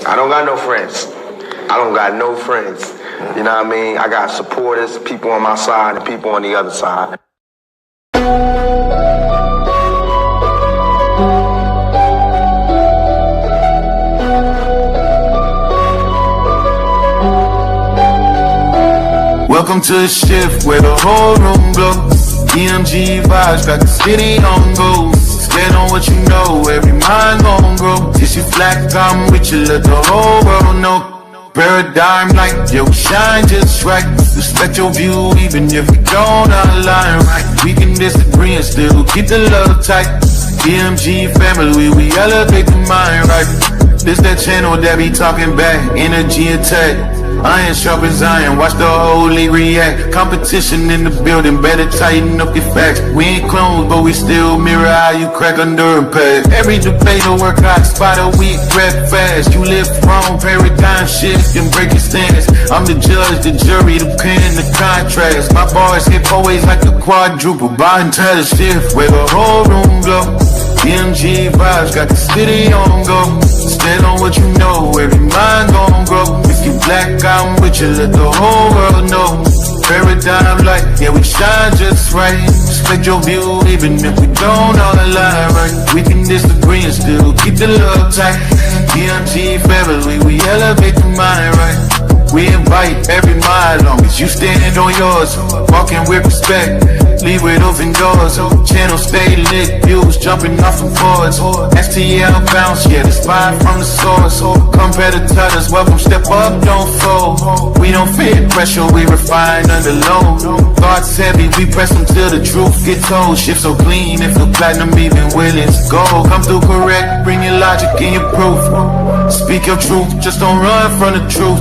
I don't got no friends. I don't got no friends. You know what I mean? I got supporters, people on my side and people on the other side. Welcome to the shift where the whole room glows. EMG vibes got the city on go. Stand on what you know, every mind gon' grow. Tissue flat, I'm with you, let the whole world know. Paradigm light, yo, shine just right. Respect your view, even if we don't align right. We can disagree and still keep the love tight. EMG family, we elevate the mind right. This that channel that be talking back, energy attack. Iron sharp as iron, watch the whole league react. Competition in the building, better tighten up your facts. We ain't clones, but we still mirror how you crack under impact. Every debate or work hot, spot a week, rap fast. You live wrong, paradigm shift, and break your stance. I'm the judge, the jury, the pen, the contrast. My bars hit always like a quadruple, by entire shift, where the whole room glow. EMG vibes got the city on go. Stand on what you know, every mind gon' grow. If you black, I'm with you, let the whole world know. Paradigm light, yeah, we shine just right. Respect your view, even if we don't all align right. We can disagree and still keep the love tight. EMG family, we elevate the mind right. We invite every mind, long as you stand on yours. Walking with respect, leave with open doors. Channel stay lit, views jumping off of boards. STL bounce, yeah, the spine from the source. Competitors, welcome, step up, don't fold. We don't fear pressure, we refine under load. Thoughts heavy, we press them till the truth gets told. Shift so clean, it feel platinum, even willing to go. Come through correct, bring your logic and your proof. Speak your truth, just don't run from the truth.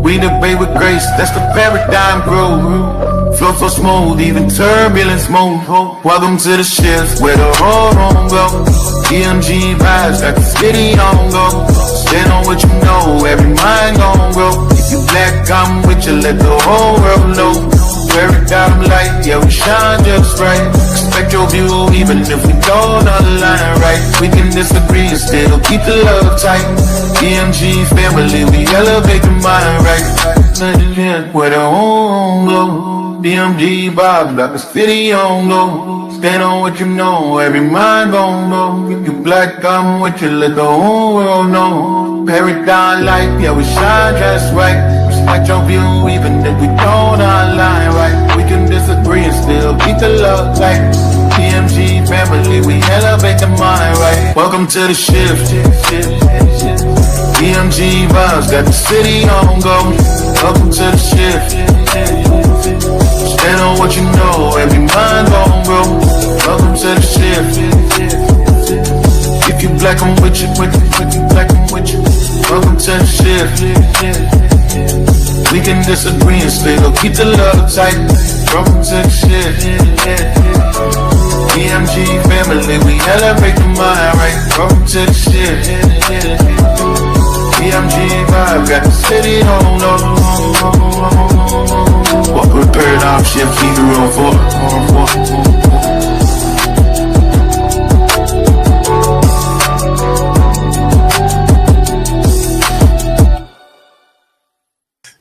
We debate with grace, that's the paradigm groove. Flow so smooth, even turbulence move. Welcome to the shift where the whole room go. EMG vibes got the city on go. Stand on what you know, every mind gon' grow. If you black, I'm with you, let the whole world know. Paradigm light, yeah, we shine just right. Respect your view, even if we don't align right. We can disagree and still keep the love tight. EMG family, we elevate the mind right. Where the whole glow. DMG vibes like the city on go. Stand on what you know, every mind gon' go. If you black, I'm with you, let the whole world know. Paradigm light, yeah, we shine just right. Respect your view, even if we don't align right. We can disagree and still keep the love tight. DMG family, we elevate the mind right. Welcome to the shift. DMG vibes got the city on go. Welcome to the shift. Stand on what you know, every mind gon' grow. Welcome to the shift. If you black, I'm with you, if you black, I'm with you. Welcome to the shift. We can disagree and still keep the love tight. Welcome to the shift. EMG family, we elevate the mind right. Welcome to the shift. EMG vibe got the city on low. Walk with paradigm shift, keep the room for.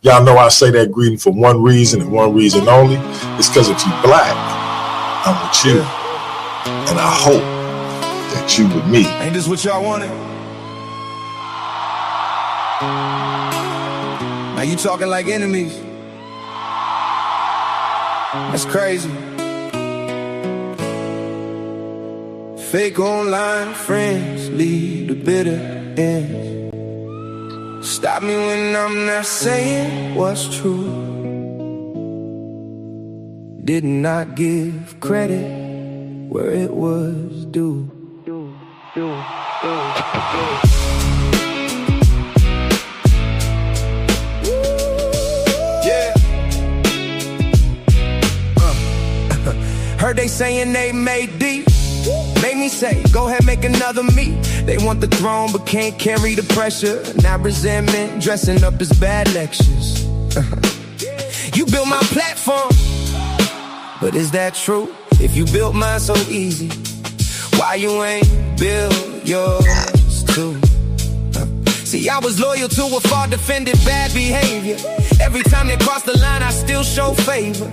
Y'all know I say that greeting for one reason and one reason only. It's because if you black, I'm with you. And I hope that you with me. Ain't this what y'all wanted? Now you talking like enemies. That's crazy. Fake online friends lead to bitter ends. Stop me when I'm not saying what's true. Did not give credit where it was due. Yeah. Heard they saying they made deep. Made me say, go ahead, make another me. They want the throne but can't carry the pressure. Now resentment dressing up as bad lectures. You built my platform, but is that true? If you built mine so easy, why you ain't build yours too? See, I was loyal to a far defended bad behavior. Every time they cross the line, I still show favor.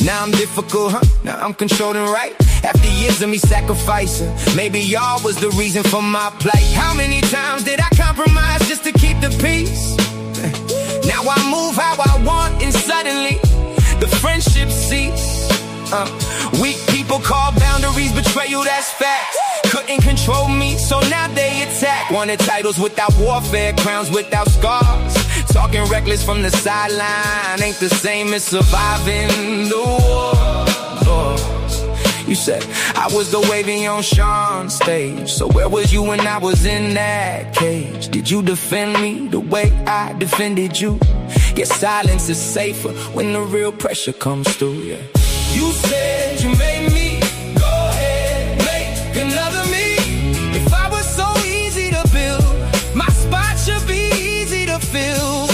Now I'm difficult, huh? Now I'm controlling, right? After years of me sacrificing, maybe y'all was the reason for my plight. How many times did I compromise just to keep the peace? Now I move how I want and suddenly the friendship cease. Weak people call boundaries betrayal, that's fact. Couldn't control me, so now they attack. Wanted titles without warfare, crowns without scars. Talking reckless from the sideline ain't the same as surviving the war. You said I was the wavy on Sean's stage, so where was you when I was in that cage? Did you defend me the way I defended you? Your silence is safer when the real pressure comes through, yeah. You said you made me, go ahead, make another me. If I was so easy to build, my spot should be easy to fill.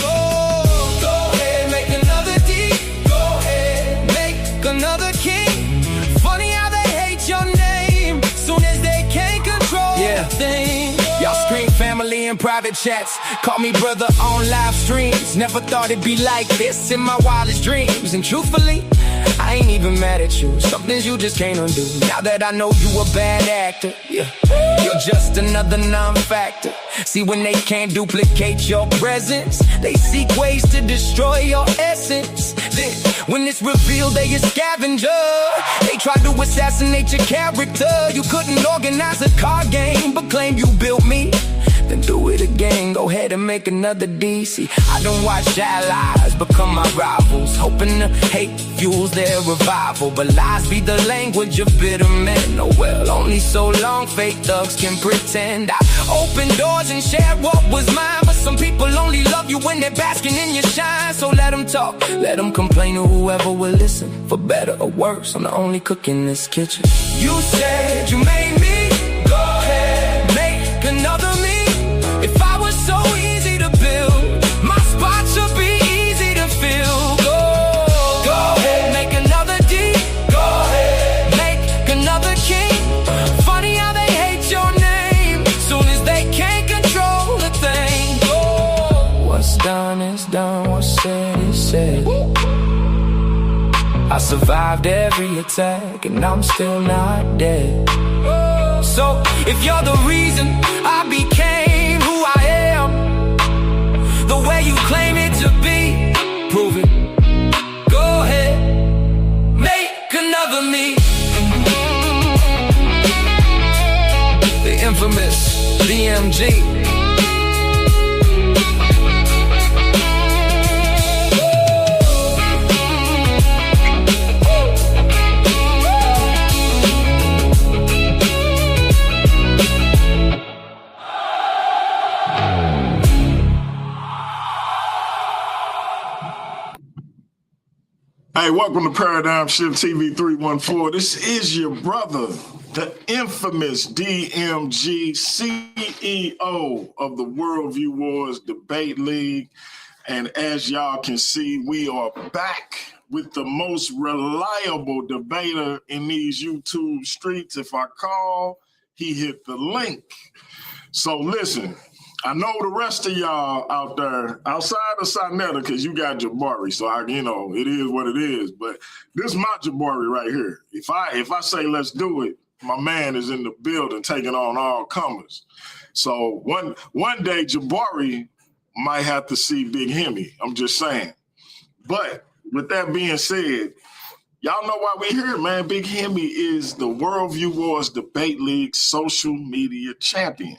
Go ahead, make another D, go ahead, make another king. Funny how they hate your name, soon as they can't control the thing. Y'all scream family in private chats, call me brother on live streams. Never thought it'd be like this in my wildest dreams. And truthfully, I ain't even mad at you. Some things you just can't undo. Now that I know you a bad actor, yeah, you're just another non-factor. See, when they can't duplicate your presence, they seek ways to destroy your essence. Then, when it's revealed they a scavenger, they try to assassinate your character. You couldn't organize a card game, but claim you built me. Then do it again, go ahead and make another DC. I don't watch allies become my rivals, hoping the hate fuels their revival. But lies be the language of bitter men. Oh well, only so long fake thugs can pretend. I opened doors and shared what was mine, but some people only love you when they're basking in your shine. So let them talk, let them complain to whoever will listen. For better or worse, I'm the only cook in this kitchen. You said you made me, go ahead, make another me. If I was so easy to build, my spot should be easy to fill. Go ahead, make another D, go ahead, make another king. Funny how they hate your name, soon as they can't control a thing. What's done is done, what's said is said. I survived every attack and I'm still not dead. So if you're the reason I became who I am, the way you claim it to be, prove it. Go ahead, make another me. The infamous DMG. Hey, welcome to Paradigm Shift TV 314. This is your brother, the infamous DMG, CEO of the Worldview Wars Debate League. And as y'all can see, we are back with the most reliable debater in these YouTube streets. If I call, he hit the link. So listen, I know the rest of y'all out there, outside of Sinetta, because you got Jabari, so it is what it is. But this is my Jabari right here. If I say let's do it, my man is in the building taking on all comers. So one day Jabari might have to see Big Himmy. I'm just saying. But with that being said, y'all know why we here, man. Big Himmy is the Worldview Wars Debate League social media champion.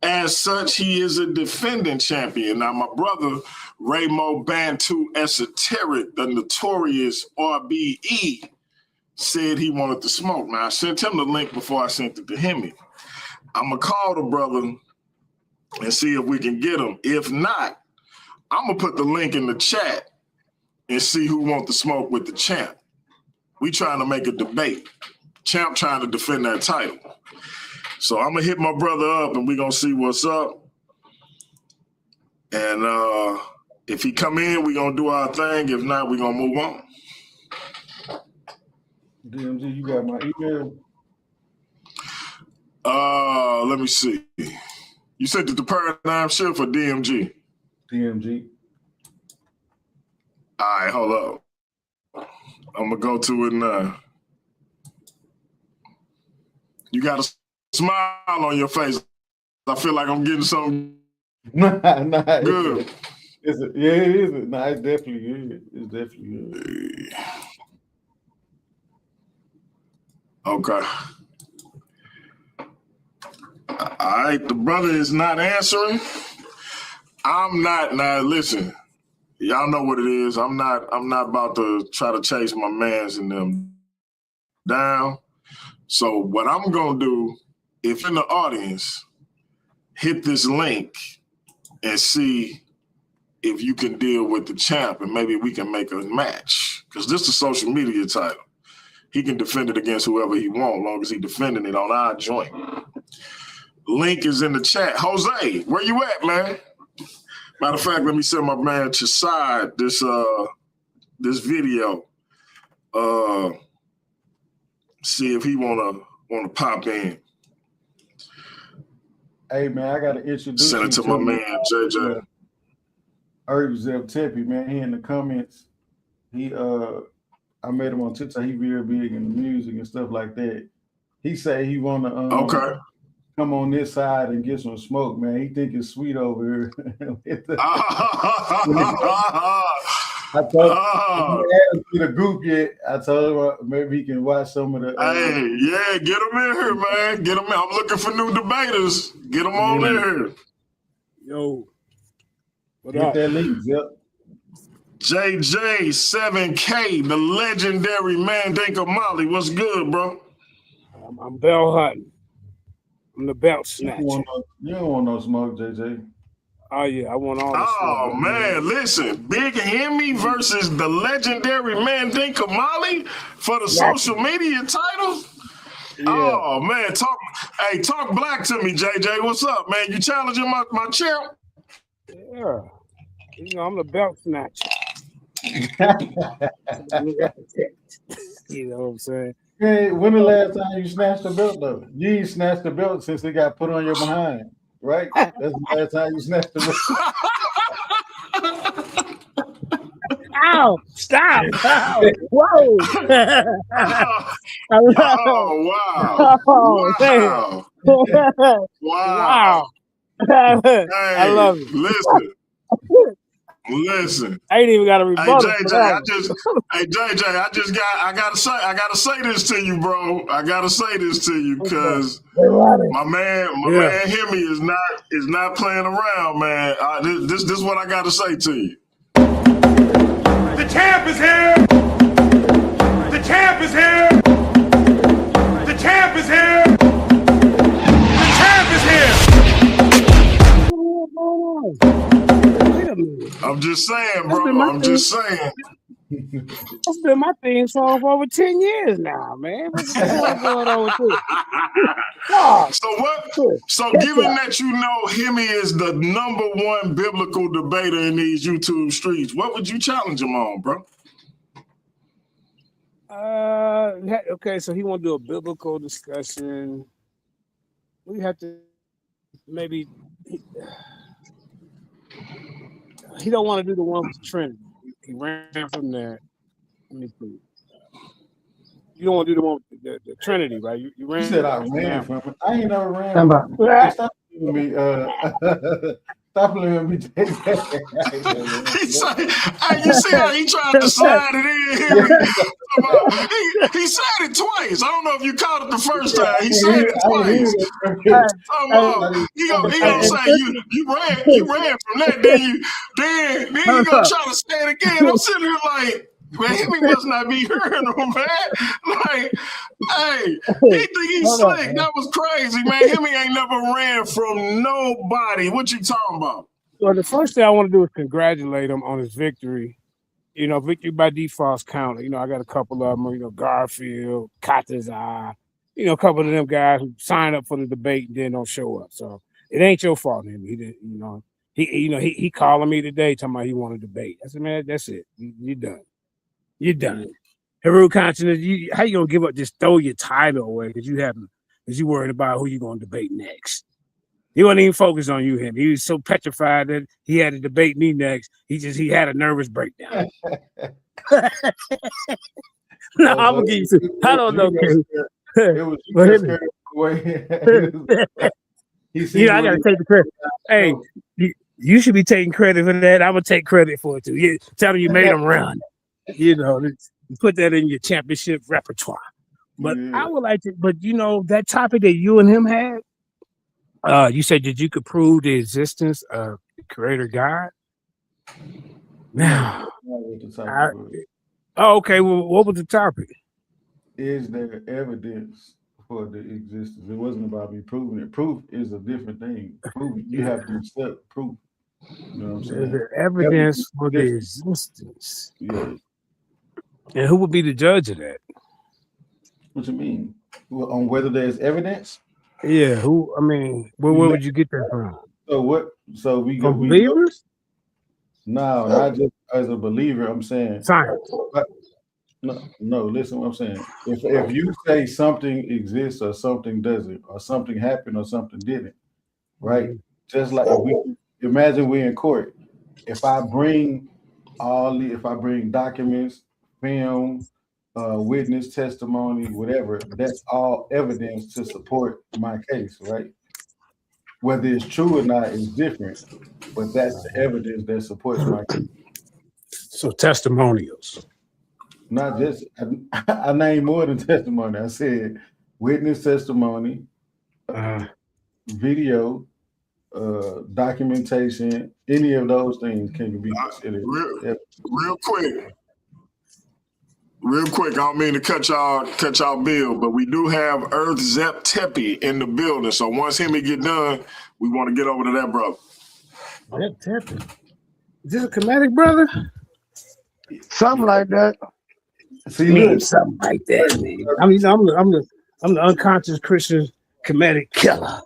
As such, he is a defending champion. Now, my brother, Raymoe Bantu Esoteric, the notorious RBE, said he wanted to smoke. Now, I sent him the link before I sent it to Himmy. I'm going to call the brother and see if we can get him. If not, I'm going to put the link in the chat and see who wants to smoke with the champ. We trying to make a debate. Champ trying to defend that title. So I'm going to hit my brother up and we're going to see what's up. And if he come in, we're going to do our thing. If not, we're going to move on. DMG, you got my email? Let me see. You said that the paradigm shift for DMG. DMG. All right, hold up. I'm gonna go to it now. You got a smile on your face. I feel like I'm getting something Nah, good. It is. Nah, it's definitely good. It's definitely good. Okay. All right, the brother is not answering. I'm not. Now listen, y'all know what it is. I'm not about to try to chase my mans and them down. So what I'm gonna do, if in the audience, hit this link and see if you can deal with the champ and maybe we can make a match. Because this is a social media title. He can defend it against whoever he wants, long as he defending it on our joint. Link is in the chat. Jose, where you at, man? Matter of fact, let me send my man Chasad this video. See if he wanna pop in. Hey man, I gotta introduce Send it to my man JJ. Esoteric, man. He in the comments. I met him on TikTok. He real big in the music and stuff like that. He say he wanna come on this side and get some smoke, man. He think it's sweet over here. I told him he hasn't the group yet. I told him maybe he can watch some of the. Hey, yeah, get him in here, man. Get him in. I'm looking for new debaters. Get them on in here. Yo, what Get up? that link, Zip. JJ7K, the legendary Mandinka Molly. What's good, bro? I'm bell hunting. I'm the belt snatcher. You don't want no smoke, JJ. Oh yeah, I want all the Oh smoke. man, listen, Big Himmy versus the legendary Mandinka Molly for the social media title. Yeah. Oh man, talk black to me, JJ. What's up, man? You challenging my champ? Yeah. You know, I'm the belt snatcher. You know what I'm saying? Hey, when the last time you snatched the belt though? You ain't snatched the belt since it got put on your behind, right? That's the last time you snatched the belt. Ow! Stop! Ow. Whoa! Oh wow! Oh, Wow! wow! Hey, I love it. Listen. I ain't even got a rebuttal. Hey JJ, I gotta say this to you, bro. I gotta say this to you because my man Himmy is not playing around, man. This is what I gotta say to you. The champ is here! The champ is here! The champ is here! The champ is here! Wait a minute. I'm just saying, bro. I'm just saying. That's been my theme song for over 10 years now, man. What's going on with this? Oh, So given that you know Himmy is the #1 biblical debater in these YouTube streets, what would you challenge him on, bro? Okay, so he want to do a biblical discussion. We have to maybe he don't want to do the one with the Trinity. He ran from there. Let me see. You don't want to do the one with the Trinity, right? You ran. You said I ran from it. I ain't never ran from it. Stop blaming me. Stop blaming me. He see how he tried to slide it in. He said it twice. I don't know if you caught it the first time. He said it twice. He gonna say you ran from that. Then he gonna try to say it again. I'm sitting here like, man, Himmy must not be hearing him, man. Like, hey, he think he's slick. That was crazy, man. Himmy ain't never ran from nobody. What you talking about? Well, the first thing I want to do is congratulate him on his victory. You know, victory by default's counted. You know, I got a couple of them, you know, Garfield, Katazai, you know, a couple of them guys who signed up for the debate and then don't show up. So it ain't your fault, Himmy. He didn't, he calling me today talking about he want to debate. I said, man, that's it. You done. You're done. Heroic consciousness, how you gonna give up, just throw your title away because you worried about who you gonna debate next? He wasn't even focused on you, him. He was so petrified that he had to debate me next. He had a nervous breakdown. No, I'm gonna give you. I don't know, King. It was you scared away. I gotta take the credit. Hey, you should be taking credit for that. I'm gonna take credit for it too. You tell me you made him run. You put that in your championship repertoire. But I would like to. But that topic that you and him had. You said that you could prove the existence of the Creator God. Now, okay. Well, what was the topic? Is there evidence for the existence? It wasn't about me proving it. Proof is a different thing. Proof, you have to accept proof. You know what I'm saying? Is there evidence for the existence? Yeah. And who would be the judge of that? What you mean? Well, on whether there's evidence? Yeah. Who? I mean, where would you get that from? So what? So we from believers? No, not just as a believer. I'm saying science. No. Listen, what I'm saying. If you say something exists or something doesn't, or something happened or something didn't, right? Just like imagine we're in court. If I bring documents, film, witness testimony, whatever, that's all evidence to support my case, right? Whether it's true or not is different, but that's the evidence that supports my case. So testimonials. Not just, I named more than testimony. I said witness testimony, video, documentation, any of those things can be considered. Real quick, I don't mean to cut y'all bill, but we do have Earth Zep Tepe in the building. So once Himmy get done, we want to get over to that brother. Zep Tepe. Is this a Kemetic brother? Something like that. See, something like that, man. I mean, I'm the unconscious Christian Kemetic killer.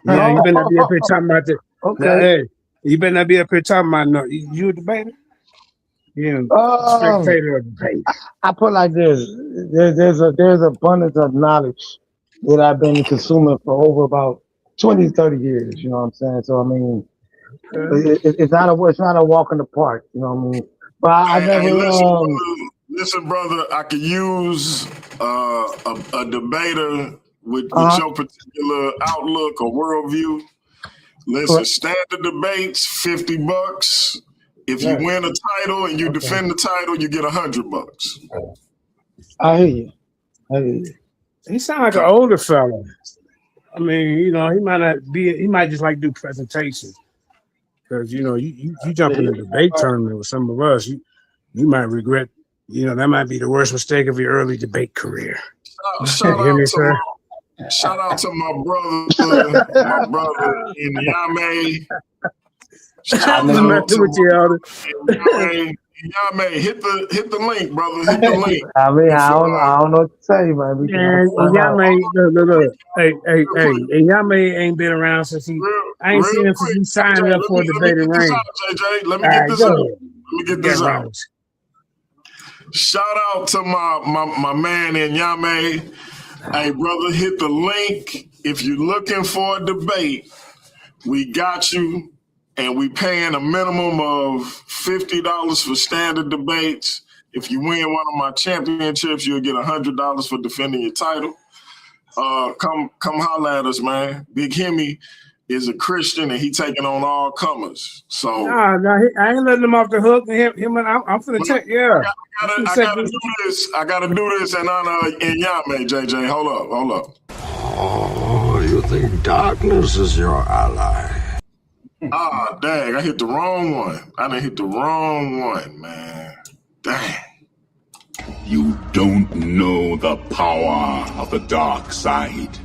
Yeah, you better not be up here talking about that. Okay. Hey, you better not be up here talking about no. You a debater? Yeah, spectator of debate. I put it like this: there's abundance of knowledge that I've been consuming for over about 20, 30 years. You know what I'm saying? So I mean, it's not a walk in the park. You know what I mean? But I never. Listen, brother, I could use a debater with your particular outlook or worldview. Listen, standard debates, $50. If you win a title and you defend the title, you get $100. I hear you. He sounds like an older fella. I mean, he might not be. He might just like do presentations because you jump in a debate tournament with some of us, you might regret. That might be the worst mistake of your early debate career. Shout out to my brother in Yame. Shout out to Yame. Hit the link, brother. Hit the link. I mean, I don't know what to say, man. Yame, look. Hey, Yame ain't been around since I ain't seen him since he signed up for a debating ring. Let me get this out. Let me get this out. Shout out to my man in Yame. Hey, brother, hit the link. If you're looking for a debate, we got you. And we paying a minimum of $50 for standard debates. If you win one of my championships, you'll get $100 for defending your title. Come holler at us, man. Big Himmy is a Christian and he taking on all comers. So I ain't letting him off the hook. Him and I'm finna check. Yeah, I gotta do this. I gotta do this in honor in Yame, JJ. Hold up. Oh, you think darkness is your ally? Ah, dang! I hit the wrong one. I done hit the wrong one, man. Dang. You don't know the power of the dark side.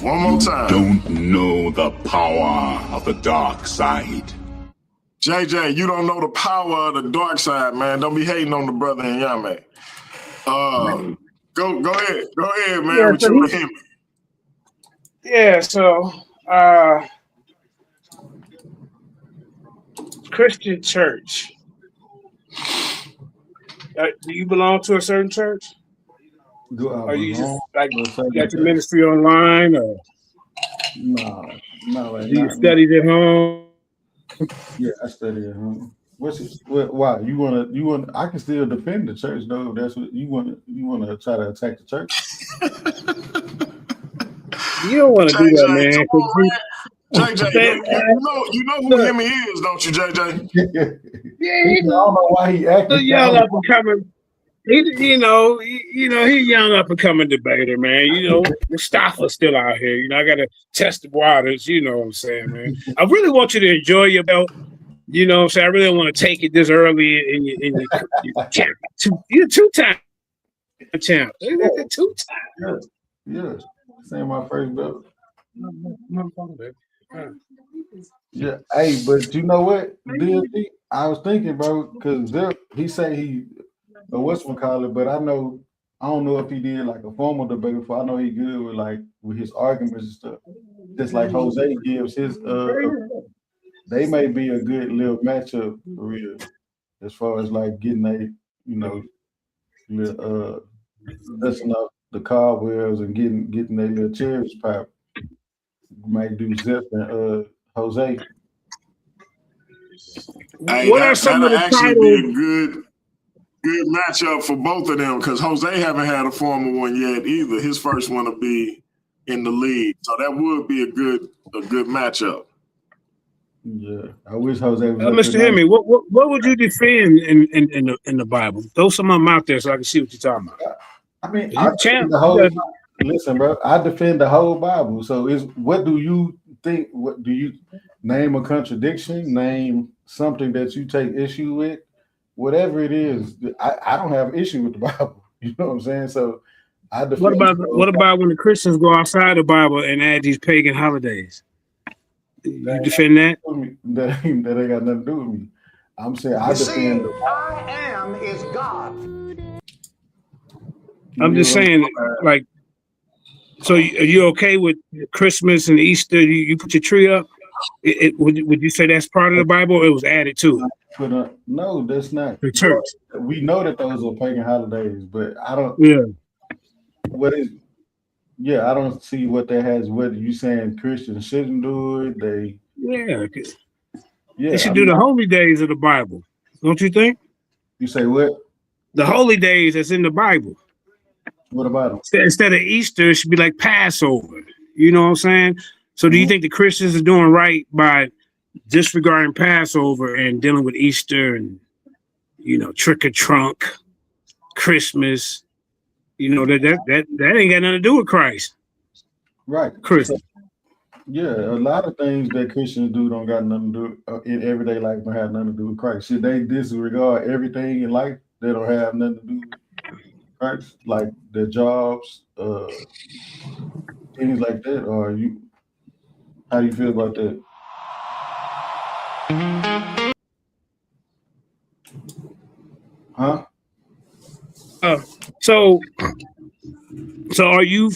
One more time. You don't know the power of the dark side. JJ, you don't know the power of the dark side, man. Don't be hating on the brother in Yame. Go ahead, man. Yeah, with your Himmy. Yeah, so Christian church. Do you belong to a certain church? Are you just like got your ministry online or? No, Do you study at home? Yeah, I study at home. Why you want? I can still defend the church though. If that's what you want. You want to try to attack the church. You don't want to do that, man. JJ, you know who Himmy is, don't you, JJ? Yeah, I don't know why he acted. Young up and coming. He's young up and coming debater, man. Mustafa's still out here. I got to test the waters. You know what I'm saying, man. I really want you to enjoy your belt. You know what I'm saying? I really don't want to take it this early in your camp. You're two-time champ. Two-time. Yeah. Same my first belt. Yeah. Hey, but you know what? I was thinking, bro, because he say whatchamacallit, but I don't know if he did like a formal debate before. I know he good with his arguments and stuff. Just like Jose gives his they may be a good little matchup for real, as far as like getting dusting up the cobwebs and getting their little cherries popped. Might do Zip and Jose. Hey, what are some of the titles? Be a good matchup for both of them because Jose haven't had a formal one yet either. His first one will be in the league, so that would be a good matchup. Yeah, I wish Jose was. Mr. Himmy, what would you defend in the Bible? Throw some of them out there so I can see what you're talking about. I mean, listen, bro. I defend the whole Bible. So what do you think? What do you name a contradiction? Name something that you take issue with? Whatever it is, I don't have issue with the Bible. You know what I'm saying? So I defend. What about when the Christians go outside the Bible and add these pagan holidays? You defend that? That ain't got nothing to do with me. I'm saying I defend. I am is God. I'm just saying, like, so are you okay with Christmas and Easter? You put your tree up? Would you say that's part of the Bible or it was added to? No, that's not. The church. We know that those are pagan holidays, but I don't. Yeah. I don't see what that has. What you saying? Christians shouldn't do it. They should do the holy days of the Bible, don't you think? You say what? The holy days that's in the Bible. What about them? Instead of Easter, it should be like Passover. You know what I'm saying? So do you think the Christians are doing right by disregarding Passover and dealing with Easter and, trick or trunk, Christmas? That ain't got nothing to do with Christ. Right. Christmas. Yeah, a lot of things that Christians do don't got nothing to do in everyday life, don't have nothing to do with Christ. Should they disregard everything in life that don't have nothing to do with Christ, like their jobs, things like that? Or how do you feel about that? Huh? So are you?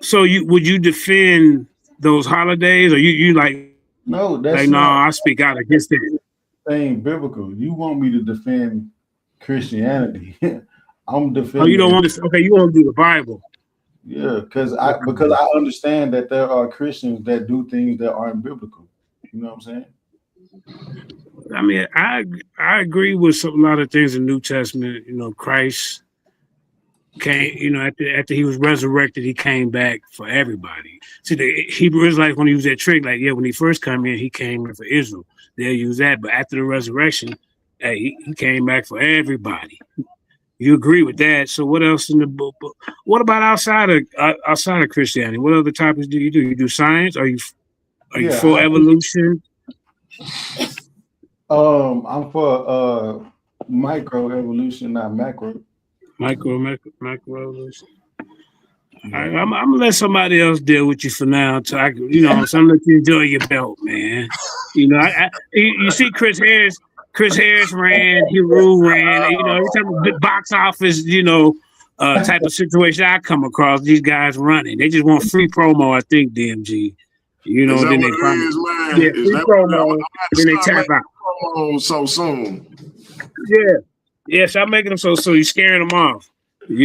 So would you defend those holidays, or you like? No, that's like, no. I speak out against it. Ain't biblical. You want me to defend Christianity? I'm defending. Oh, you don't want to? Okay, you want to do the Bible? Yeah, because I understand that there are Christians that do things that aren't biblical. You know what I'm saying? I mean, I agree with a lot of things in the New Testament. Christ came, after he was resurrected, he came back for everybody. See, the Hebrew Israelites, when he was that trick, when he first came in, he came in for Israel. They'll use that. But after the resurrection, he came back for everybody. You agree with that? So what else in the book? What about outside of Christianity? What other topics do? You do science? Are you for evolution? I'm for microevolution, not macro. Macroevolution. All right, I'm gonna let somebody else deal with you for now. So I'm gonna let you enjoy your belt, man. You see Chris Harris. Chris Harris ran, Hero ran, every time a box office, type of situation I come across, these guys running. They just want free promo, I think, DMG. Then they find free promo, then they tap out. Promo so soon. Yeah, stop making them so you're scaring them off. But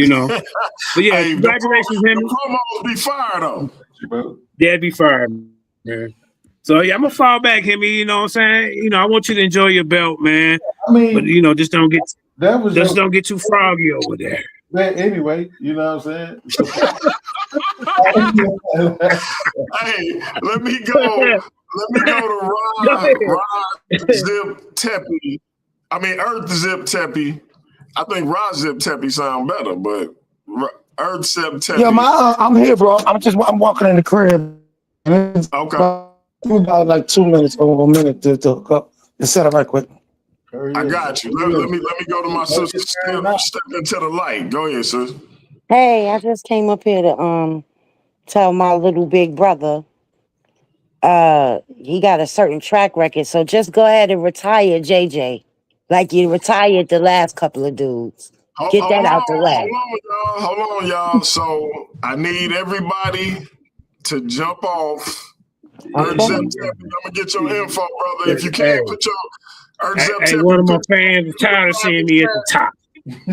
yeah, congratulations, Himmy. The promos be fire though. bro. That'd be fine, man. So yeah, I'm gonna fall back, Himmy. You know what I'm saying? You know, I want you to enjoy your belt, man. I mean, but you know, just don't get don't get too froggy over there. Man, anyway, you know what I'm saying? Hey, let me go to Rod Zip Teppy. I mean, Earth Zip Teppy. I think Rod Zip Teppy sound better, but Earth Zip Teppy. Yeah, I'm here, bro. I'm walking in the crib. Okay. About like 2 minutes or a minute to hook up and set up right quick. I got you. Let me go to my sister. Step into the light. Go ahead, sis. Hey, I just came up here to tell my little big brother he got a certain track record, so just go ahead and retire JJ. Like you retired the last couple of dudes. Get that out the way. Hold on, y'all. So I need everybody to jump off. I'm gonna get your info, brother. If you can't put your Hey, one of my fans is tired of seeing me at the top.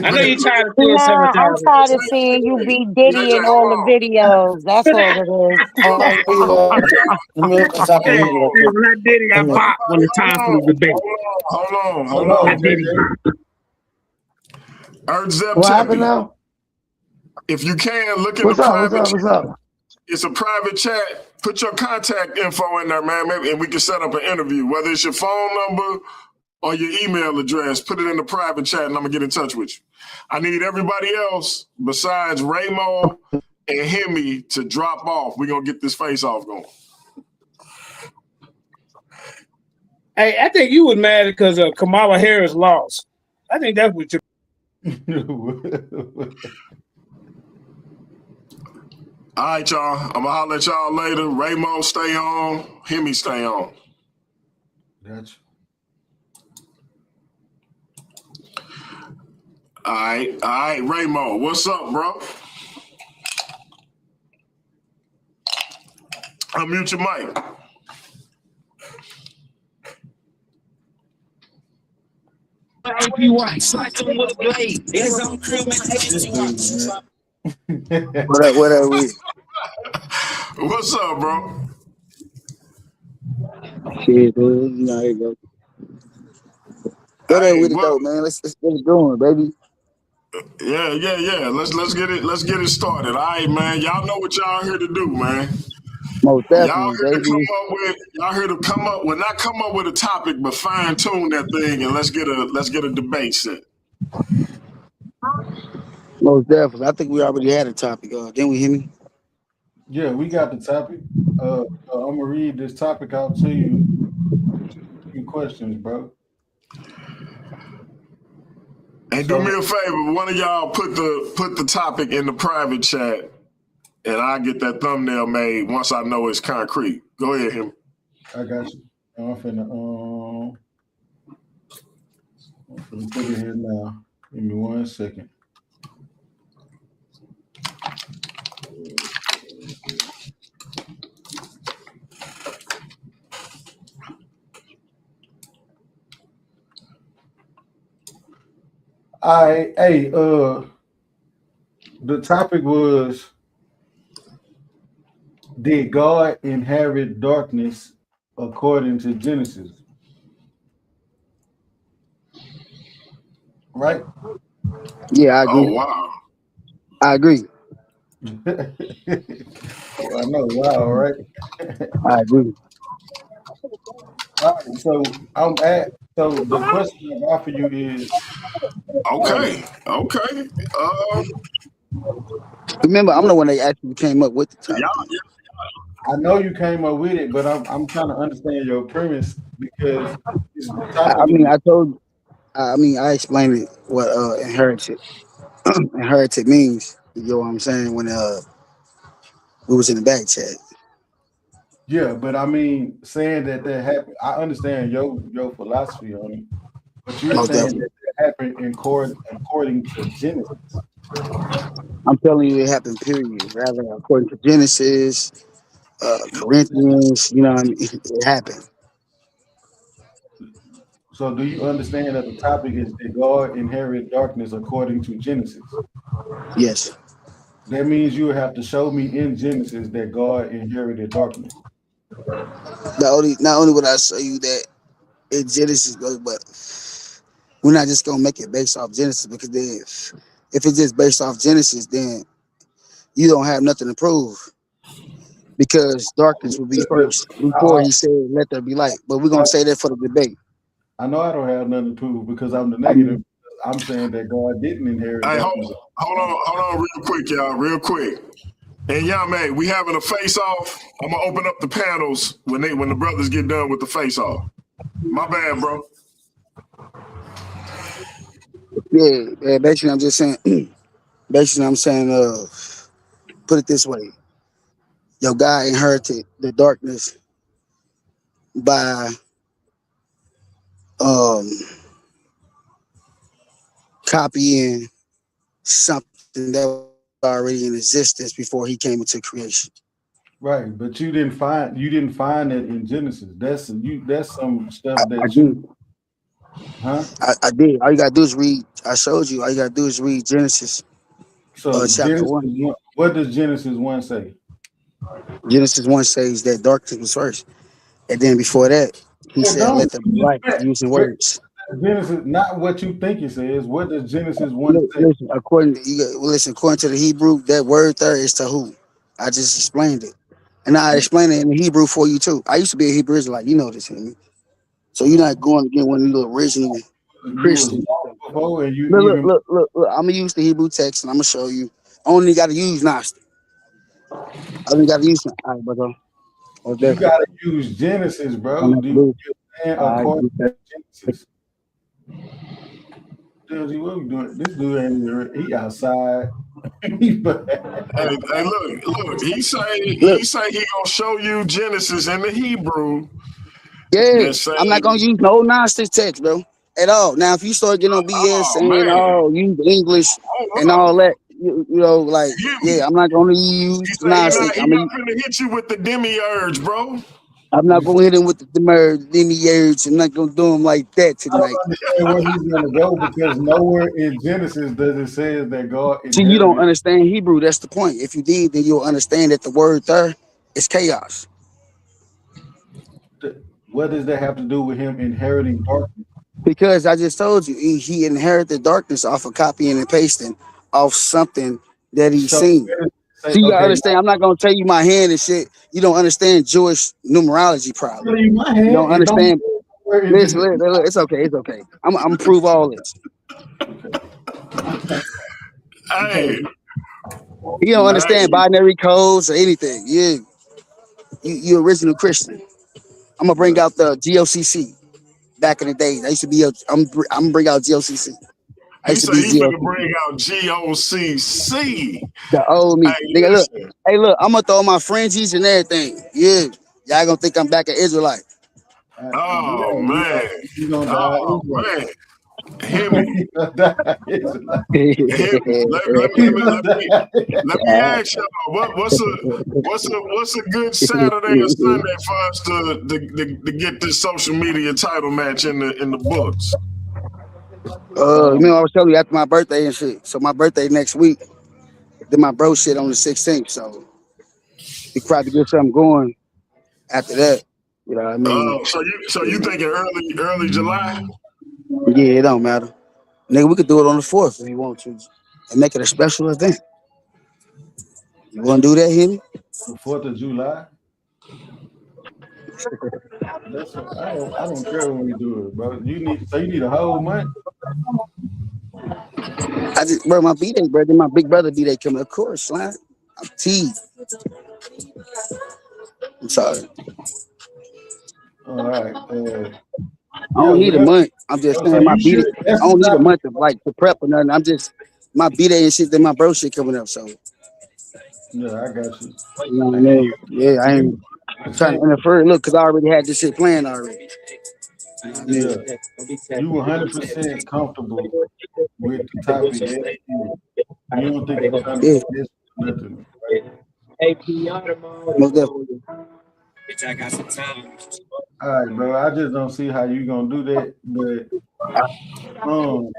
I know you're tired of seeing I'm tired of seeing you be Diddy in all the videos. That's all it is. Not Diddy, I bop when it's time for the debate. Hold on. What happened now? If you can, look in what's the up, private what's up? It's a private chat. Put your contact info in there, man, maybe, and we can set up an interview. Whether it's your phone number or your email address, put it in the private chat, and I'm gonna get in touch with you. I need everybody else besides Raymoe and Himmy to drop off. We're gonna get this face-off going. Hey, I think you was mad because Kamala Harris lost. I think that's what you. All right, y'all. I'm gonna holler at y'all later. Raymoe, stay on. Himmy, stay on. Gotcha. All right, Raymoe. What's up, bro? Unmute your mic. What are we? What's up, bro? Shit, dude. You know, here you go. What are we to go, man? Let's get it going, baby. Yeah. Let's get it started. All right, man. Y'all know what y'all here to do, man. Most definitely, Y'all here to come up with not come up with a topic, but fine tune that thing and let's get a debate set. Most definitely. I think we already had a topic. Didn't we, hear me? Yeah, we got the topic. I'm gonna read this topic out to you. Few questions, bro. And do me a favor, one of y'all put the topic in the private chat, and I'll get that thumbnail made once I know it's concrete. Go ahead, him. I got you. I'm finna put it here now. Give me 1 second. The topic was, did God inherit darkness according to Genesis? Right? Yeah, I agree. Oh, wow. I agree. I know, wow, right? I agree. All right, so the question I got for you is Okay. Remember, I'm the one that actually came up with the topic. I know you came up with it, but I'm trying to understand your premise because I explained it what inherited means. You know what I'm saying? When we was in the back chat. Yeah, but I mean, saying that happened, I understand your philosophy on it, but you're saying that happened according to Genesis. I'm telling you, it happened. Period. Rather, according to Genesis, Corinthians, you know what I mean? It happened. So, do you understand that the topic is, did God inherit darkness according to Genesis? Yes. That means you have to show me in Genesis that God inherited darkness. Not only would I show you that in Genesis, but we're not just gonna make it based off Genesis, because then if it's just based off Genesis, then you don't have nothing to prove, because darkness will be first before he said, "Let there be light." But we're gonna say that for the debate. I know I don't have nothing to prove because I'm the I negative. mean, I'm saying that God didn't inherit Hey, darkness. hold on, real quick, y'all, real quick. And man, we having a face off. I'm gonna open up the panels when the brothers get done with the face off. My bad, bro. yeah. Basically, I'm just saying. Basically, I'm saying, put it this way: your guy inherited the darkness by um copying something that was already in existence before he came into creation. Right, but you didn't find it in Genesis. That's some stuff I that did. you, huh? I did. All you gotta do is read. I showed you. All you gotta do is read Genesis, So chapter Genesis 1. 1, what does Genesis 1 say? Genesis 1 says that darkness was first, and then before that, he It said, don't. "Let there be light," using words. Genesis, not what you think it says. What does Genesis 1 say? Listen, according to the Hebrew, that word there is tahu. I just explained it, and I explained it in Hebrew for you too. I used to be a Hebrew Israelite. You know this, Himmy. So you're not going to get one of the original You was Christians. lost before, and you Look, even look, look, look. I'm gonna use the Hebrew text, and I'm gonna show you. I only got to use Gnostic. I only got to use. All right, brother. What's you that? gotta use Genesis, bro. Do you understand? All right, According to Genesis. Dude, what we doing? This dude ain't even, he outside. Hey, look. He say look. he gonna show you Genesis in the Hebrew. Yeah, That say, I'm not gonna use no Gnostic text, bro, at all. Now, if you start getting on BS oh saying, man, "Oh, use English and hold all up. that," you know, like, Himmy. yeah, I'm not gonna use He the say Gnostic. he not finna hit you with the demiurge, bro. I'm not gonna hit him with the merge, demiurge. I'm not gonna do him like that I don't tonight. understand where he's gonna go because nowhere in Genesis does it say that God See, you don't inherited. understand Hebrew. That's the point. If you did, then you'll understand that the word there is chaos. What does that have to do with him inheriting darkness? Because I just told you, he inherited darkness off of copying and pasting off something that he's So seen. say, See, you gotta okay, understand. I'm not gonna tell you my hand and shit. You don't understand Jewish numerology, probably. in my You hand, don't it don't understand. where in Listen, Genesis. listen, it's okay. It's okay. I'm gonna prove all this. Hey, You don't understand hey. binary codes or anything. You original Christian. I'm gonna bring out the GOCC. Back in the day, I used to be. I'm gonna bring out GOCC. I He used to say be he finna GOCC. bring out GOCC. The old me. Hey, Nigga, look. listen. Hey, look. I'm gonna throw my fringes and everything. Yeah, y'all gonna think I'm back at Israelite. Oh Yeah, man. you gonna die Oh Israel. man. Himmy. You gonna die Israelite. Himmy. You gonna die Let me ask y'all what's a good Saturday or Sunday for us to get this social media title match in the books. You know, I was telling you after my birthday and shit. So my birthday next week. Then my bro shit on the 16th. So we probably get something going after that. You know what I mean? So you thinking early July? Yeah, it don't matter. Nigga, we could do it on the 4th if you want to. And make it a special event. You wanna do that, Himmy? the 4th of July. I don't care when we do it, bro. You need a whole month. Bro, my B-Day, bro. Then my big brother B-Day coming. Of course, slime. I'm teased. I'm sorry. All right. I Yeah, don't need a whatever. month. I'm just So saying my you B-Day. should. That's I the don't need a topic. month of like to prep or nothing. I'm just my B-Day and shit. Then my bro shit coming up. So Yeah, I got you. you know what I mean? Yeah, I You ain't trying to 100%. interfere. Look, cause I already had this shit planned already. You know what I Yeah, mean? you 100% comfortable with the topic. You don't think it's gonna Yeah, miss nothing, right? most definitely. All right, bro. I just don't see how you gonna do that, but um,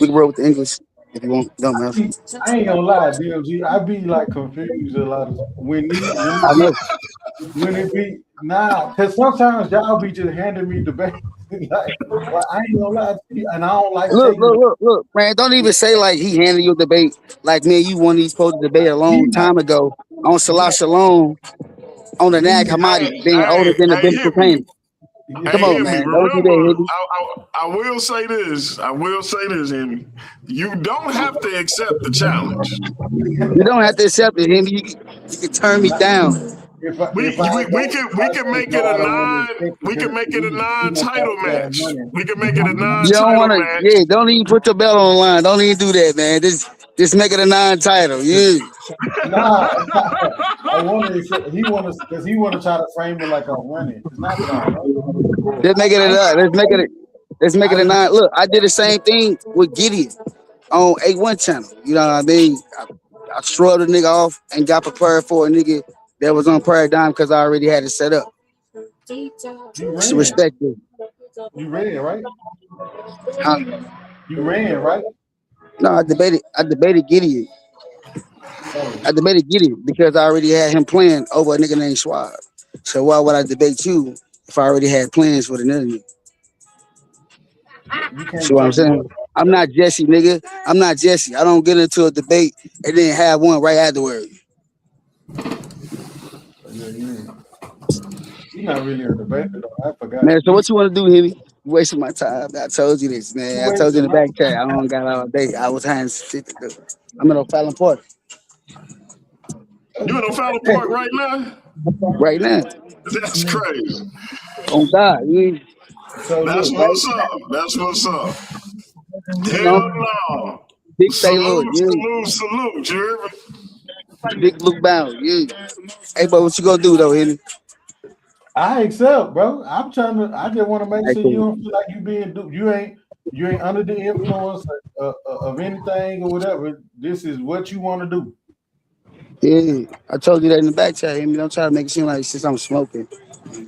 We can roll with the English. If you want, don't matter. I ain't gonna lie, DMG. I be like confused a lot of I know. when it be nah, because sometimes y'all be just handing me debate. Like, well, I ain't gonna lie to you, and I don't like taking. Look, man. Don't even say like he handed you a debate. Like, man, you one of these supposed to debate a long time ago on Salah Shalom on the Nag Hammadi being older than the biblical Canaan. Come on, Himmy, man. Don't do that, remember, Himmy. I will say this. Himmy. You don't have to accept the challenge. You don't have to accept it, Himmy. You can turn me down. If I We can make it no, a I don't want to non. accept We can because make it a non-title match. money. We can make it a You don't non-title want to, match. yeah. Don't even put your belt on the line. Don't even do that, man. Just make it a non-title. Yeah. Nah, I want to. He want to because he want to try to frame it like I'm running. It's not that I'm running. Let's make it a. Let's make it a nine. Look, I did the same thing with Gideon on A1 channel. You know what I mean? I shrugged a nigga off and got prepared for a nigga that was on paradigm because I already had it set up. You So ran. respect it. You ran, right? Huh? You ran, right? No, I debated Gideon. Oh. I debated Gideon because I already had him playing over a nigga named Schwab. So why would I debate you if I already had plans with another nigga? You See can't what I'm take more. saying? I'm not Jesse, nigga. I'm not Jesse. I don't get into a debate and then have one right afterward. Yeah, you're not really a debater, though. I forgot. Man, so what you want to do, Himmy? You wasting my time. I told you this, man. I told you in the back chat. I don't got all day. I was having shit to do. I'm in O'Fallon Park. You in O'Fallon Park right now? Right now. That's crazy. On God. So That's look, what's up. That's what's up. You Hell know? no. Big say Lord, Salute, you hear me? Big Luke Bound, yeah. Hey, but what you gonna do though, Himmy? I accept, bro. I'm trying to. I just want to make Hey, sure cool. you don't feel like you ain't under the influence of anything or whatever. This is what you want to do. Yeah, I told you that in the back chat, Himmy. Don't try to make it seem like since I'm smoking,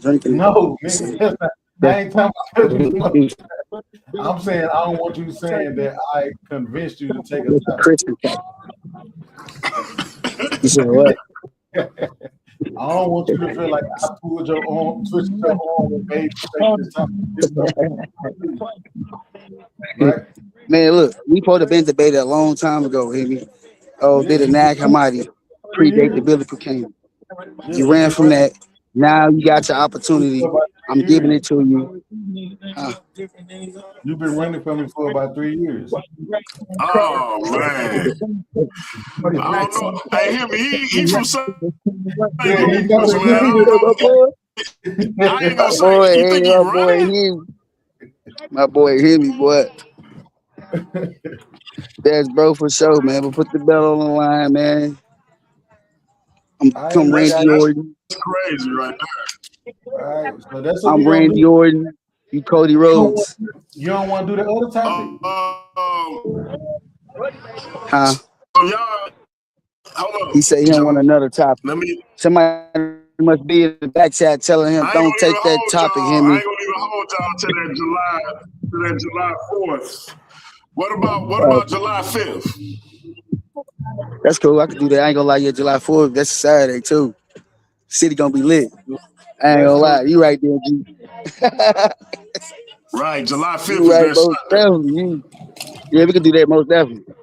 drinking. No, nigga, I ain't talking about you. I'm saying I don't want you saying that I convinced you to take a shot. Christmas cake. You said what? I don't want you to feel like I pulled your arm, twisted your arm, and made you take this time. Right? Man, look, we supposed to been debated a long time ago, Himmy. Oh, did a Nag Hammadi predate the biblical Canaan? You ran from that. Now you got your opportunity. I'm giving it to you. You've been running from me for about 3 years. Oh man. I don't know. Hey, Himmy, he from St. Louis, man. I ain't gonna say you think he running? My boy Himmy, boy. That's bro for sure, man. But put the belt on the line, man. I'm Randy Orton. That's crazy right there. All right, so that's what I'm we're gonna Randy do. Orton. You Cody Rhodes. You don't want to do the other topic? Huh? Y'all, hold on. He said he don't want another topic. Somebody must be in the back chat telling him don't take that topic, Himmy. I ain't gonna even hold y'all to that July 4th. What about July 5th? That's cool. I can do that. I ain't gonna lie. Yeah, July 4th. That's a Saturday too. City gonna be lit. I ain't gonna lie. You right there, G. Right, July 5th You is right, that most Sunday. definitely. Yeah, we can do that most definitely.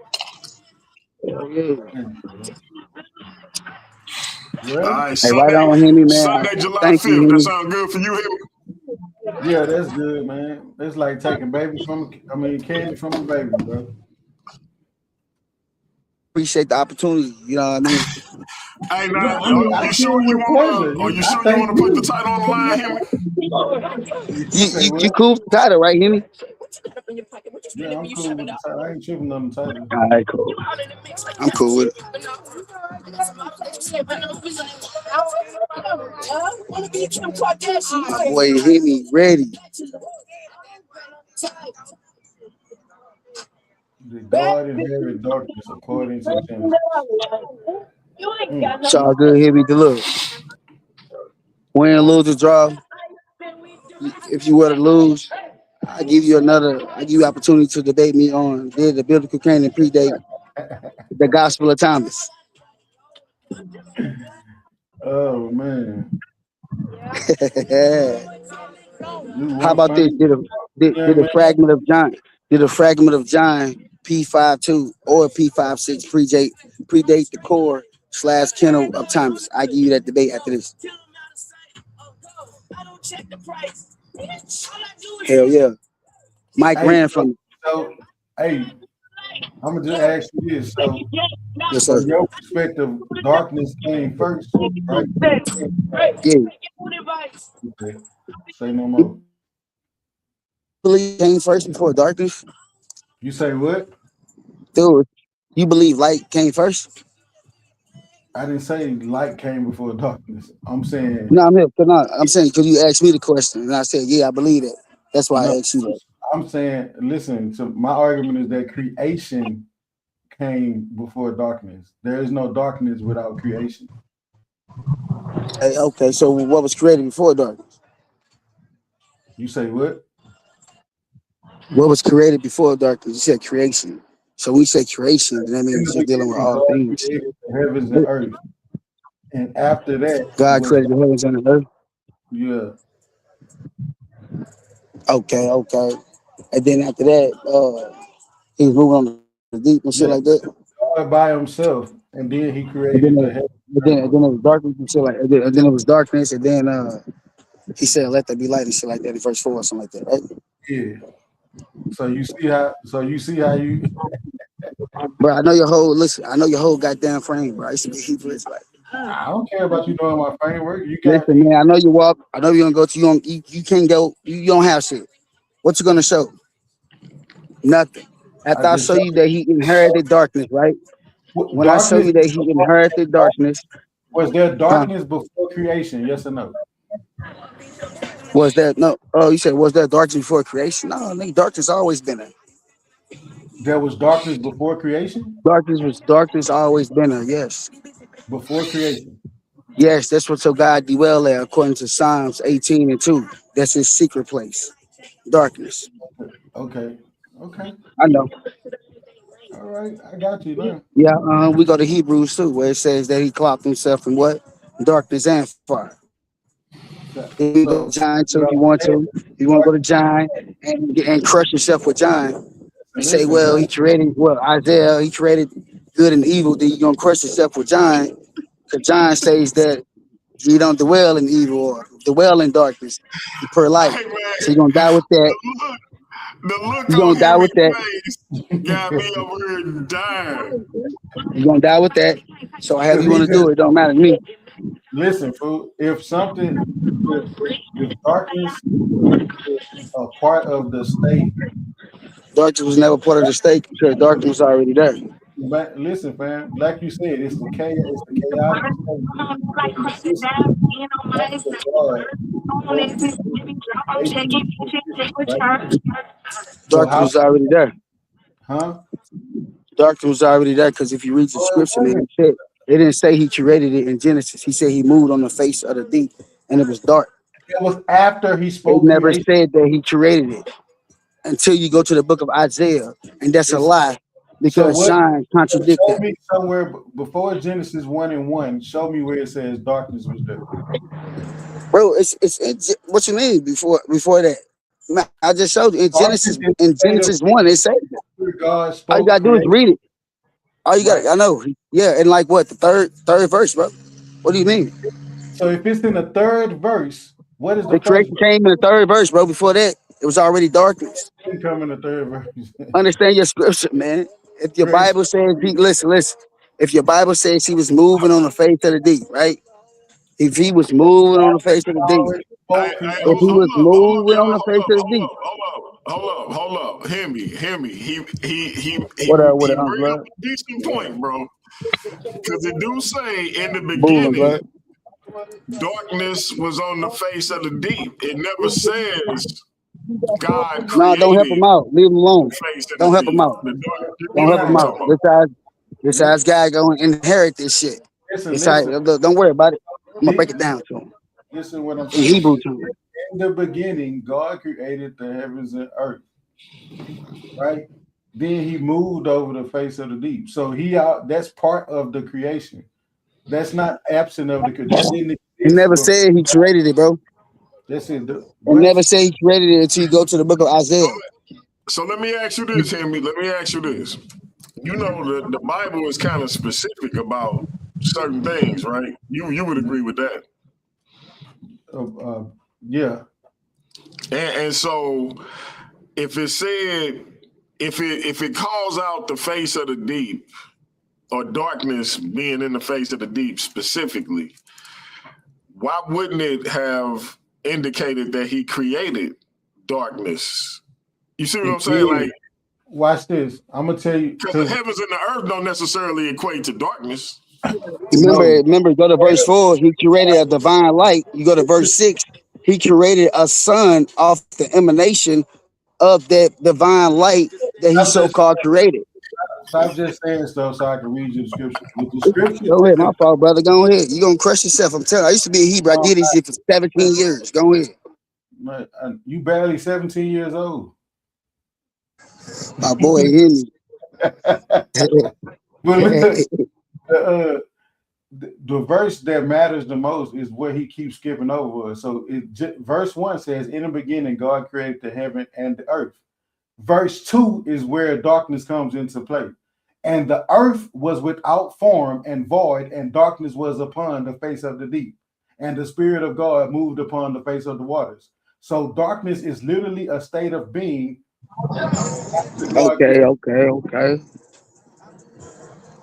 Yeah. All right, Hey, Sunday, right on, Himmy, man. Sunday, July Thank 5th. you, That Himmy. sound good for you, Himmy? Yeah, that's good, man. It's like taking candy from a baby, bro. Appreciate the opportunity. You know what I mean? Hey, No, now, I mean, are I you feel sure you with pleasure. want to? Are you I sure you thank want to put the title on the line, Himmy? You cool with the title, right, Himmy? Yeah, I'm cool with the title. I ain't tripping on the title. All right, cool. I'm cool with it. My boy Himmy ready. The God inherit darkness according to Genesis. It's all good, Himmy. Look, win, lose, or draw. If you were to lose, I give you opportunity to debate me on did the biblical canon predate the Gospel of Thomas? Oh man. How about this? Did a fragment of John? Did a fragment of John P52 or P56 predate the core / kennel of Thomas? I give you that debate after this. Hell yeah. Mike ran from it. So, hey, I'm gonna just ask you this. So, yes, from sir. your perspective, darkness came first, right? Yeah. Okay. Say no more. Believe came first before darkness? You say what? Dude, you believe light came first? I didn't say light came before darkness. I'm saying No, I'm saying because you asked me the question and I said, yeah, I believe it. That's why I asked you that. I'm saying, listen, so my argument is that creation came before darkness. There is no darkness without creation. Hey, okay, so what was created before darkness? You say what? What was created before darkness? You said creation. So we say creation, then that means you're dealing with all things. The heavens and earth. And after that, God created the heavens and the earth. Yeah. Okay. And then after that, he was moving on the deep and shit like that. God by himself, and then he created the heavens. And then it was darkness and shit like that. And then it was darkness, and then he said, "Let there be light" and shit like that in verse 4 or something like that, right? Yeah. So you see how you Bro, I know your whole goddamn frame, bro. I used to be Hebrew. It's like I don't care about you knowing my framework. You got listen, man. I know you walk. I know you're gonna go to you can't go. You don't have shit. What you gonna show? Nothing. After I show you that he inherited darkness, right? When I show you that he inherited darkness, was there darkness before creation? Yes or no? Was there no? Oh, you said was there darkness before creation? No, nigga, darkness always been there. There was darkness before creation? Darkness always been there, yes. Before creation. Yes, that's what so God dwell there, according to Psalms 18:2. That's his secret place. Darkness. Okay. I know. All right, I got you now. Yeah, we go to Hebrews too, where it says that he clocked himself in what? Darkness and fire. If you go to John too, if you want to. You want to go to John and crush yourself with John. You say, well, Isaiah, he created good and evil, then you're gonna crush yourself with John. Because John says that you don't dwell in evil or dwell in darkness. You per light. Hey, so you're gonna die with that. The look you're gonna die with that. Face got me over here dying. You're gonna die with that. So however you want to do it, don't matter to me. Listen, fool, if darkness is a part of the state. Darkness was never part of the state because darkness was already there. But listen, fam, like you said, it's the chaotic Darkness was already there. Huh? Darkness was already there because if you read the scripture, man, it didn't say he created it in Genesis. He said he moved on the face of the deep and it was dark. It was after he spoke. It never said that he created it until you go to the book of Isaiah, and that's a lie because John contradicts that. Show me somewhere before Genesis 1:1. Show me where it says darkness was there. Bro, it's what you mean before that? Man, I just showed you in Genesis 1. It says that. All you gotta do is read it. All you got, I know. Yeah, and like what the third verse, bro? What do you mean? So if it's in the third verse, what is the creation came in the third verse, bro? Before that, it was already darkness. It come in the third verse. Understand your scripture, man. If your Bible says listen. If your Bible says he was moving on the face of the deep, right? If he was moving on the face of the deep, if he was moving on the face of the deep. Hold up, Himmy. He what bring up a decent point, bro. Because it do say in the beginning, darkness was on the face of the deep. It never says God created. No, don't help him out. Leave him alone. Don't help him out. Don't help him out. This guy's guy gonna inherit this shit. Don't worry about it. I'm gonna break it down to him. Listen, what I'm saying. In Hebrew to him. In the beginning, God created the heavens and earth. Right? Then he moved over the face of the deep. So that's part of the creation. That's not absent of the creation. That didn't He exist never before. said he created it, bro. That's it. He What? never said he created it until you go to the book of Isaiah. So let me ask you this, Himmy. Let me ask you this. You know, the Bible is kind of specific about certain things, right? You would agree with that. Yeah. And so if it said, if it calls out the face of the deep, or darkness being in the face of the deep specifically, why wouldn't it have indicated that he created darkness? You see what I'm saying? Like, watch this. I'm gonna tell you, because the heavens and the earth don't necessarily equate to darkness. Remember, go to verse 4, he created a divine light. You go to verse 6, he created a sun off the emanation of that divine light that he so-called created. Stop just saying stuff so I can read you the scripture. With the scripture, Go ahead, my fault, brother. Go ahead. You're gonna crush yourself. I'm telling you, I used to be a Hebrew. I did this shit for 17 years. Go ahead. You barely 17 years old. My boy Himmy. The verse that matters the most is what he keeps skipping over. So verse 1 says, in the beginning, God created the heaven and the earth. Verse 2 is where darkness comes into play. And the earth was without form and void, and darkness was upon the face of the deep. And the Spirit of God moved upon the face of the waters. So darkness is literally a state of being. Okay.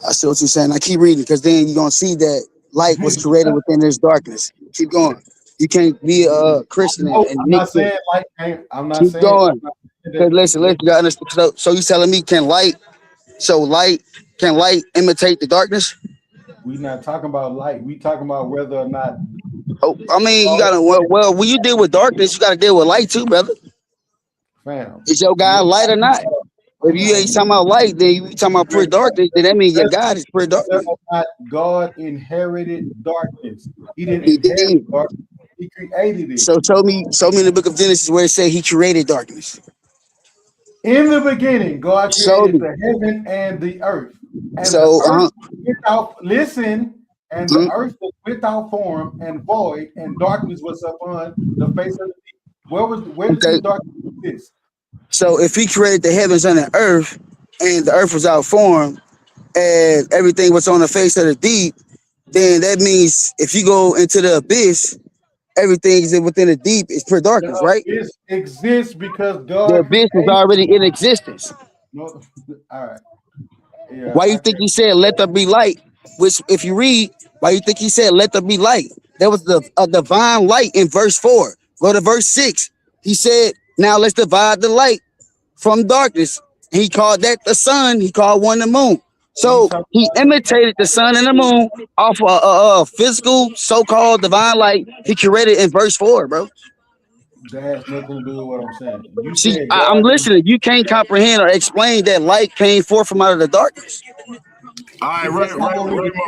I see what you're saying. I keep reading, because then you're gonna see that light was created within this darkness. Keep going. You can't be a Christian and I'm not saying light can't. I'm not keep saying. going. Because listen, you gotta understand. So you telling me can light imitate the darkness? We're not talking about light. We talking about whether or not. Oh, I mean, you gotta when you deal with darkness, you gotta deal with light too, brother. Fam, is your God light or not? If you ain't talking about light, then you talking about pure darkness, then that means your God is pure darkness. God inherited darkness. He didn't inherit darkness. He created it. So show me in the book of Genesis where it says he created darkness. In the beginning, God created the heaven and the earth. And the earth without, and the earth was without form and void, and darkness was upon the face of the deep. Where does this darkness exist? So if he created the heavens and the earth was without form, and everything was on the face of the deep, then that means if you go into the abyss, everything is within the deep is pure darkness, right? It exists because God. The abyss was already in existence. No, all right. Yeah, why you think he said, let there be light? Which, if you read, why you think he said, let there be light? There was a divine light in verse 4. Go to verse 6. He said, now let's divide the light from darkness. He called that the sun. He called one the moon. So he imitated the sun and the moon off a physical so-called divine light he created in verse 4, bro. That has nothing to do with what I'm saying. You See, said I'm listening. You can't comprehend or explain that light came forth from out of the darkness. All right, Raymoe.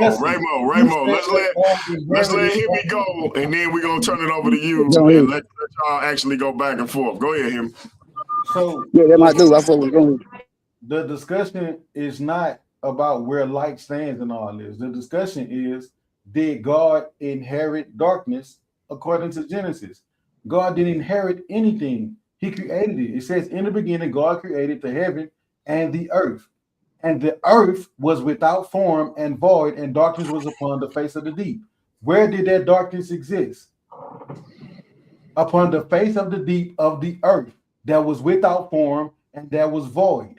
Let's let Himmy go, and then we're gonna turn it over to you and let y'all actually go back and forth. Go ahead, Him. So yeah, that might do. I thought we going. The discussion is not about where light stands in all this. The discussion is, did God inherit darkness according to Genesis? God didn't inherit anything. He created it. It says, in the beginning, God created the heaven and the earth. And the earth was without form and void, and darkness was upon the face of the deep. Where did that darkness exist? Upon the face of the deep of the earth that was without form and that was void.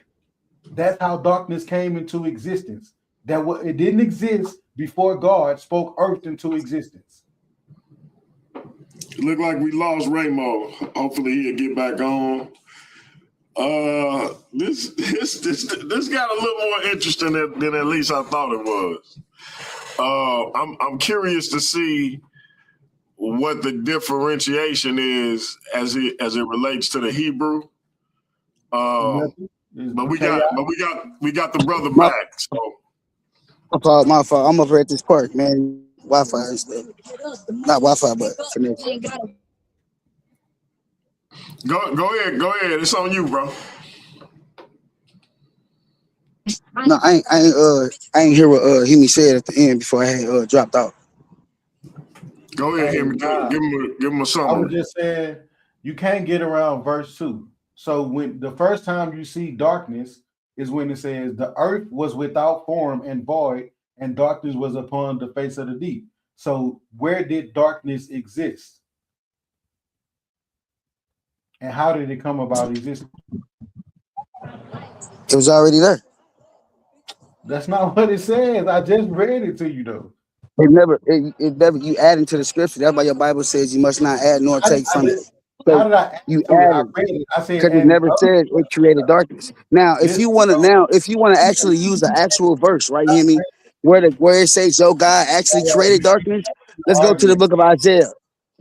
That's how darkness came into existence. It didn't exist before God spoke earth into existence. It looked like we lost Raymoe. Hopefully he'll get back on. This got a little more interesting than at least I thought it was. I'm curious to see what the differentiation is as it relates to the Hebrew. But we got the brother back. So my fault. I'm over at this park, man. Wi-Fi and stuff. Not Wi-Fi, but connection. Go ahead. It's on you, bro. No, I ain't hear what Himmy said at the end before I had dropped out. Go ahead, Himmy. Give him a I summary. was just saying you can't get around verse 2. So when the first time you see darkness is when it says the earth was without form and void, and darkness was upon the face of the deep. So where did darkness exist? And how did it come about existing? It was already there. That's not what it says. I just read it to you though. It never you add into the scripture. That's why your Bible says you must not add nor take from it. How did I add You to it? I added read it. I said because it never said it created darkness. Now, if you want to actually use the actual verse, right, Himmy, where it says, "Yo, God actually created darkness." Let's go to the book of Isaiah.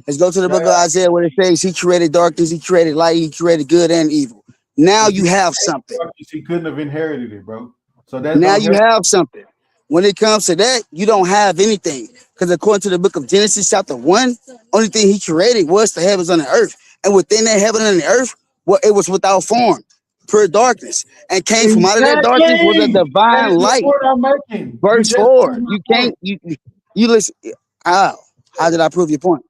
Let's go to the book of Isaiah where it says He created darkness, He created light, He created good and evil. Now you have something. He couldn't have inherited it, bro. So that's now you have something. When it comes to that, you don't have anything. Because according to the book of Genesis, chapter 1, only thing He created was the heavens and the earth. And within that heaven and the earth, well, it was without form, pure darkness. And came from out of that darkness was a divine light. Verse 4. You can't, you listen. How did I prove your point?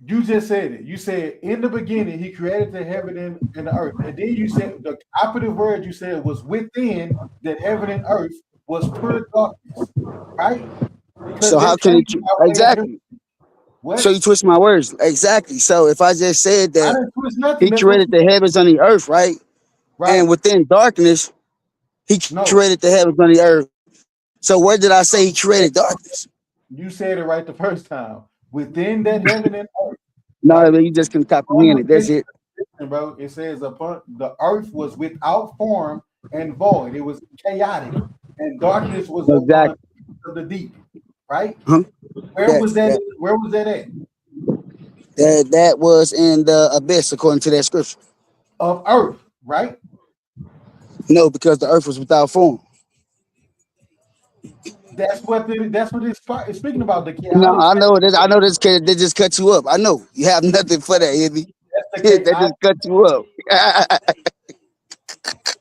You just said it. You said in the beginning He created the heaven and the earth, and then you said the operative word you said was within that heaven and earth was pure darkness, right? Because so how can it exactly? What? So you twist my words exactly. So if I just said that He created the heavens and the earth, right? And within darkness, He created the heavens and the earth. So where did I say He created darkness? You said it right the first time. Within that heaven and earth. No, right? You just can comprehend it. That's it. Bro, it says upon the earth was without form and void. It was chaotic, and darkness was upon the deep. Right? Huh? Where was that? Where was that at? That was in the abyss, according to that scripture. Of earth, right? No, because the earth was without form. That's what it's speaking about. The chaotic. No, I know this. I know this. They just cut you up. I know you have nothing for that, Himmy. They just cut you up.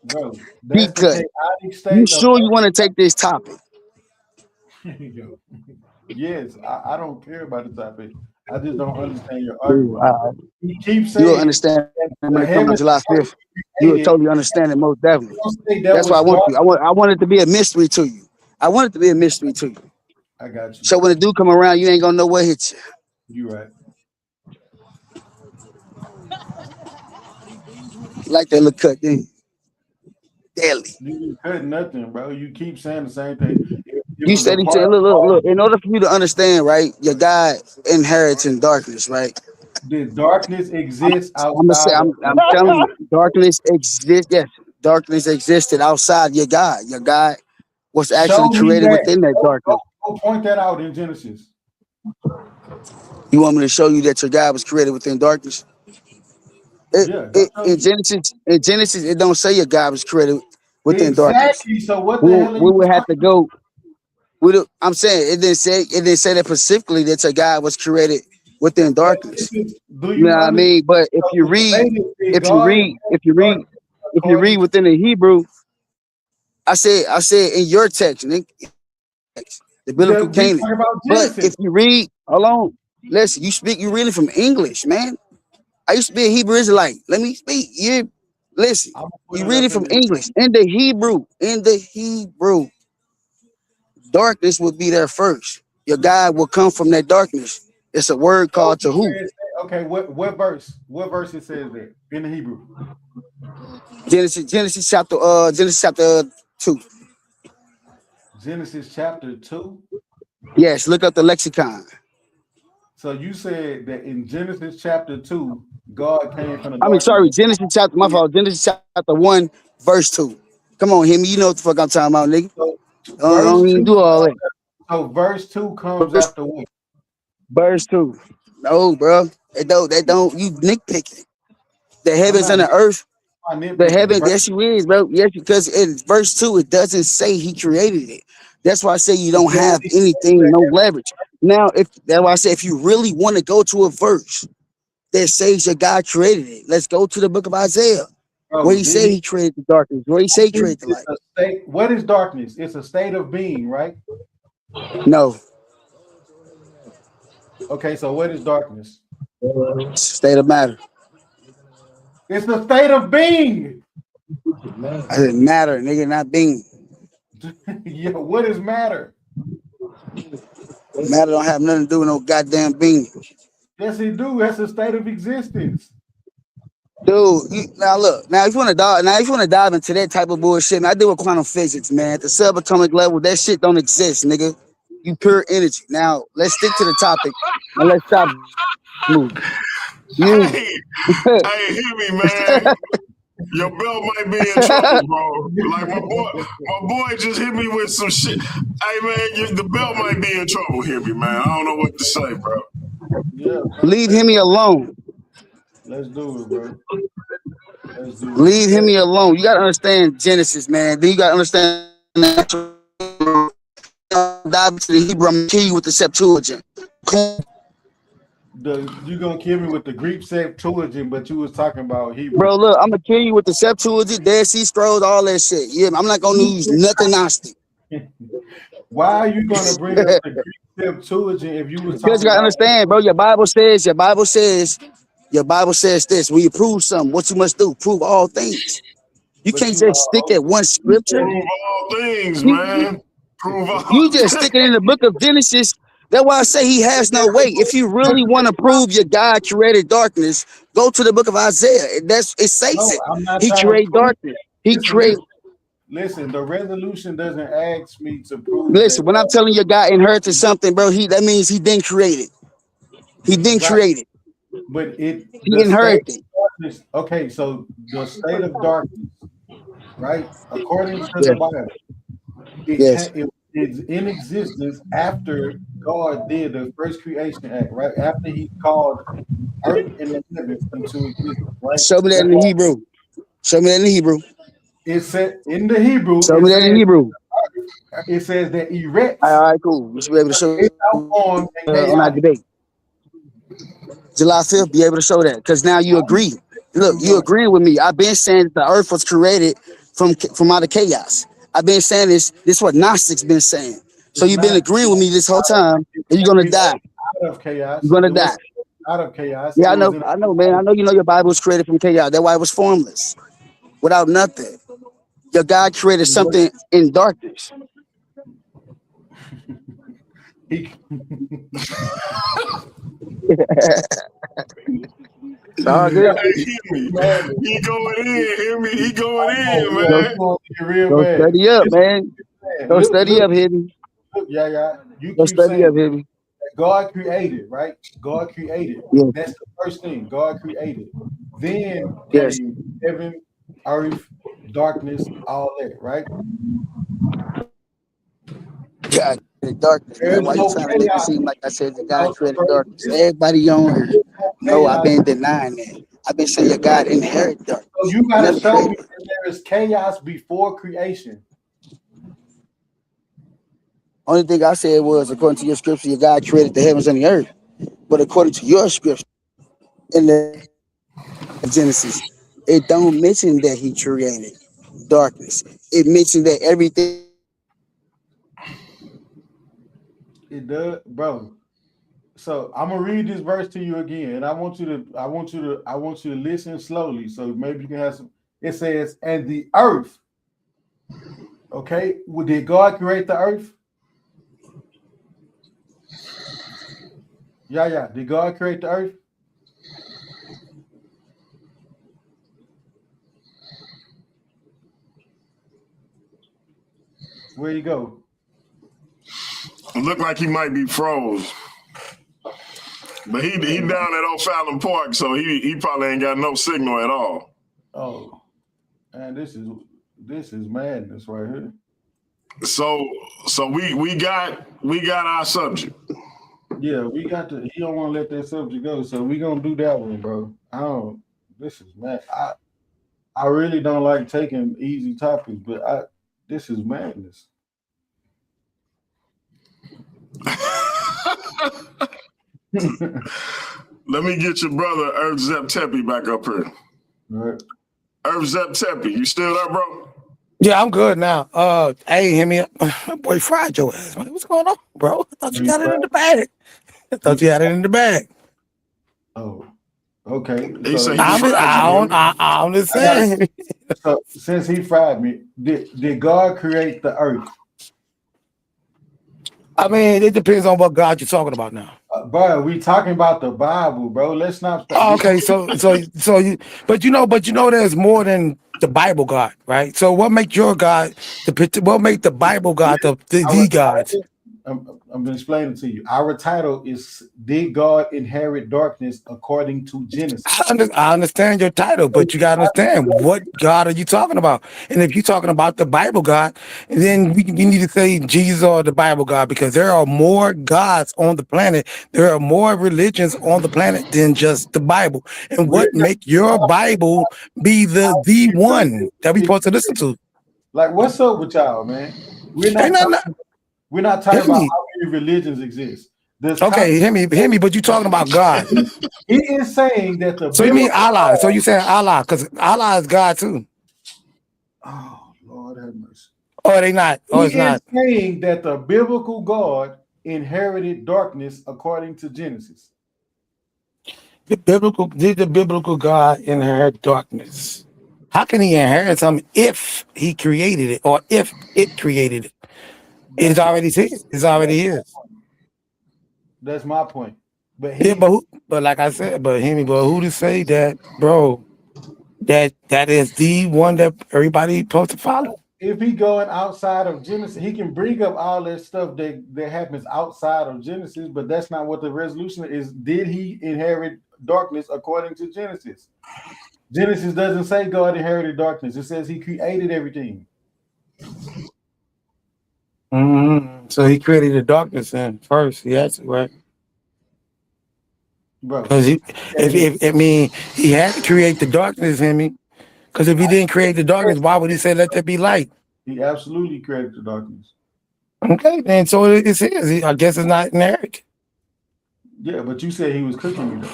Bro, Be cut. You sure you want to take this topic? Yes, I don't care about the topic. I just don't understand your argument. You keep saying you'll understand when it comes to July 5th. You will totally understand it most definitely. That's why I want you. I want it to be a mystery to you. I want it to be a mystery to you. I got you. So when it do come around, you ain't gonna know what hit you. You right. Like that little cut thing. Daily. You cut nothing, bro. You keep saying the same thing. You said he said, look. In order for you to understand, right, your God inherits in darkness, right? The darkness exists outside. I'm telling you, darkness exists. Yes, darkness existed outside your God. Your God was actually created within that darkness. Go point that out in Genesis. You want me to show you that your God was created within darkness? In Genesis, it don't say your God was created within darkness. Exactly. So what the hell? We would have to go. I'm saying it didn't say that specifically that your God was created within darkness. You know what I mean? But if you read within the Hebrew, I said in your text, the biblical canon. But if you read, hold on, listen, you reading from English, man. I used to be a Hebrew Israelite. Let me speak. You listen. You read it from English. In the Hebrew, darkness would be there first. Your God will come from that darkness. It's a word called Tahu. Okay, what verse? What verse it says there in the Hebrew? Genesis chapter 2. Genesis chapter 2. Yes, look up the lexicon. So you said that in Genesis chapter 2, God came from the darkness. Genesis chapter, my fault. Genesis chapter 1, verse 2. Come on, Himmy, you know what the fuck I'm talking about, nigga. Don't even do all that. So verse 2 comes after what? Verse 2. No, bro. They don't. You nitpicking. The heavens and the earth. The heaven. Yes, you is, bro. Yes, because in verse 2, it doesn't say He created it. That's why I say you don't have anything, no leverage. Now, that's why I say if you really want to go to a verse that says that God created it. Let's go to the book of Isaiah, where he said he created the darkness, where he said he created the light. What is darkness? It's a state of being, right? No. Okay, so what is darkness? State of matter. It's the state of being. It doesn't matter, nigga, not being. Yeah, what is matter? Matter don't have nothing to do with no goddamn being. Yes, it do. That's a state of existence. Dude, now look, now if you want to dive into that type of bullshit, man, I deal with quantum physics, man. At the subatomic level, that shit don't exist, nigga. You pure energy. Now let's stick to the topic and let's stop moving. Hey, Himmy, man. Your belt might be in trouble, bro. Like my boy just hit me with some shit. Hey, man, the belt might be in trouble, Himmy, man. I don't know what to say, bro. Yeah, leave Himmy alone. Let's do it, bro. Leave Himmy alone. You gotta understand Genesis, man. Then you gotta understand dive into the Hebrew. I'm gonna kill you with the Septuagint. You gonna kill me with the Greek Septuagint, but you was talking about Hebrew. Bro, look, I'm gonna kill you with the Septuagint, Dead Sea Scrolls, all that shit. Yeah, I'm not gonna use nothing Gnostic. Why are you gonna bring up the Greek Septuagint if you was talking? Because you gotta understand, bro. Your Bible says this. When you prove something, what you must do, prove all things. You can't just stick at one scripture. Prove all things, man. Prove all You just stick it in the book of Genesis. That's why I say he has no way. If you really want to prove your God created darkness, go to the book of Isaiah. It says it. He created darkness. He created. Listen, the resolution doesn't ask me to prove. Listen, when I'm telling you God inherited something, bro, that means he didn't create it. He didn't create it. But he inherited it. Okay, so the state of darkness, right? According to the Bible, it's in existence after God did the first creation act, right? After he called earth and the heavens into existence, right? Show me that in the Hebrew. Show me that in the Hebrew. It said in the Hebrew. Show me that in Hebrew. It says that erects. All right, cool. We should be able to show on our debate. July 5th, be able to show that because now you agree. Look, you agreeing with me. I've been saying that the earth was created from out of chaos. I've been saying this. This is what Gnostics been saying. So you've been agreeing with me this whole time, and you're gonna die. Out of chaos. You're gonna die. Out of chaos. Yeah, I know, man. I know you know your Bible was created from chaos. That's why it was formless, without nothing. Your God created something in darkness. He going in, He going in, man. Go study up, man. Go study up, Himmy. Yeah. You go study up, Himmy. God created, right? God created. Yes. That's the first thing. God created. Then heaven, earth, darkness, all that, right? God created darkness. Why you trying to make it seem like I said that God created darkness? Everybody on here know I've been denying that. I've been saying God inherited darkness. So you gotta show me that there is chaos before creation. Only thing I said was, according to your scripture, your God created the heavens and the earth. But according to your scripture, in the Genesis, it don't mention that he created darkness. It mentions that everything. It does, bro. So I'm gonna read this verse to you again, and I want you to listen slowly, so maybe you can have some. It says, "And the earth." Okay, did God create the earth? Yeah. Did God create the earth? Where you go? It looked like he might be froze. But he down at O'Fallon Park, so he probably ain't got no signal at all. Oh, man, this is madness right here. So we got our subject. Yeah, we got to. He don't want to let that subject go, so we gonna do that one, bro. This is mad. I really don't like taking easy topics, but this is madness. Let me get your brother Irv Zep Tepe back up here. All right. Irv Zep Tepe, you still there, bro? Yeah, I'm good now. Hey, Himmy, my boy fried your ass, man. What's going on, bro? I thought you got it in the bag. I thought you had it in the bag. Oh, okay. He So said he fried you. I'm just saying. So since he fried me, did God create the earth? I mean, it depends on what God you're talking about now. Bro, we talking about the Bible, bro. Let's not. Oh, okay, so you, but you know, there's more than the Bible God, right? So what make your God what make the Bible God the God? I'm going to explain it to you. Our title is "Did God Inherit Darkness According to Genesis?" I understand your title, but you gotta understand what God are you talking about. And if you're talking about the Bible God, then we need to say Jesus or the Bible God, because there are more gods on the planet. There are more religions on the planet than just the Bible. And what make your Bible be the one that we supposed to listen to? Like, what's up with y'all, man? We're not talking about how many religions exist. Okay, hear me, but you talking about God. He is saying that the. So you mean Allah? So you saying Allah? Because Allah is God too. Oh Lord have mercy. Oh, they not. Oh, it's not. He is saying that the biblical God inherited darkness according to Genesis. Did the biblical God inherit darkness? How can he inherit something if he created it or if it created it? It's already his. It's already his. That's my point. But but like I said, but who to say that, bro? That is the one that everybody supposed to follow. If he going outside of Genesis, he can bring up all that stuff that happens outside of Genesis, but that's not what the resolution is. Did he inherit darkness according to Genesis? Genesis doesn't say God inherited darkness. It says he created everything. Mm-hmm. So he created the darkness then first. Yes, right. Because he had to create the darkness, Himmy. Because if he didn't create the darkness, why would he say, "Let there be light"? He absolutely created the darkness. Okay, then so it's his. I guess it's not inherited. Yeah, but you said he was cooking you.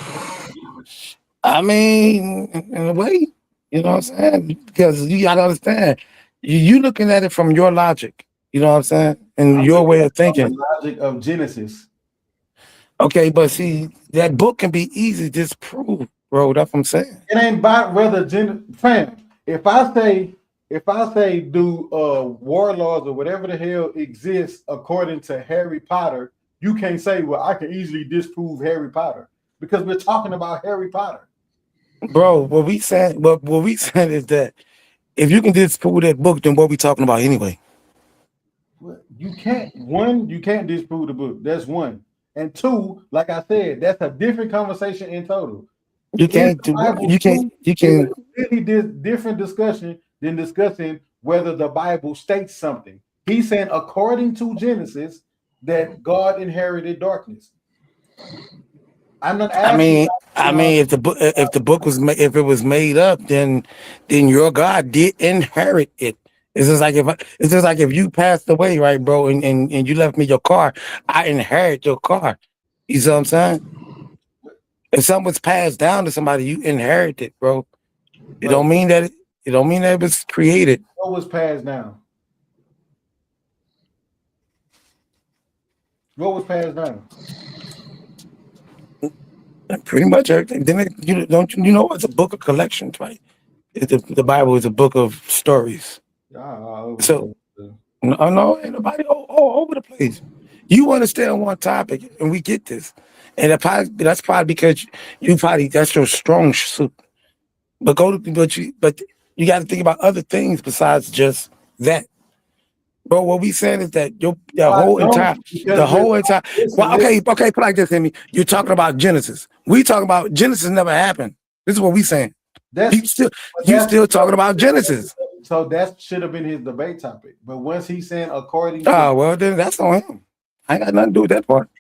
I mean, in a way, you know what I'm saying? Because you gotta understand, you looking at it from your logic. You know what I'm saying? And your way of thinking. The logic of Genesis. Okay, but see, that book can be easy to disprove, bro. That's what I'm saying. It ain't about whether fam. If I say do warlords or whatever the hell exists according to Harry Potter, you can't say, well, I can easily disprove Harry Potter because we're talking about Harry Potter. Bro, what we said is that if you can disprove that book, then what we talking about anyway? You can't. One, you can't disprove the book. That's one. And two, like I said, that's a different conversation in total. You can't really different discussion than discussing whether the Bible states something. He's saying according to Genesis that God inherited darkness. I'm not asking. I mean, if it was made up, then your God did inherit it. It's just like if you passed away, right, bro, and you left me your car, I inherit your car. You see what I'm saying? If something's passed down to somebody, you inherit it, bro. It don't mean that it was created. What was passed down? What was passed down? Pretty much everything. Then you know it's a book of collections, right? The Bible is a book of stories. So no, ain't nobody all over the place. You want to stay on one topic, and we get this. And that's probably because that's your strong suit. But you got to think about other things besides just that. But what we saying is that the whole entire. Well, okay, put like this, Himmy. You're talking about Genesis. We talking about Genesis never happened. This is what we saying. You still talking about Genesis. So that should have been his debate topic. But once he's saying according to well, then that's on him. I ain't got nothing to do with that part.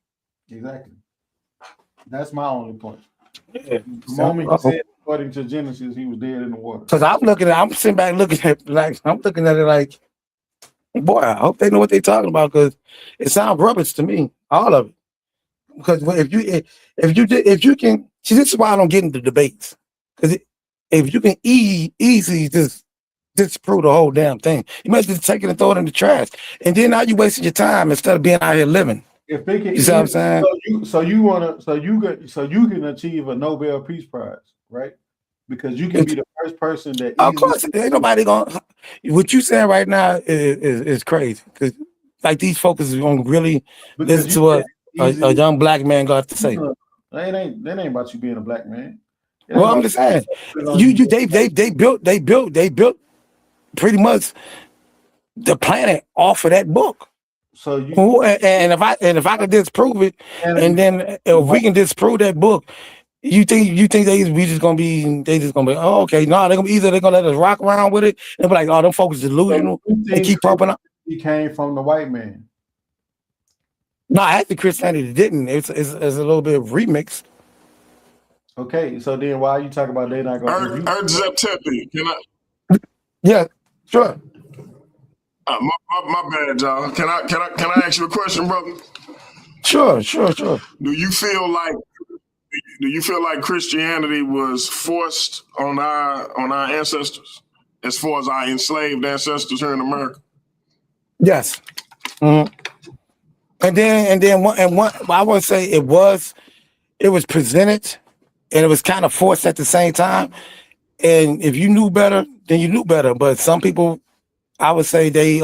Exactly. That's my only point. Yeah. The moment he said according to Genesis, he was dead in the water. Because I'm sitting back looking at it like, boy, I hope they know what they're talking about, because it sounds rubbish to me, all of it. because if you can see, this is why I don't get into debates, because if you can easily just disprove the whole damn thing, you might just take it and throw it in the trash, and then now you wasting your time instead of being out here living. If it can, you see what I'm saying? So you can achieve a Nobel Peace Prize, right? Because you can be the first person that. Of course, ain't nobody gonna. What you saying right now is crazy, because like these folks is gonna really listen to what a young black man got to say. That ain't about you being a black man. Well, I'm just saying, they built pretty much the planet off of that book. So you and if I could disprove it, and then if we can disprove that book, you think we just gonna be oh, okay, no, they're gonna let us rock around with it and be like, oh, them folks delusional and keep popping up. He came from the white man. No, actually Christianity didn't. It's a little bit of remix. Okay, so then why are you talking about they not going to can I? Yeah, sure. My bad, y'all. Can I ask you a question, brother? Sure. Do you feel like Christianity was forced on our ancestors, as far as our enslaved ancestors here in America? Yes. Mm-hmm. And then I would say it was presented and it was kind of forced at the same time. And if you knew better, then you knew better. But some people, I would say they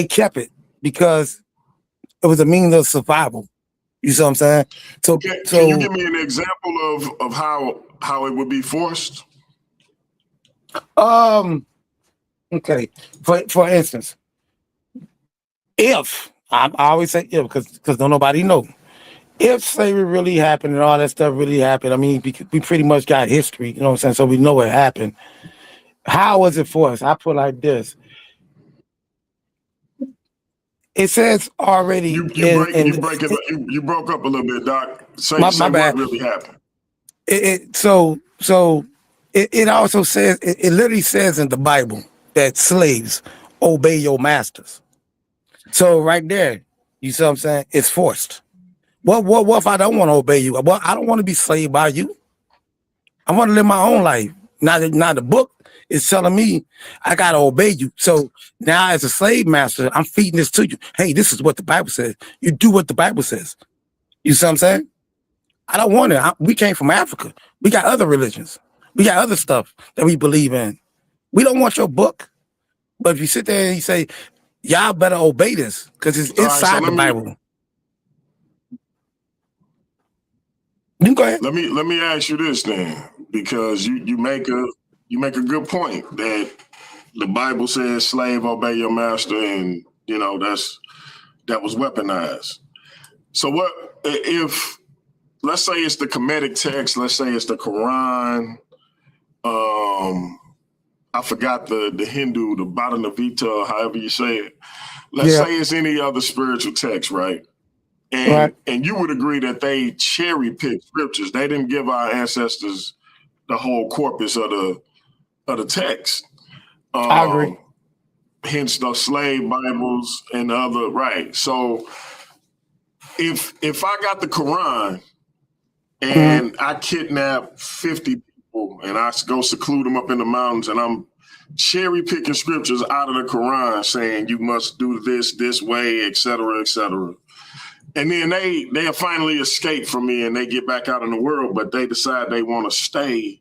kept it because it was a means of survival. You see what I'm saying? So can you give me an example of how it would be forced? Okay. For instance, if I always say if because don't nobody know. If slavery really happened and all that stuff really happened, I mean, we pretty much got history, you know what I'm saying? So we know what happened. How was it for us? I put it like this. It says already. You broke up a little bit, Doc. Say my bad. What really happened? It also says, it literally says in the Bible that slaves obey your masters. So right there, you see what I'm saying? It's forced. What if I don't want to obey you? Well, I don't want to be slaved by you. I want to live my own life. Now the book is telling me I got to obey you. So now as a slave master, I'm feeding this to you. Hey, this is what the Bible says. You do what the Bible says. You see what I'm saying? I don't want it. We came from Africa. We got other religions. We got other stuff that we believe in. We don't want your book. But if you sit there and you say, y'all better obey this because it's inside the Bible. You go ahead. Let me ask you this then, because you make a good point that the Bible says slave obey your master, and you know that was weaponized. So what if, let's say it's the Kemetic text, let's say it's the Quran, I forgot the Hindu, the Bhagavad, however you say it. Let's say it's any other spiritual text, right? And you would agree that they cherry picked scriptures. They didn't give our ancestors the whole corpus of the text. I agree. Hence the slave Bibles and other, right? So if I got the Quran and I kidnap 50 people and I go seclude them up in the mountains and I'm cherry picking scriptures out of the Quran saying you must do this way, et cetera, et cetera. And then they finally escape from me and they get back out in the world, but they decide they want to stay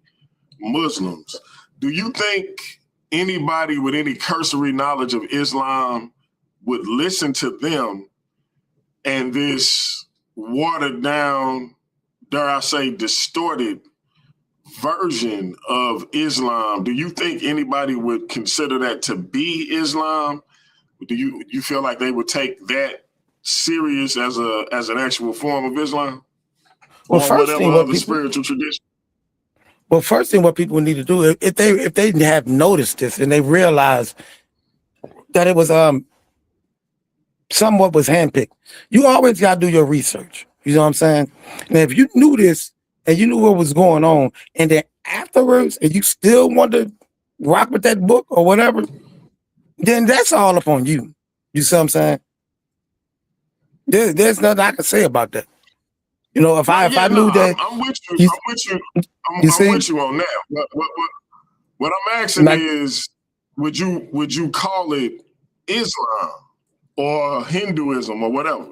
Muslims. Do you think anybody with any cursory knowledge of Islam would listen to them and this watered down, dare I say, distorted version of Islam? Do you think anybody would consider that to be Islam? Do you feel like they would take that serious as an actual form of Islam? Well, or first whatever thing, other spiritual tradition? Well, first thing what people need to do, if they have noticed this and they realize that it was somewhat was handpicked, you always gotta do your research. You know what I'm saying? And if you knew this and you knew what was going on, and then afterwards, and you still want to rock with that book or whatever, then that's all up on you. You see what I'm saying? There's nothing I can say about that. You know, if I knew that, I'm with you. I'm with you on that. What I'm asking is, would you call it Islam or Hinduism or whatever?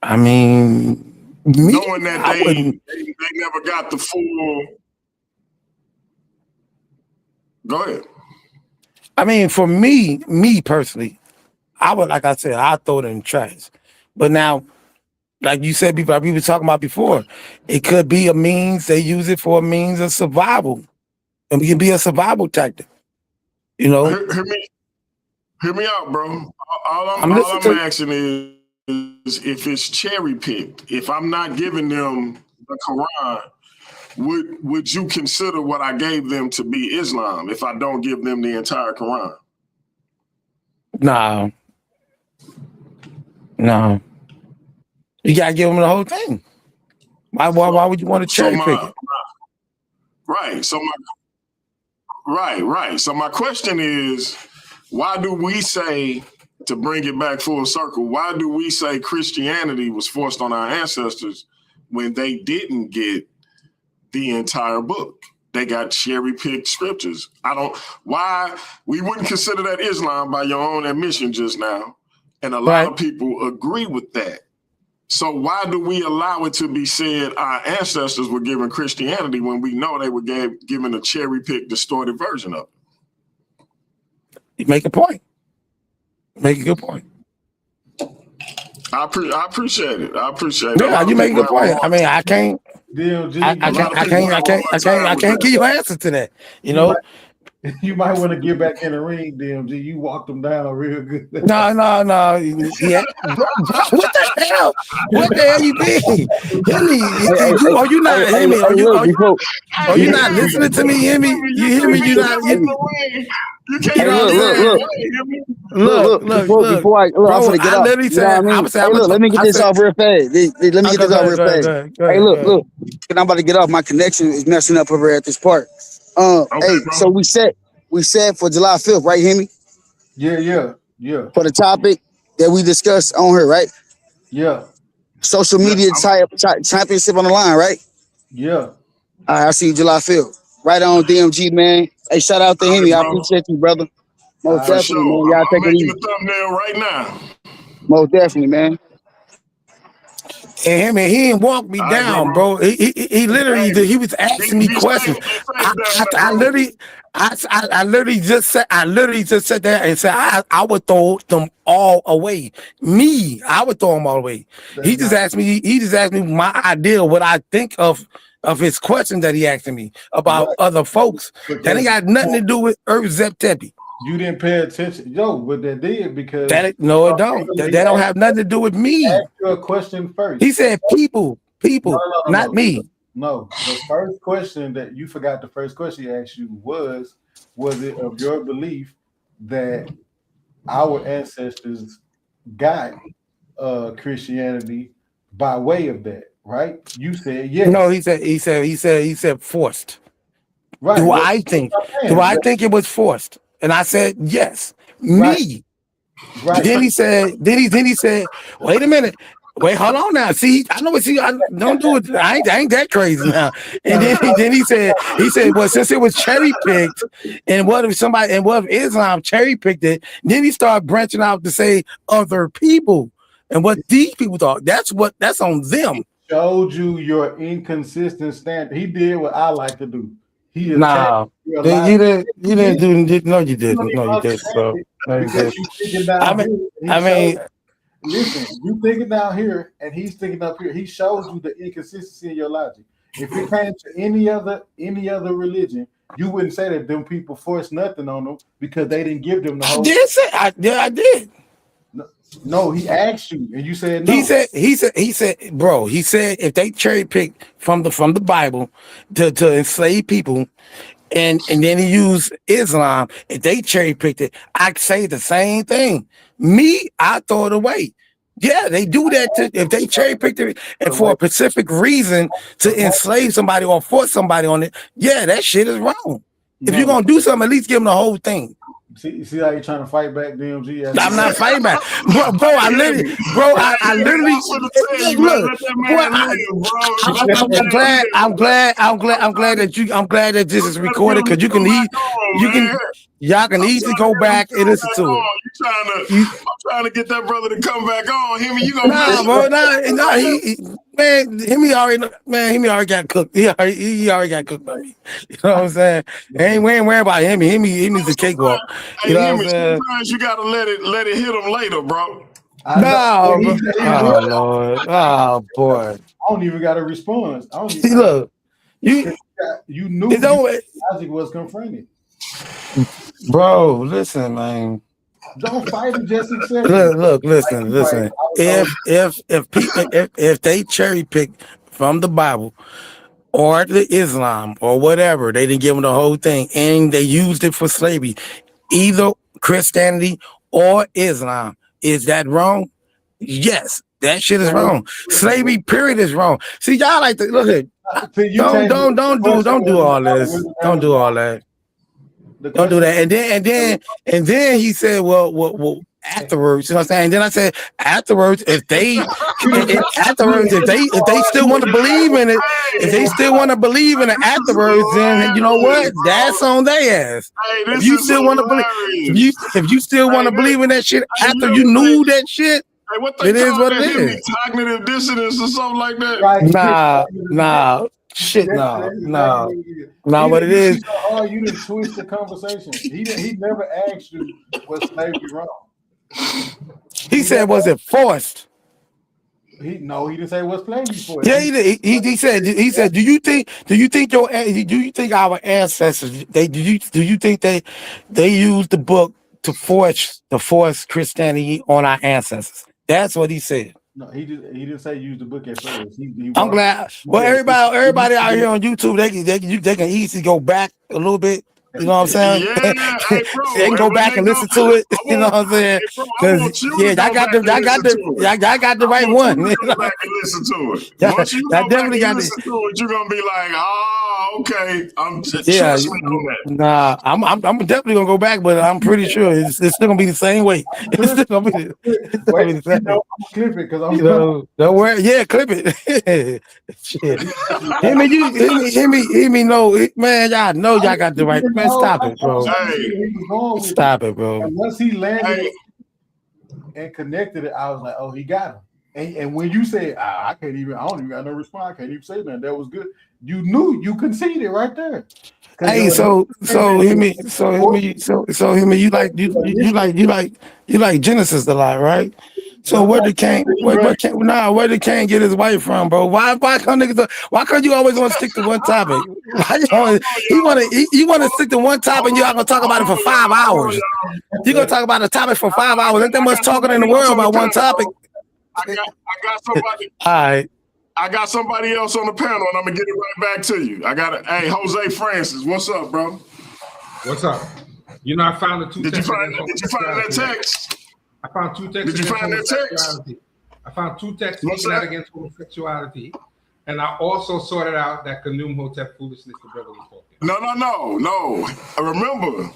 I mean, knowing that they never got the full. Go ahead. I mean, for me personally, I would, like I said, I throw it in the trash. But now, like you said, people we were talking about before, it could be a means. They use it for a means of survival, and it can be a survival tactic. You know, hear me out, bro. All I'm asking is if it's cherry picked. If I'm not giving them the Quran, would you consider what I gave them to be Islam if I don't give them the entire Quran? No. You gotta give them the whole thing. Why would you want to cherry pick it? Right. So my question is, why do we say, to bring it back full circle, why do we say Christianity was forced on our ancestors when they didn't get the entire book? They got cherry-picked scriptures. Why we wouldn't consider that Islam by your own admission just now. And a lot of people agree with that. So why do we allow it to be said our ancestors were given Christianity when we know they were given a cherry-picked, distorted version of it? You make a point. Make a good point. I appreciate it. Yeah, you make a good point. I mean, I can't. I can't give you an answer to that. You know, you might want to get back in the ring, DMG. You walked them down real good. No. Yeah. What the hell? What the hell you mean? Himmy, are you not Himmy? Are you not listening to me, Himmy? You hear me? You not. You can't look. Before I'm gonna get off. You know what I mean? Let me get this off real fast. Let me get this off real fast. Hey, look. I'm about to get off. My connection is messing up over at this part. Hey, so we set for July 5th, right, Himmy? Yeah. For the topic that we discussed on her, right? Yeah. Social media championship on the line, right? Yeah. All right, I see you July 5th. Right on, DMG, man. Hey, shout out to Himmy. I appreciate you, brother. Most definitely, man. Y'all take it easy. I'm making a thumbnail right now. Most definitely, man. And he didn't walk me down, bro. He literally he was asking me questions. I literally just sat there and said I would throw them all away. I would throw them all away. He just asked me my idea, what I think of his question that he asked me about other folks. That ain't got nothing to do with Earth Zep Tepe. You didn't pay attention, but that did because it don't. That don't have nothing to do with me. Ask you a question first. He said people, not me. No, the first question that you forgot. The first question he asked you was it of your belief that our ancestors got Christianity by way of that? Right? You said yes. No, he said forced. Right. Do I think it was forced? And I said yes. Me. Right. Then he said, wait a minute. Wait, hold on now. See, I don't do it. I ain't that crazy now. And then he said, well, since it was cherry picked, and what if Islam cherry picked it? Then he started branching out to say other people and what these people thought. That's on them. Showed you your inconsistent standard. He did what I like to do. You didn't do. No, you didn't. No, you didn't, bro. No, you didn't. Listen, you thinking down here and he's thinking up here. He shows you the inconsistency in your logic. If it came to any other religion, you wouldn't say that them people forced nothing on them because they didn't give them the whole. I did. No, he asked you and you said no. He said, bro, if they cherry picked from the Bible to enslave people, and then he used Islam, if they cherry picked it, I'd say the same thing. I throw it away. Yeah, they do that if they cherry picked it and for a specific reason to enslave somebody or force somebody on it. Yeah, that shit is wrong. If you're gonna do something, at least give them the whole thing. See how you trying to fight back, DMG? I'm not fighting back, bro. I literally, I'm glad that this is recorded because y'all can easily go back and listen to it. I'm trying to get that brother to come back on. Himmy, you gonna Himmy already got cooked. He already got cooked by me. You know what I'm saying? We ain't worried about Himmy. Himmy's a cakewalk. You know what I'm saying? Sometimes you gotta let it hit him later, bro. No, bro. Oh Lord. Oh boy. I don't even got a response. I don't even, see, look, you knew Isaac was confronted. Bro, listen, man. Don't fight him, just accept Look, listen. If they cherry pick from the Bible or the Islam or whatever, they didn't give them the whole thing and they used it for slavery, either Christianity or Islam. Is that wrong? Yes, that shit is wrong. Slavery, period, is wrong. See, y'all like to look at. Don't do all this. Don't do all that. Don't do that. And then he said, well, afterwards, you know what I'm saying? And then I said, afterwards, if they still want to believe in it, if they still want to believe in it afterwards, then you know what? That's on their ass. If you still want to believe, if you still want to believe in that shit after you knew that shit, it is what it is. Cognitive dissonance or something like that. Nah. Shit, no. What it is? Oh, you didn't twist the conversation. He never asked you was slavery wrong. He said, was it forced? He didn't say what's slavery forced. Yeah, he did. He said, do you think our ancestors do you think they used the book to force Christianity on our ancestors? That's what he said. No, he didn't say use the book at first. I'm glad. Well, everybody out here on YouTube, they can easily go back a little bit. You know what I'm saying? Yeah, hey, bro, they can go back and listen to it. You know what I'm saying? Because I got the right one. Go back and listen to it. Once you go back and listen to it, you're gonna be like, oh, okay. I'm definitely gonna go back, but I'm pretty sure it's still gonna be the same way. It's still gonna be the same. Clip it because I'm don't worry. Yeah, clip it. Shit. Himmy, no, man, y'all know y'all got the right man. Stop it, bro. Stop it, bro. And once he landed and connected it, I was like, oh, he got him. And when you said, I don't even got no response, I can't even say nothing. That was good. You knew you conceded right there. Hey, so Himmy, you like Genesis a lot, right? So where did Cain get his wife from, bro? Why can't you always want to stick to one topic? You want to stick to one topic and you're gonna talk about it for 5 hours. You're gonna talk about a topic for 5 hours. Ain't that much talking in the world about one topic? I got somebody. All right. I got somebody else on the panel, and I'm gonna get it right back to you. Hey, Jose Francis, what's up, bro? What's up? You know, I found the two. Did you find that text? I found two texts. Did you find that text? I found two texts speaking out against homosexuality, and I also sorted out that Kanum Hotep foolishness the brother was talking. No. Remember,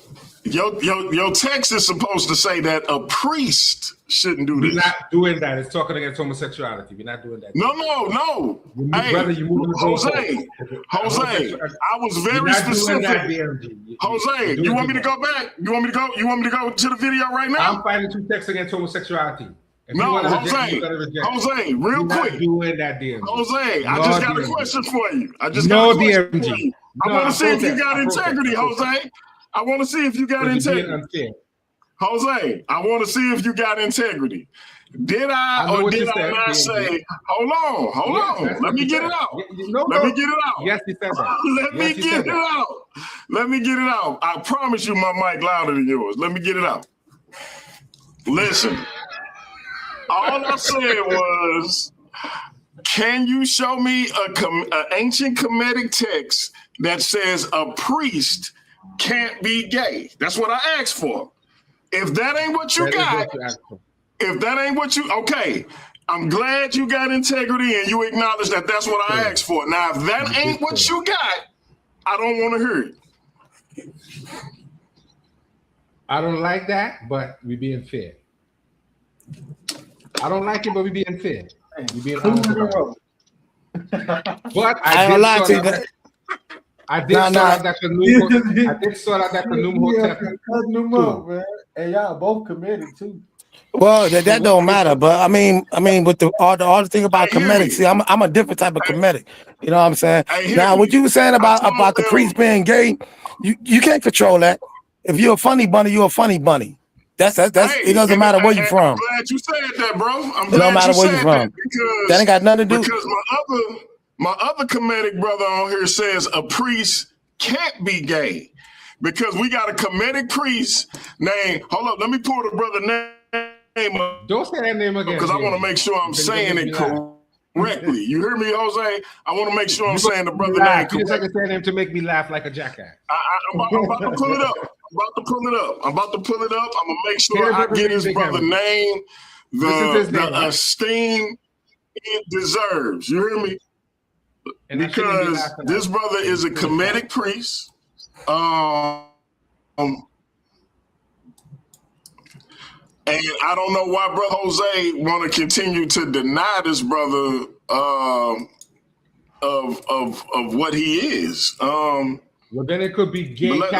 your text is supposed to say that a priest shouldn't do this. We're not doing that. It's talking against homosexuality. We're not doing that. No. Hey, brother, you moving Jose, I was very specific. Jose, you want me to go back? You want me to go to the video right now? I'm fighting two texts against homosexuality. No, Jose, real quick. Doing that, DMG. Jose, I just got a question for you. I want to see if you got integrity, Jose. I want to see if you got integrity. Jose, I want to see if you got integrity. Did I or did I not say, hold on. Let me get it out. Let me get it out. Yes, he said that. Let me get it out. I promise you my mic louder than yours. Let me get it out. Listen. All I said was, can you show me an ancient Kemetic text that says a priest can't be gay? That's what I asked for. If that ain't what you got, okay, I'm glad you got integrity and you acknowledge that that's what I asked for. Now, if that ain't what you got, I don't want to hear it. I don't like that, but we being fair. I don't like it, but we being fair. We being honest about it. But I did sort out. I did sort out that Kanum Hotep. Cutting them up, man. And y'all both committed too. Well, that don't matter, but I mean, with the all the thing about comedic. See, I'm a different type of comedic. You know what I'm saying? Now, what you were saying about the priest being gay, you can't control that. If you're a funny bunny, you're a funny bunny. That's it. Doesn't matter where you're from. I'm glad you said that, bro. It don't matter where you're from. That ain't got nothing to do. Because my other comedic brother on here says a priest can't be gay because we got a comedic priest named. Hold up, let me pull the brother name. Don't say that name again. Because I want to make sure I'm saying it correctly. You hear me, Jose? I want to make sure I'm saying the brother name correctly. You just like to say name to make me laugh like a jackass. I'm about to pull it up. I'm about to pull it up. I'm going to make sure I get his brother name, the esteem it deserves. You hear me? Because this brother is a comedic priest. And I don't know why Brother Jose want to continue to deny this brother of what he is. Well, then it could be gay. Let me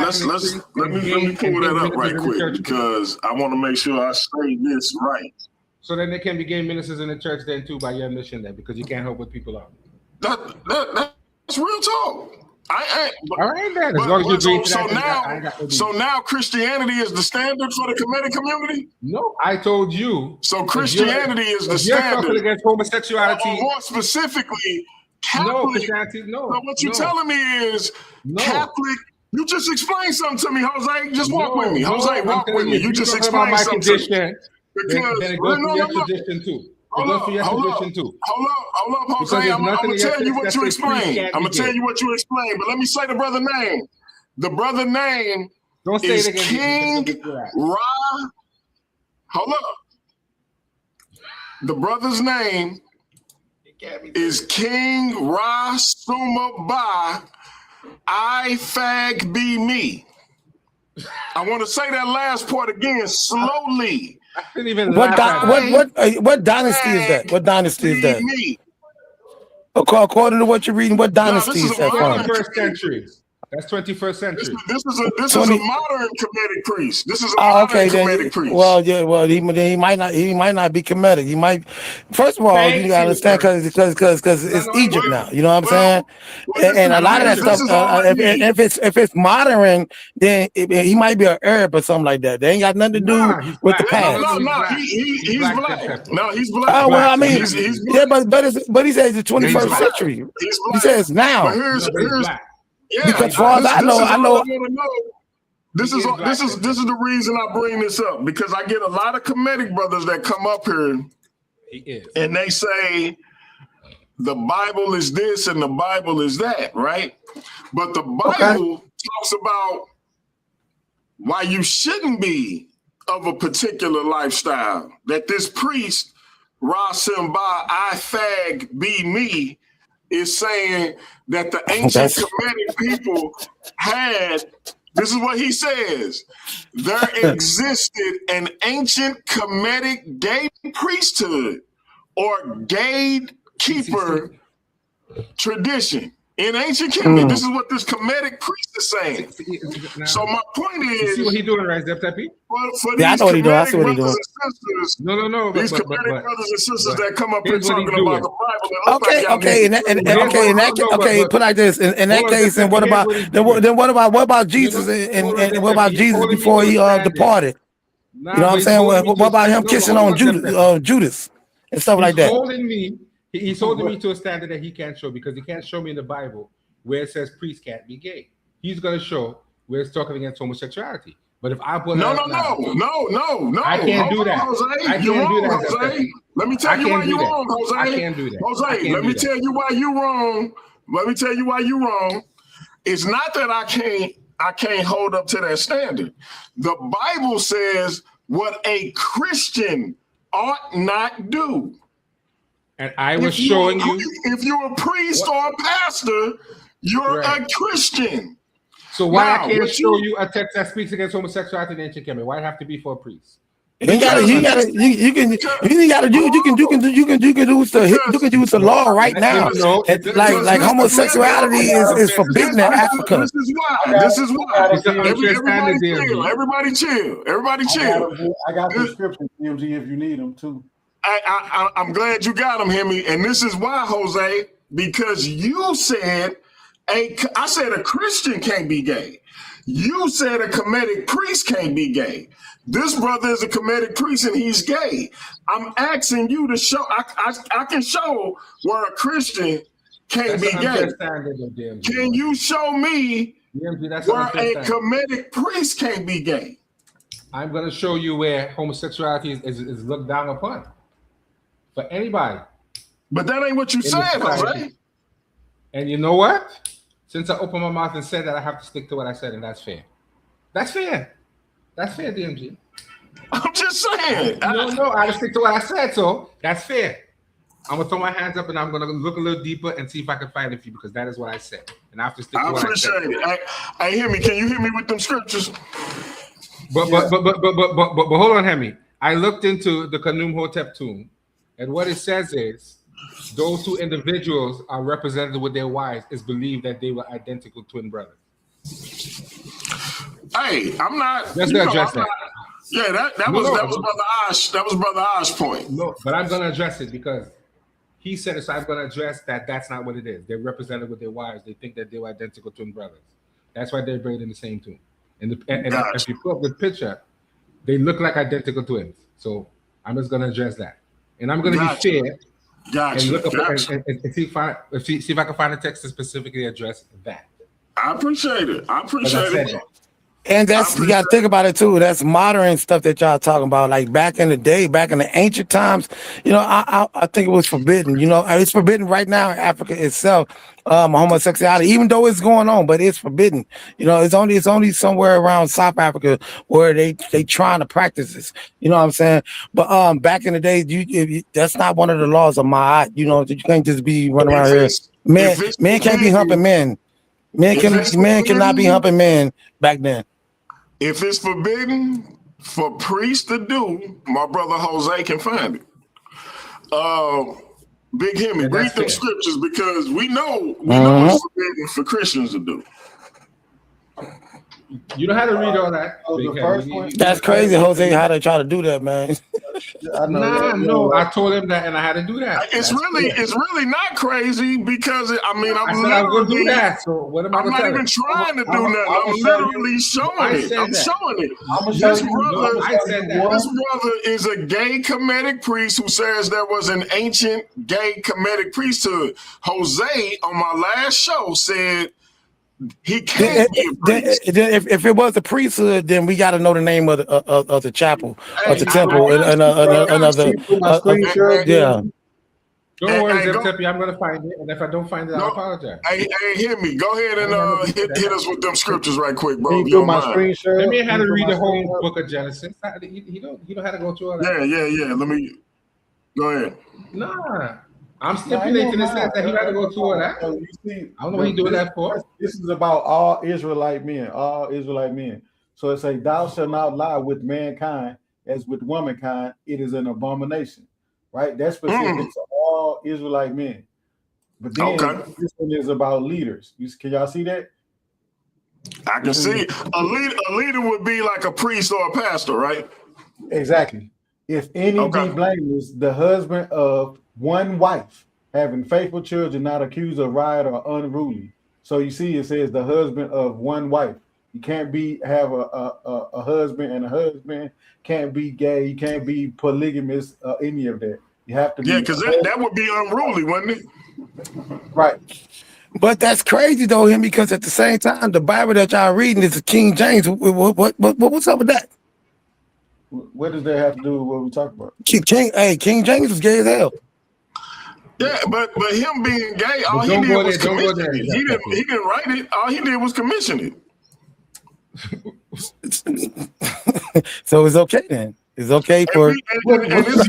pull that up right quick because I want to make sure I say this right. So then there can be gay ministers in the church then too by your admission then because you can't help what people are. That's real talk. So now Christianity is the standard for the comedic community? No, I told you. So Christianity is the standard. You're against homosexuality. Or more specifically, Catholic. No, Christianity, no. So what you're telling me is Catholic. You just explain something to me, Jose. Just walk with me. Jose, walk with me. You just explain something to me. Because then it goes to your tradition too. Hold up, Jose. I'm gonna tell you what you explained. I'm gonna tell you what you explained, but let me say the brother name. The brother name is King Ra. Hold up. The brother's name is King Ra Suma Ba I Fag Be Me. I want to say that last part again slowly. I couldn't even what dynasty is that? What dynasty is that? According to what you're reading, what dynasty is that from? 21st century. That's 21st century. This is a modern comedic priest. This is a modern comedic priest. Well, yeah, he might not be comedic. He might. First of all, you gotta understand because it's Egypt now. You know what I'm saying? And a lot of that stuff. If it's modern, then he might be an Arab or something like that. They ain't got nothing to do with the past. No, he's black. No, he's black. Oh well, I mean, yeah, but he says the 21st century. He says now. But here's yeah, because far as I know. This is the reason I bring this up because I get a lot of comedic brothers that come up here and they say the Bible is this and the Bible is that, right? But the Bible talks about why you shouldn't be of a particular lifestyle. That this priest, Rasim Ba I Fag Be Me, is saying that the ancient Kemetic people had, this is what he says, there existed an ancient Kemetic gay priesthood or gay keeper tradition. In ancient Kemet, this is what this Kemetic priest is saying. So my point is, you see what he doing, right, Zep Tepi? Yeah, I know what he doing. I see what he doing. No. These Kemetic brothers and sisters that come up here talking about the Bible. Okay. Put like this. In that case, and what about Jesus? And what about Jesus before he departed? You know what I'm saying? What about him kissing on Judas and stuff like that? He's holding me to a standard that he can't show because he can't show me in the Bible where it says priests can't be gay. He's going to show where it's talking against homosexuality. But if I put no, I can't do that. Jose. I can't do that, Jose. Let me tell you why you're wrong, Jose. I can't do that. Jose, let me tell you why you're wrong. Let me tell you why you're wrong. It's not that I can't hold up to that standard. The Bible says what a Christian ought not do. And I was showing you. If you're a priest or a pastor, you're a Christian. So why I can't show you a text that speaks against homosexuality in ancient Kemet? Why it have to be for a priest? You can use the law right now. Like homosexuality is forbidden in Africa. This is why. Everybody chill. Everybody chill. I got the scriptures, DMG, if you need them too. I'm glad you got them, Himmy. And this is why, Jose, because you said I said a Christian can't be gay. You said a Kemetic priest can't be gay. This brother is a Kemetic priest and he's gay. I'm asking you to show. I can show where a Christian can't be gay. Can you show me where a Kemetic priest can't be gay? I'm going to show you where homosexuality is looked down upon for anybody. But that ain't what you said, right? And you know what? Since I opened my mouth and said that, I have to stick to what I said, and that's fair. That's fair. That's fair, DMG. I'm just saying. No, I have to stick to what I said, so that's fair. I'm going to throw my hands up, and I'm going to look a little deeper and see if I can find it for you, because that is what I said. And I have to stick to what I said. I appreciate it. Hey, Himmy, can you hit me with them scriptures? But hold on, Himmy. I looked into the Khnum-Hotep tomb, and what it says is, those two individuals are represented with their wives. It's believed that they were identical twin brothers. Hey, I'm not. Let's address that. Yeah, that was Brother Ash. That was Brother Ash's point. No, but I'm gonna address it because he said it. So I'm gonna address that. That's not what it is. They're represented with their wives. They think that they were identical twin brothers. That's why they're buried in the same tomb. And if you put up the picture, they look like identical twins. So I'm just gonna address that, and I'm gonna be fair. And look up and see if I can find a text to specifically address that. I appreciate it. And that's you gotta think about it too. That's modern stuff that y'all talking about. Like back in the day, back in the ancient times, I think it was forbidden. It's forbidden right now in Africa itself. Homosexuality, even though it's going on, but it's forbidden. It's only somewhere around South Africa where they trying to practice this. You know what I'm saying? But back in the day, that's not one of the laws of my. You can't just be running around here. Men can't be humping men. Men cannot be humping men back then. If it's forbidden for priests to do, my brother Jose can find it. Big Himmy, read them scriptures because we know it's forbidden for Christians to do. You know how to read all that. That's crazy, Jose, how they try to do that, man. No, I told him that and I had to do that. It's really not crazy because I'm going to do that. So what am I I'm not even trying to do nothing. I'm literally showing it. I'm showing it. This brother is a gay Kemetic priest who says there was an ancient gay Kemetic priesthood. Jose on my last show said he can't be a priest. If it was a priesthood, then we got to know the name of the chapel, of the temple, and another. Yeah. Don't worry, Zip-Tippy, I'm going to find it, and if I don't find it, I'll apologize. Hey, Himmy, go ahead and hit us with them scriptures right quick, bro. Let me have to read the whole book of Genesis. You don't have to go through all that. Yeah. Let me go ahead. Nah. I'm stipulating this that he had to go through all that. I don't know what he's doing that for. This is about all Israelite men. So it says, "Thou shalt not lie with mankind as with womankind. It is an abomination." Right? That's specific to all Israelite men. But then this one is about leaders. Can y'all see that? I can see a leader would be like a priest or a pastor, right? Exactly. If any be blameless, the husband of one wife, having faithful children, not accused of riot or unruly. So you see, it says the husband of one wife. You can't have a husband and a husband. Can't be gay. You can't be polygamous. Any of that. You have to. Yeah, because that would be unruly, wouldn't it? Right. But that's crazy though, him, because at the same time, the Bible that y'all reading is King James. What's up with that? What does that have to do with what we talk about? King James was gay as hell. Yeah, but him being gay, all he did was commission it. He didn't write it. All he did was commission it. So it's okay then. It's okay for. Just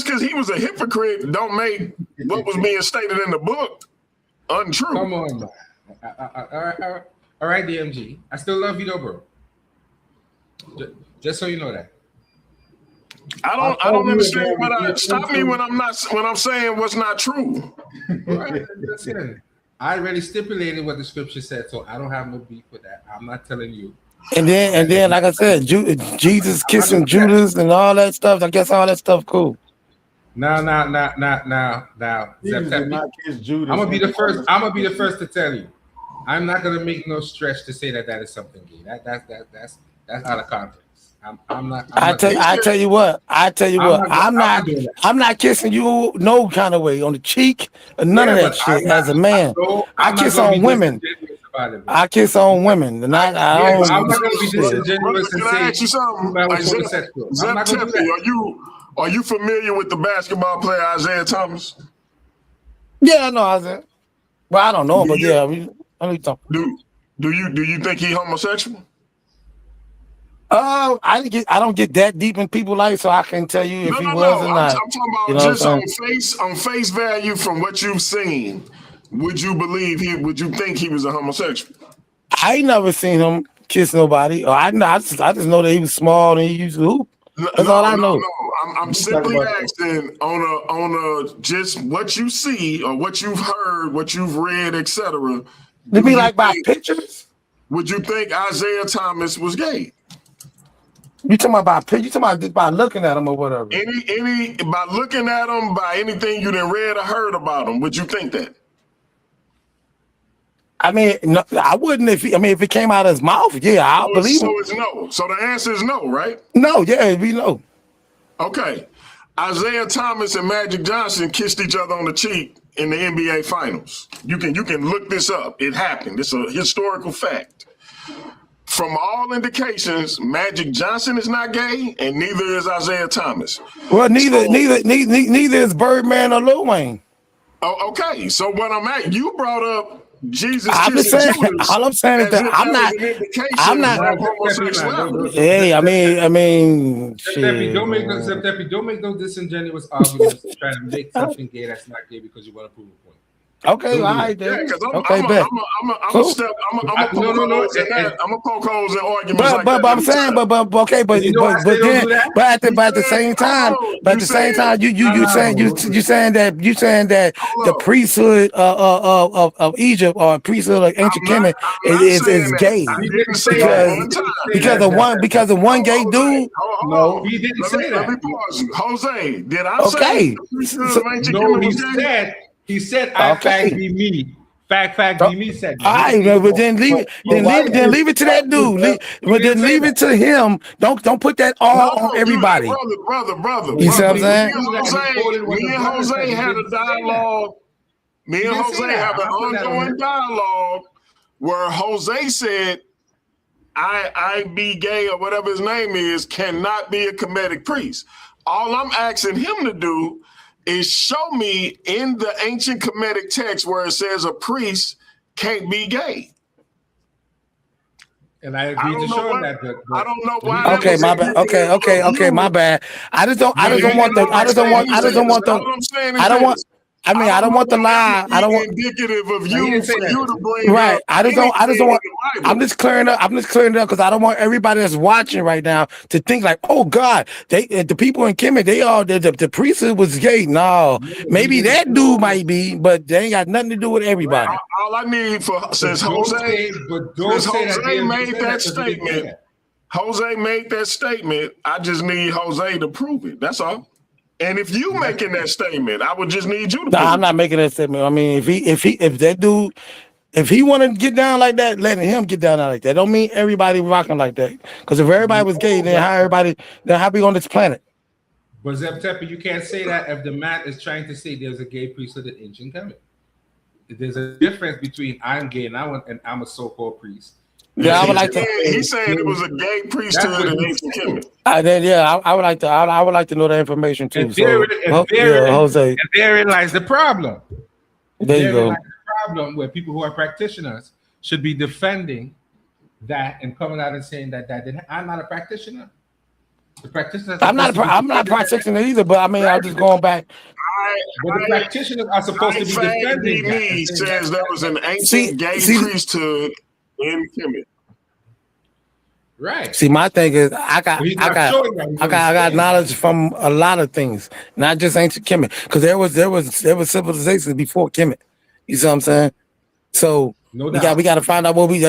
because he was a hypocrite don't make what was being stated in the book untrue. Come on, man. All right, DMG. I still love you, though, bro. Just so you know that. I don't understand stop me when I'm saying what's not true. Right. I already stipulated what the scripture said, so I don't have no beef with that. I'm not telling you. And then, like I said, Jesus kissing Judas and all that stuff. I guess all that stuff cool. Now. I'm gonna be the first. I'm gonna be the first to tell you. I'm not gonna make no stretch to say that is something gay. That's out of context. I tell you what. I'm not kissing you no kind of way on the cheek or none of that shit. As a man, I kiss on women. I kiss on women, and I don't. I'm not going to be disingenuous and say. Can I ask you something? Are you familiar with the basketball player Isaiah Thomas? Yeah, I know Isaiah. Well, I don't know him, but yeah, I know do you think he homosexual? I don't get that deep in people's life, so I can tell you if he was or not. I'm talking about just on face value from what you've seen. Would you think he was a homosexual? I ain't never seen him kiss nobody. Or I just know that he was small and he used to hoop. That's all I know. No. I'm simply asking on a just what you see or what you've heard, what you've read, etc. You mean like by pictures? Would you think Isaiah Thomas was gay? You talking about pictures? You talking about just by looking at him or whatever? Any by looking at him, by anything you done read or heard about him, would you think that? I mean, no, I wouldn't if it came out of his mouth. Yeah, I'll believe him. So it's no. So the answer is no, right? No, yeah, we know. Okay. Isaiah Thomas and Magic Johnson kissed each other on the cheek in the NBA Finals. You can look this up. It happened. It's a historical fact. From all indications, Magic Johnson is not gay, and neither is Isaiah Thomas. Well, neither is Birdman or Lil Wayne. Oh, okay. So what you brought up Jesus. I'm just saying. All I'm saying is that I'm not homosexuality. Hey, I mean, shit. Don't make no disingenuous arguments trying to make something gay that's not gay because you want to prove a point. Okay, all right, then. Yeah, I'm gonna poke holes in arguments. But I'm saying, but at the same time, you saying that the priesthood of Egypt or priesthood of ancient Kemet is gay because of one gay dude. No, he didn't say that. Let me pause you, Jose. Did I say the priesthood of ancient Kemet was gay? He said, "Fact be me." Fact be me. Said. All right, but then leave it to that dude. But then leave it to him. Don't put that all on everybody. Brother. You see what I'm saying? Me and Jose had a dialogue. Me and Jose have an ongoing dialogue where Jose said, "I be gay or whatever his name is cannot be a Kemetic priest." All I'm asking him to do is show me in the ancient Kemetic text where it says a priest can't be gay. And I agree to show him that. I don't know why. Okay, my bad. Okay, my bad. I don't want the lie. I don't want indicative of you for you to bring right. I just don't want. I'm just clearing it up because I don't want everybody that's watching right now to think like, oh God, the people in Kemet, the priesthood was gay. No, maybe that dude might be, but they ain't got nothing to do with everybody. All I need since Jose made that statement, I just need Jose to prove it. That's all. And if you making that statement, I would just need you to. Nah, I'm not making that statement. I mean, if that dude, if he want to get down like that, letting him get down like that. Don't mean everybody rocking like that. Because if everybody was gay, then how we on this planet? But Zeb Tepper, you can't say that if the man is trying to say there's a gay priesthood in ancient Kemet. There's a difference between I'm gay and I'm a so-called priest. Yeah, I would like to. He's saying it was a gay priesthood in ancient Kemet. I would like to know that information too. Jose. And therein lies the problem. There you go. Lies the problem where people who are practitioners should be defending that and coming out and saying that I'm not a practitioner. The practitioners. I'm not a practitioner either. But I mean, I'm just going back. But the practitioners are supposed to be defending that. Says there was an ancient gay priesthood in Kemet. Right. See, my thing is, I got knowledge from a lot of things, not just ancient Kemet, because there was civilizations before Kemet. You see what I'm saying? So we got to find out what we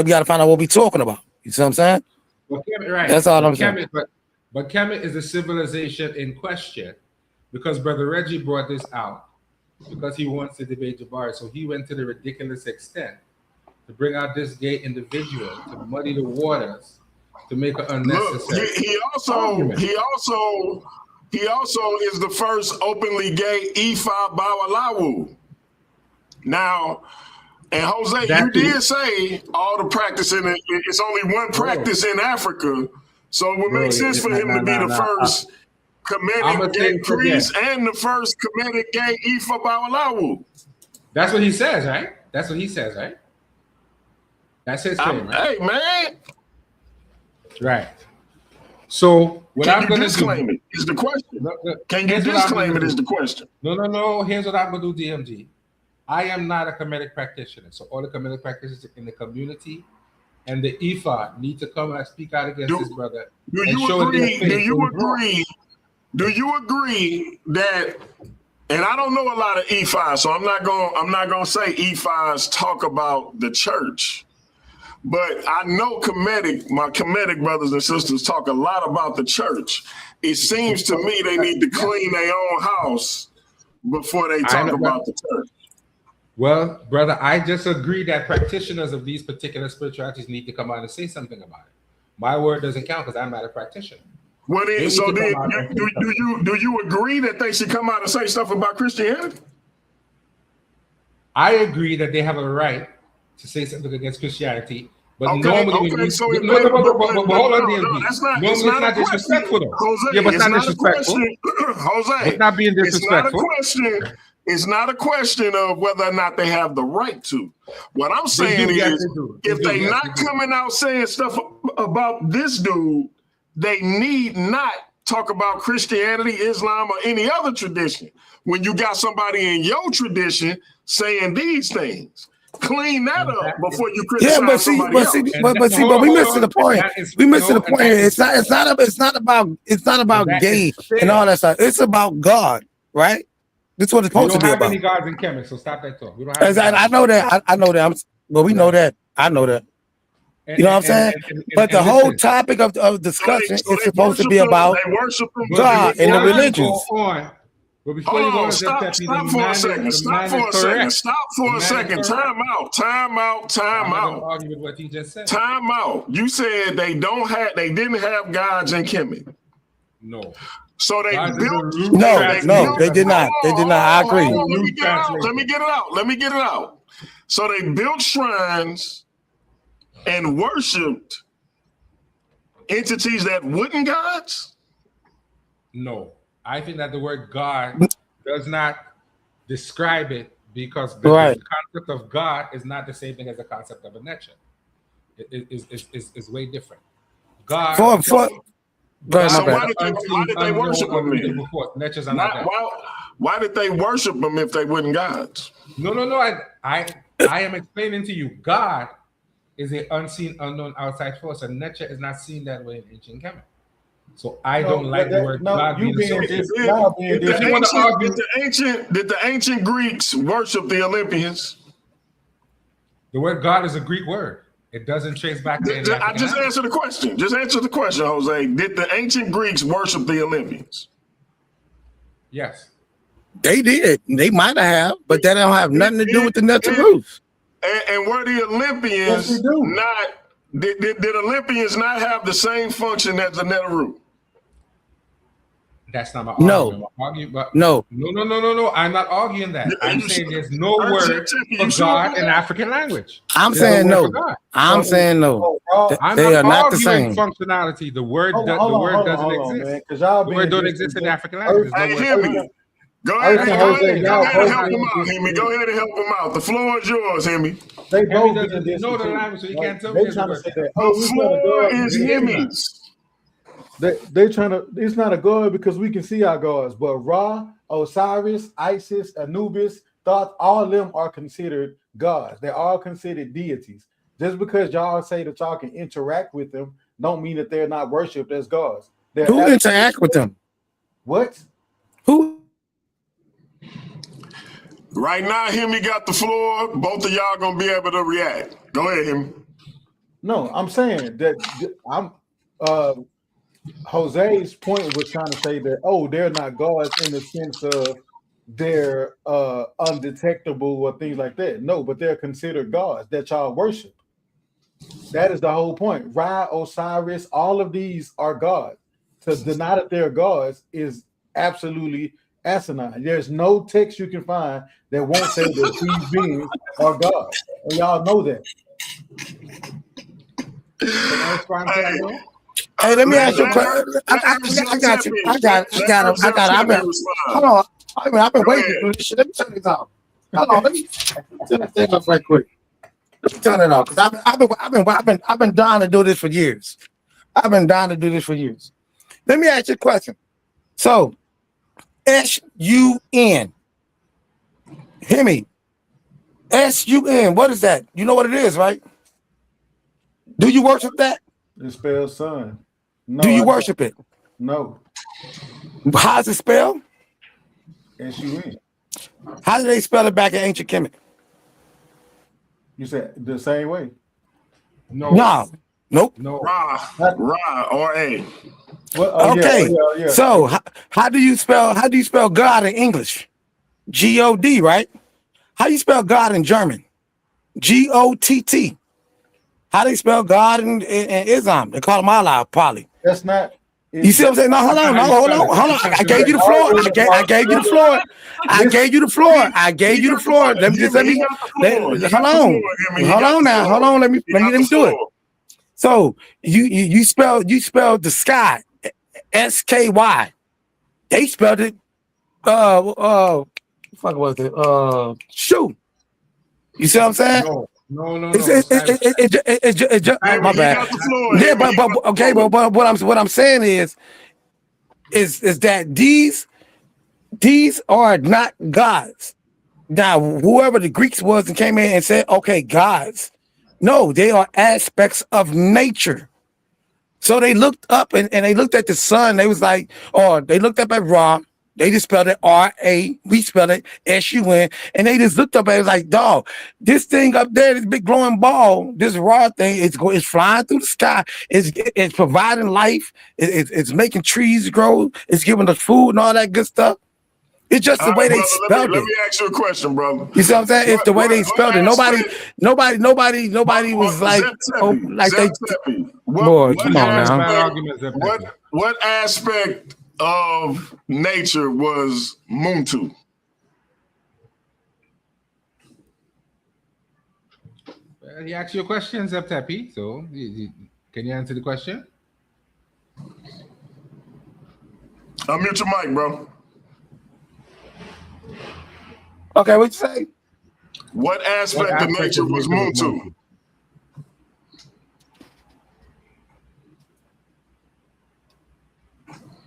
talking about. You see what I'm saying? Well, Kemet, right. That's all I'm saying. But Kemet is the civilization in question, because Brother Reggie brought this out because he wants to debate Jabari. So he went to the ridiculous extent to bring out this gay individual to muddy the waters, to make an unnecessary. Look, he also is the first openly gay Ifa Bawalawu. Now, and Jose, you did say all the practice in it. It's only one practice in Africa, so it would make sense for him to be the first Kemetic gay priest and the first Kemetic gay Ifa Bawalawu. That's what he says, right? That's what he says, right? That's his claim, right? Hey, man. Right. So what I'm going to disclaim it is the question. Can you disclaim it is the question? No. Here's what I'm going to do, DMG. I am not a Kemetic practitioner. So all the Kemetic practitioners in the community and the Ifa need to come and speak out against this brother. Do you agree that, and I don't know a lot of Ifas, so I'm not gonna say Ifas talk about the church. But I know my Kemetic brothers and sisters talk a lot about the church. It seems to me they need to clean their own house before they talk about the church. Well, brother, I just agree that practitioners of these particular spiritualities need to come out and say something about it. My word doesn't count because I'm not a practitioner. Well, do you agree that they should come out and say stuff about Christianity? I agree that they have a right to say something against Christianity, but normally hold on, it's not disrespectful though. Jose, yeah, but it's not disrespectful. Jose, it's not being disrespectful. It's not a question of whether or not they have the right to. What I'm saying is, if they're not coming out saying stuff about this dude, they need not talk about Christianity, Islam, or any other tradition. When you got somebody in your tradition saying these things, clean that up before you criticize somebody else. But we missing the point. We missing the point. It's not about gay and all that stuff. It's about God, right? That's what it's supposed to be about. We don't have any gods in Kemet, so stop that talk. We don't have I know that. I know that. Well, we know that. I know that. You know what I'm saying? But the whole topic of discussion is supposed to be about God and the religions. But before you go, stop for a second. Time out. Argue with what he just said. Time out. You said they didn't have gods in Kemet. No. So they built. No, they did not. They did not. I agree. Let me get it out. So they built shrines and worshipped entities that weren't gods? No. I think that the word God does not describe it because the concept of God is not the same thing as the concept of a nature. It's way different. God. So why did they worship him? Natures are not that. Why did they worship him if they weren't gods? No. I am explaining to you. God is an unseen, unknown outside force, and nature is not seen that way in ancient Kemet. So I don't like the word God being associated. Did the ancient Greeks worship the Olympians? The word God is a Greek word. It doesn't trace back to any. I just answered the question. Just answer the question, Jose. Did the ancient Greeks worship the Olympians? Yes. They did. They might have, but that don't have nothing to do with the natural roots. And were the Olympians not? Did Olympians not have the same function as the Netaru? That's not my argument. No. I'm not arguing that. I'm saying there's no word for God in African language. I'm saying no. I'm saying no. They are not the same. Functionality. The word doesn't exist. The word don't exist in African language. Go ahead and help him out, Himmy. Go ahead and help him out. The floor is yours, Himmy. They both know the language, so he can't tell me. They trying to say that. The floor is Himmy's. They trying to. It's not a god because we can see our gods, but Ra Osiris, Isis, Anubis, Thoth, all of them are considered gods. They're all considered deities. Just because y'all say that y'all can interact with them, don't mean that they're not worshipped as gods. Who interact with them? What? Who? Right now, Himmy got the floor. Both of y'all gonna be able to react. Go ahead, Himmy. No, I'm saying that I'm Jose's point was trying to say that they're not gods in the sense of they're undetectable or things like that. No, but they're considered gods that y'all worship. That is the whole point. Ra, Osiris, all of these are gods. To deny that they're gods is absolutely asinine. There's no text you can find that won't say that these beings are gods. And y'all know that. Hey, let me ask you a question. I got you. I got it. Hold on. I've been waiting for this shit. Let me turn this off. Hold on. Let me turn this off right quick. Let me turn it off because I've been dying to do this for years. I've been dying to do this for years. Let me ask you a question. So, S-U-N. Himmy. S-U-N. What is that? You know what it is, right? Do you worship that? It spells sun. No, do you worship it? No. How's it spelled? S-U-N. How do they spell it back in ancient Kemet? You said the same way? No. Nope. No. Ra, or A. Well, okay. Yeah. So how do you spell God in English? G-O-D, right? How do you spell God in German? G-O-T-T. How they spell God in Islam? They call him Allah, probably. That's not. You see what I'm saying? No, hold on. I gave you the floor. I gave you the floor. Let me do it. So you spelled the sky, S-K-Y. They spelled it. Fuck was it? Shoot. You see what I'm saying? No. It's just my bad. Yeah, but okay, but what I'm saying is that these are not gods. Now, whoever the Greeks was and came in and said, okay, gods. No, they are aspects of nature. So they looked up and they looked at the sun. They was like, they looked up at Ra. They just spelled it R-A. We spelled it S-U-N. And they just looked up at it like, dog, this thing up there, this big glowing ball, this raw thing, it's flying through the sky. It's providing life. It's making trees grow. It's giving us food and all that good stuff. It's just the way they spelled it. Let me ask you a question, brother. You see what I'm saying? It's the way they spelled it. Nobody was like, boy, come on now. What aspect of nature was Muntu? He asked you a question, Zeptepi. So, can you answer the question? Unmute your mic, bro. Okay, what you say? What aspect of nature was Muntu?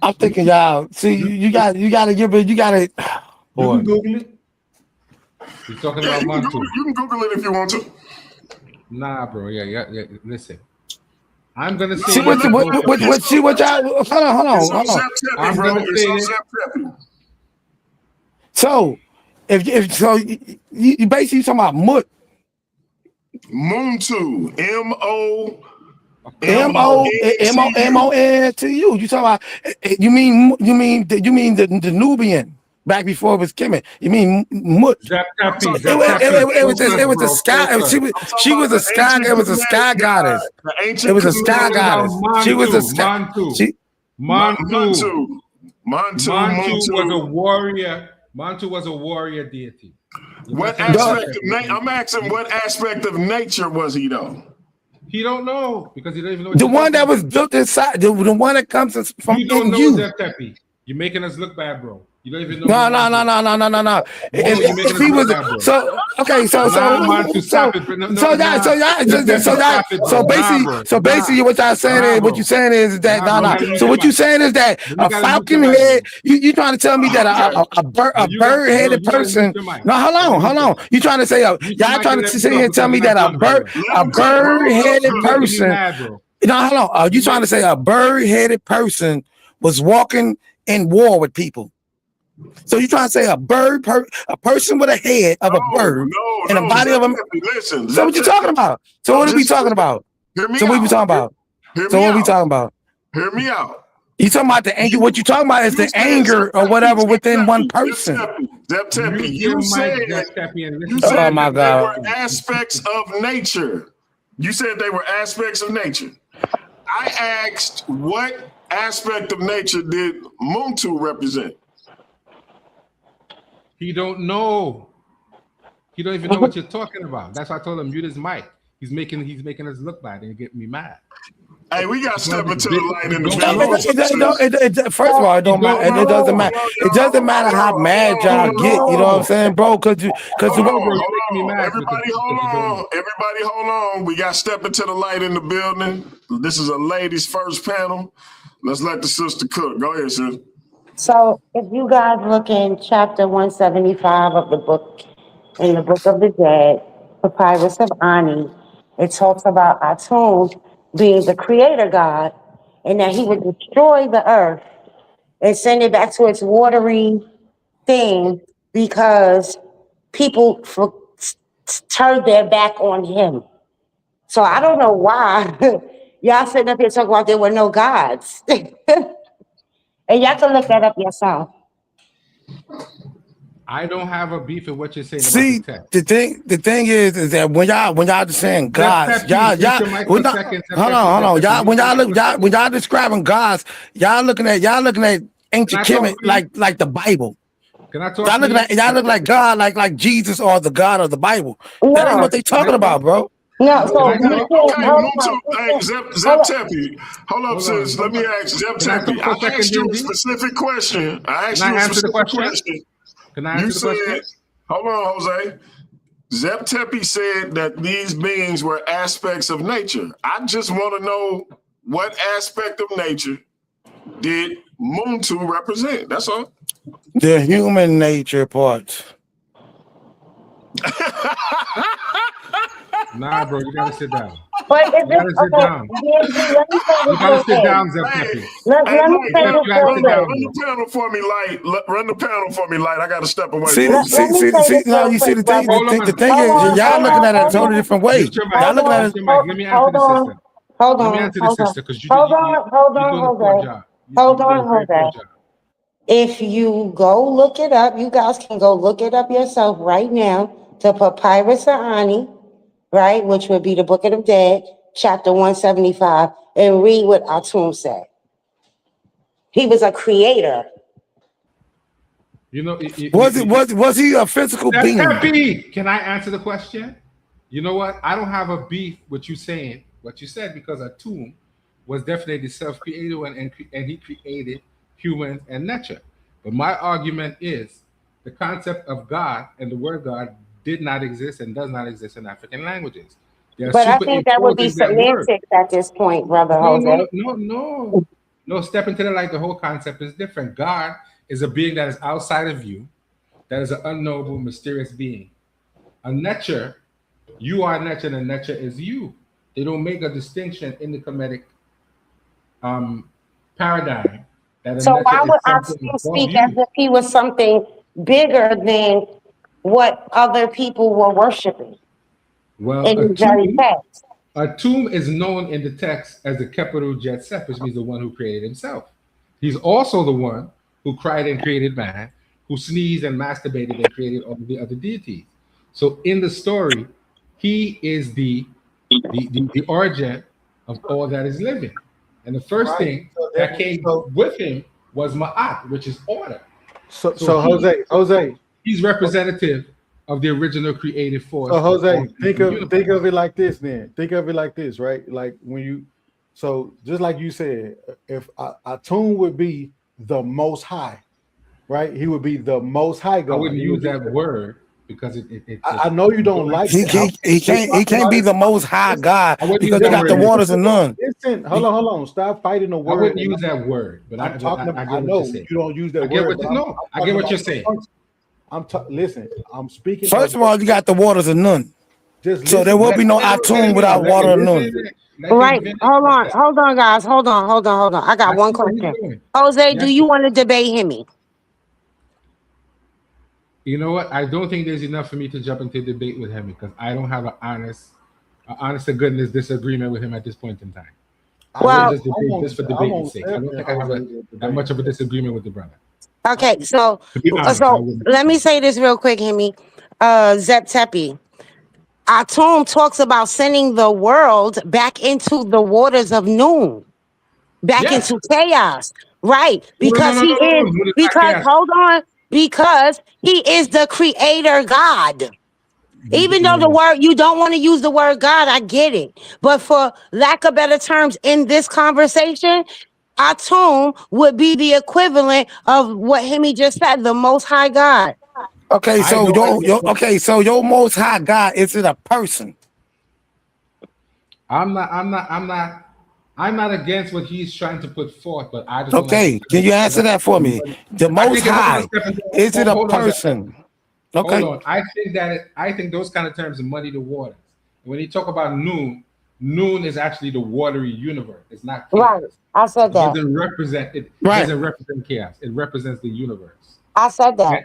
I'm thinking, y'all. See, you got to give it. You got to. Boy. You can Google it. You're talking about Bantu. You can Google it if you want to. Nah, bro. Yeah. Listen, I'm gonna say. See what y'all. Hold on. I'm gonna say. So, if so, you basically talking about Mut. Muntu. M-O-N-T-U. You talking about? You mean the Nubian back before it was Kemet? You mean Mut? It was a sky. She was a sky. It was a sky goddess. It was a sky goddess. She was a sky. Mantu was a warrior. Mantu was a warrior deity. What aspect of I'm asking, what aspect of nature was he though? He don't know because he don't even know. The one that was built inside, the one that comes from you don't in know you. Zeptepi. You're making us look bad, bro. You don't even know. No. If he was so okay, so basically what y'all saying is what you're saying is that So what you're saying is that a falcon head. You trying to tell me that a bird headed person? No, hold on. You trying to say y'all trying to sit here and tell me that a bird headed person? No, hold on. You trying to say a bird headed person was walking in war with people? So you trying to say a person with a head of a bird and a body of a? Listen. So what you talking about? So what are we talking about? Hear me so what out. we talking about? So what we talking about? Hear me out. You talking about the anger? What you talking about is the anger or whatever within one person. Zep Tepe, you said oh my God, they were aspects of nature. You said they were aspects of nature. I asked what aspect of nature did Muntu represent? He don't know. He don't even know what you're talking about. That's why I told him mute his mic. He's making us look bad and getting me mad. Hey, we got to step into the light in the building. First of all, it don't matter. It doesn't matter. It doesn't matter how mad y'all get. You know what I'm saying, bro? Because everybody hold on. We got to step into the light in the building. This is a ladies first panel. Let's let the sister cook. Go ahead, sis. So if you guys look in chapter 175 of the book, in the Book of the Dead, Papyrus of Ani, it talks about Atum being the creator God and that he would destroy the earth and send it back to its watery thing because people turned their back on him. So I don't know why y'all sitting up here talking about there were no gods. And y'all can look that up yourself. I don't have a beef with what you're saying. See, about the thing is that when y'all saying gods, y'all hold on, y'all when y'all describing gods, y'all looking at ancient Kemet like the Bible. Can I talk? Y'all look like God, like Jesus or the God of the Bible. No. That ain't what they talking about, bro. No, so Zep Tepe. Hold up, sis. Let me ask Zep Tepe. I asked you a specific question. Can I answer the question? Hold on, Jose. Zep Tepe said that these beings were aspects of nature. I just want to know what aspect of nature did Muntu represent? That's all. The human nature part. Nah, bro, you gotta sit down. But you gotta sit down. You gotta sit down, Zep Tepe. Let me say this. Run the panel for me, light. Run the panel for me, light. I gotta step away. See, the thing is, y'all looking at it a totally different way. Y'all looking at it. Let me answer the sister. Hold on. Let me answer the sister because you Hold on, Jose. If you go look it up, you guys can go look it up yourself right now. The Papyrus of Ani, right, which would be the Book of the Dead, chapter 175, and read what Atum said. He was a creator. You know, was he a physical being? Can I answer the question? You know what? I don't have a beef with you saying what you said because Atum was definitely self-created and he created humans and nature. But my argument is the concept of God and the word God did not exist and does not exist in African languages. But I think that would be semantics at this point, brother Jose. No, step into the light. The whole concept is different. God is a being that is outside of you, that is an unknowable, mysterious being. A nature, you are nature and nature is you. They don't make a distinction in the Kemetic paradigm. So why would I still speak as if he was something bigger than what other people were worshiping? Well, Atum is known in the text as the capital Jet Sep, which means the one who created himself. He's also the one who cried and created man, who sneezed and masturbated and created all the other deities. So in the story, he is the origin of all that is living. And the first thing that came with him was Ma'at, which is order. So Jose, he's representative of the original creative force. So Jose, think of it like this. Then think of it like this, right? Like so just like you said, if Atum would be the Most High, right? He would be the Most High God. I wouldn't use that word because I know you don't like he can't be the Most High God because they got the waters of none. Listen, hold on. Stop fighting the word. I wouldn't use that word, but I'm talking about. I know you don't use that I get word. I get what you're saying. Listen, I'm speaking. First of all, you got the waters of none. So there will be no Atum without water of none. Right. Hold on, guys. Hold on. I got one question. Jose, do you want to debate Himmy? You know what? I don't think there's enough for me to jump into debate with him because I don't have an honest to goodness disagreement with him at this point in time. Well, just debate just for debating's sake. I don't think I have that much of a disagreement with the brother. Okay, so let me say this real quick, Himmy. Zep Tepi. Atum talks about sending the world back into the waters of noon, back into chaos, right? Because because he is the creator God. Even though the word, you don't want to use the word God, I get it. But for lack of better terms in this conversation, Atum would be the equivalent of what Himmy just said, the Most High God. Okay, so your Most High God, is it a person? I'm not against what he's trying to put forth, but I just can you answer that for me? The Most High, is it a person? Okay. Hold on. I think those kind of terms muddy the waters. When you talk about noon is actually the watery universe. It's not chaos. Right. I said that. It doesn't represent chaos. It represents the universe. I said that.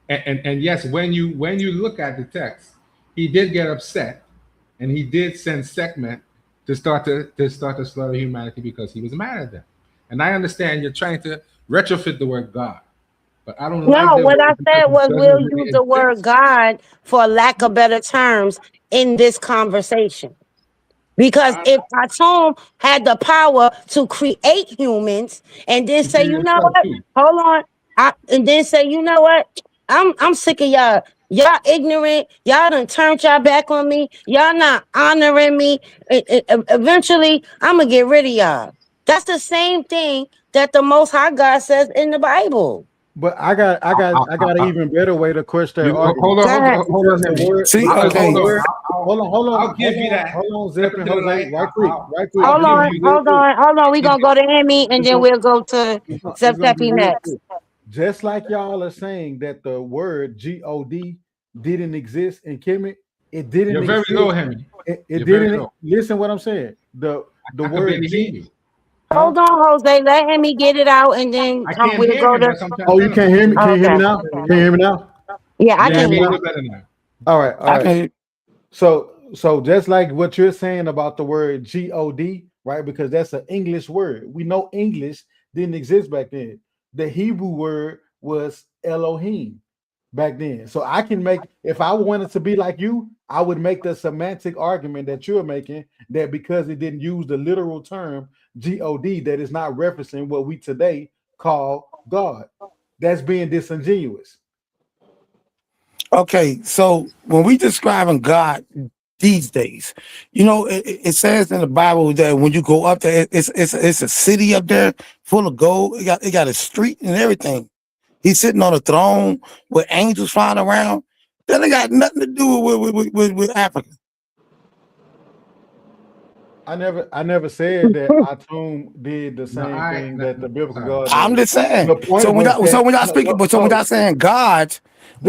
And yes, when you look at the text, he did get upset, and he did send Sekhmet to start to slaughter humanity because he was mad at them. And I understand you're trying to retrofit the word God, but I don't. No, what I said was we'll use the word God for lack of better terms in this conversation. Because if Atum had the power to create humans and then say, you know what? Hold on. And then say, you know what? I'm sick of y'all. Y'all ignorant. Y'all done turned y'all back on me. Y'all not honoring me. Eventually, I'm gonna get rid of y'all. That's the same thing that the Most High God says in the Bible. But I got an even better way to question that argument. Hold on. See, hold on. I'll give you that. Hold on, Zep and Jose. Right quick. Hold on. We're gonna go to Himmy and then we'll go to Zep Tepi next. Just like y'all are saying that the word God didn't exist in Kemet, it didn't. You're very low, Himmy. It didn't. Listen, what I'm saying. The word G. Hold on, Jose. Let Himmy get it out, and then we'll go to. Oh, you can't hear me? Can you hear me now? Can you hear me now? Yeah, I can hear you better now. All right. So just like what you're saying about the word God, right? Because that's an English word. We know English didn't exist back then. The Hebrew word was Elohim back then. So I can make, if I wanted to be like you, I would make the semantic argument that you're making, that because it didn't use the literal term God, that is not referencing what we today call God. That's being disingenuous. Okay, so when we describing God these days, it says in the Bible that when you go up there, it's a city up there full of gold. It got a street and everything. He's sitting on a throne with angels flying around. That ain't got nothing to do with Africa. I never said that Atum did the same thing that the biblical God did. I'm just saying. So when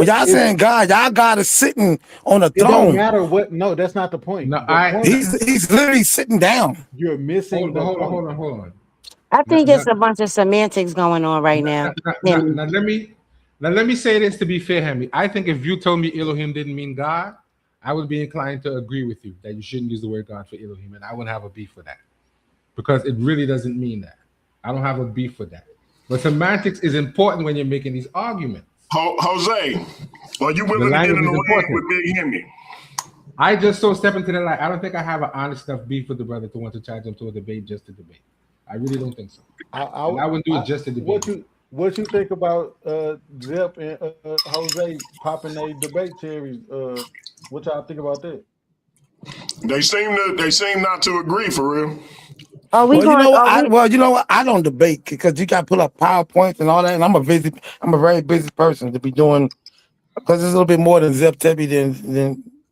y'all saying God, y'all God is sitting on a throne. It don't matter what. No, that's not the point. No, he's literally sitting down. You're missing. Hold on. I think it's a bunch of semantics going on right now. Now let me say this to be fair, Himmy. I think if you told me Elohim didn't mean God, I would be inclined to agree with you that you shouldn't use the word God for Elohim, and I wouldn't have a beef with that because it really doesn't mean that. I don't have a beef with that. But semantics is important when you're making these arguments. Jose, are you willing to get in the ring with Big Himmy? I just step into the light. I don't think I have an honest enough beef with the brother to want to charge him to a debate just to debate. I really don't think so. I wouldn't do it just to debate. What you think about Zep and Jose popping their debate cherries? What y'all think about that? They seem not to agree for real. Are we Well, you going? know what? You know what? I don't debate because you got to pull up PowerPoints and all that, and I'm a very busy person to be doing because it's a little bit more than zip teppy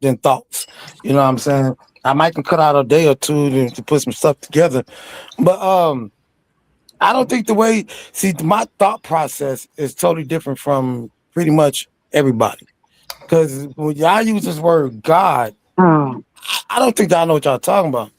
than thoughts. You know what I'm saying? I might can cut out a day or two to put some stuff together, but I don't think the way my thought process is totally different from pretty much everybody. Because when y'all use this word God, I don't think y'all know what y'all talking about.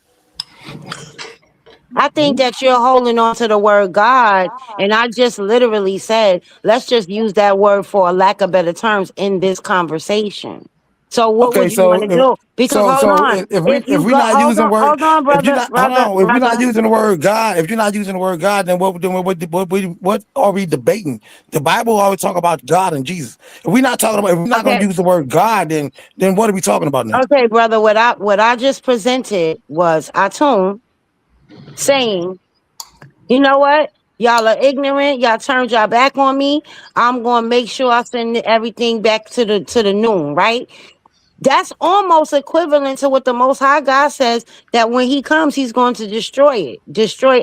I think that you're holding on to the word God, and I just literally said, let's just use that word for a lack of better terms in this conversation. So what Okay, would you want to do? Because hold on, if we not using word, hold on, if you're brother, not hold on, if we're not brother. using the word God, if you're not using the word God, then what are we debating? The Bible always talk about God and Jesus. If we're not gonna use the word God, then what are we talking about now? Okay, brother, what I just presented was Atum saying, you know what? Y'all are ignorant. Y'all turned y'all back on me. I'm gonna make sure I send everything back to the noon, right? That's almost equivalent to what the Most High God says, that when He comes, He's going to destroy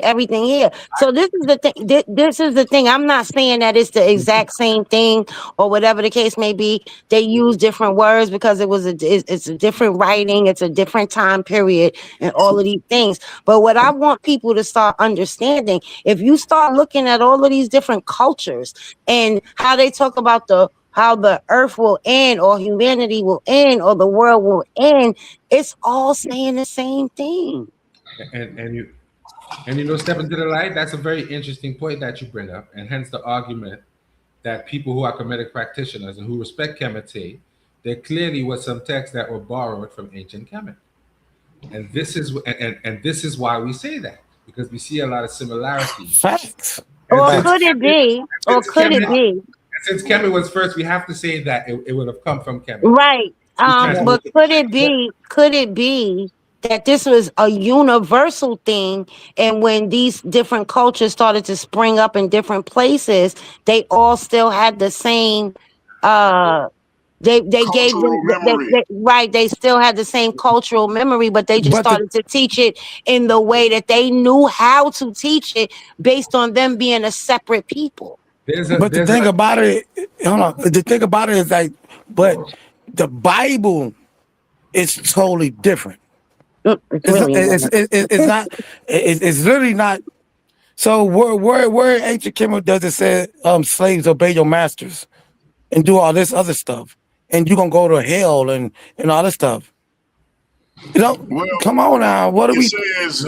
everything here. So this is the thing. This is the thing. I'm not saying that it's the exact same thing or whatever the case may be. They use different words because it's a different writing, it's a different time period, and all of these things. But what I want people to start understanding, if you start looking at all of these different cultures and how they talk about how the earth will end or humanity will end or the world will end, it's all saying the same thing. And you know, step into the light. That's a very interesting point that you bring up, and hence the argument that people who are Kemetic practitioners and who respect Kemet, there clearly was some texts that were borrowed from ancient Kemet, and this is why we say that, because we see a lot of similarities. Facts. Or could it be? Or could it be? Since Kemet was first, we have to say that it would have come from Kemet. Right. But could it be that this was a universal thing, and when these different cultures started to spring up in different places, they all still had the same they gave them they still had the same cultural memory, but they just started to teach it in the way that they knew how to teach it based on them being a separate people. The thing about it, hold on. The thing about it is like, but the Bible is totally different. It's not. It's literally not. So where in ancient Kemet does it say slaves obey your masters and do all this other stuff, and you're gonna go to hell and all this stuff? You know, come on now. What are we?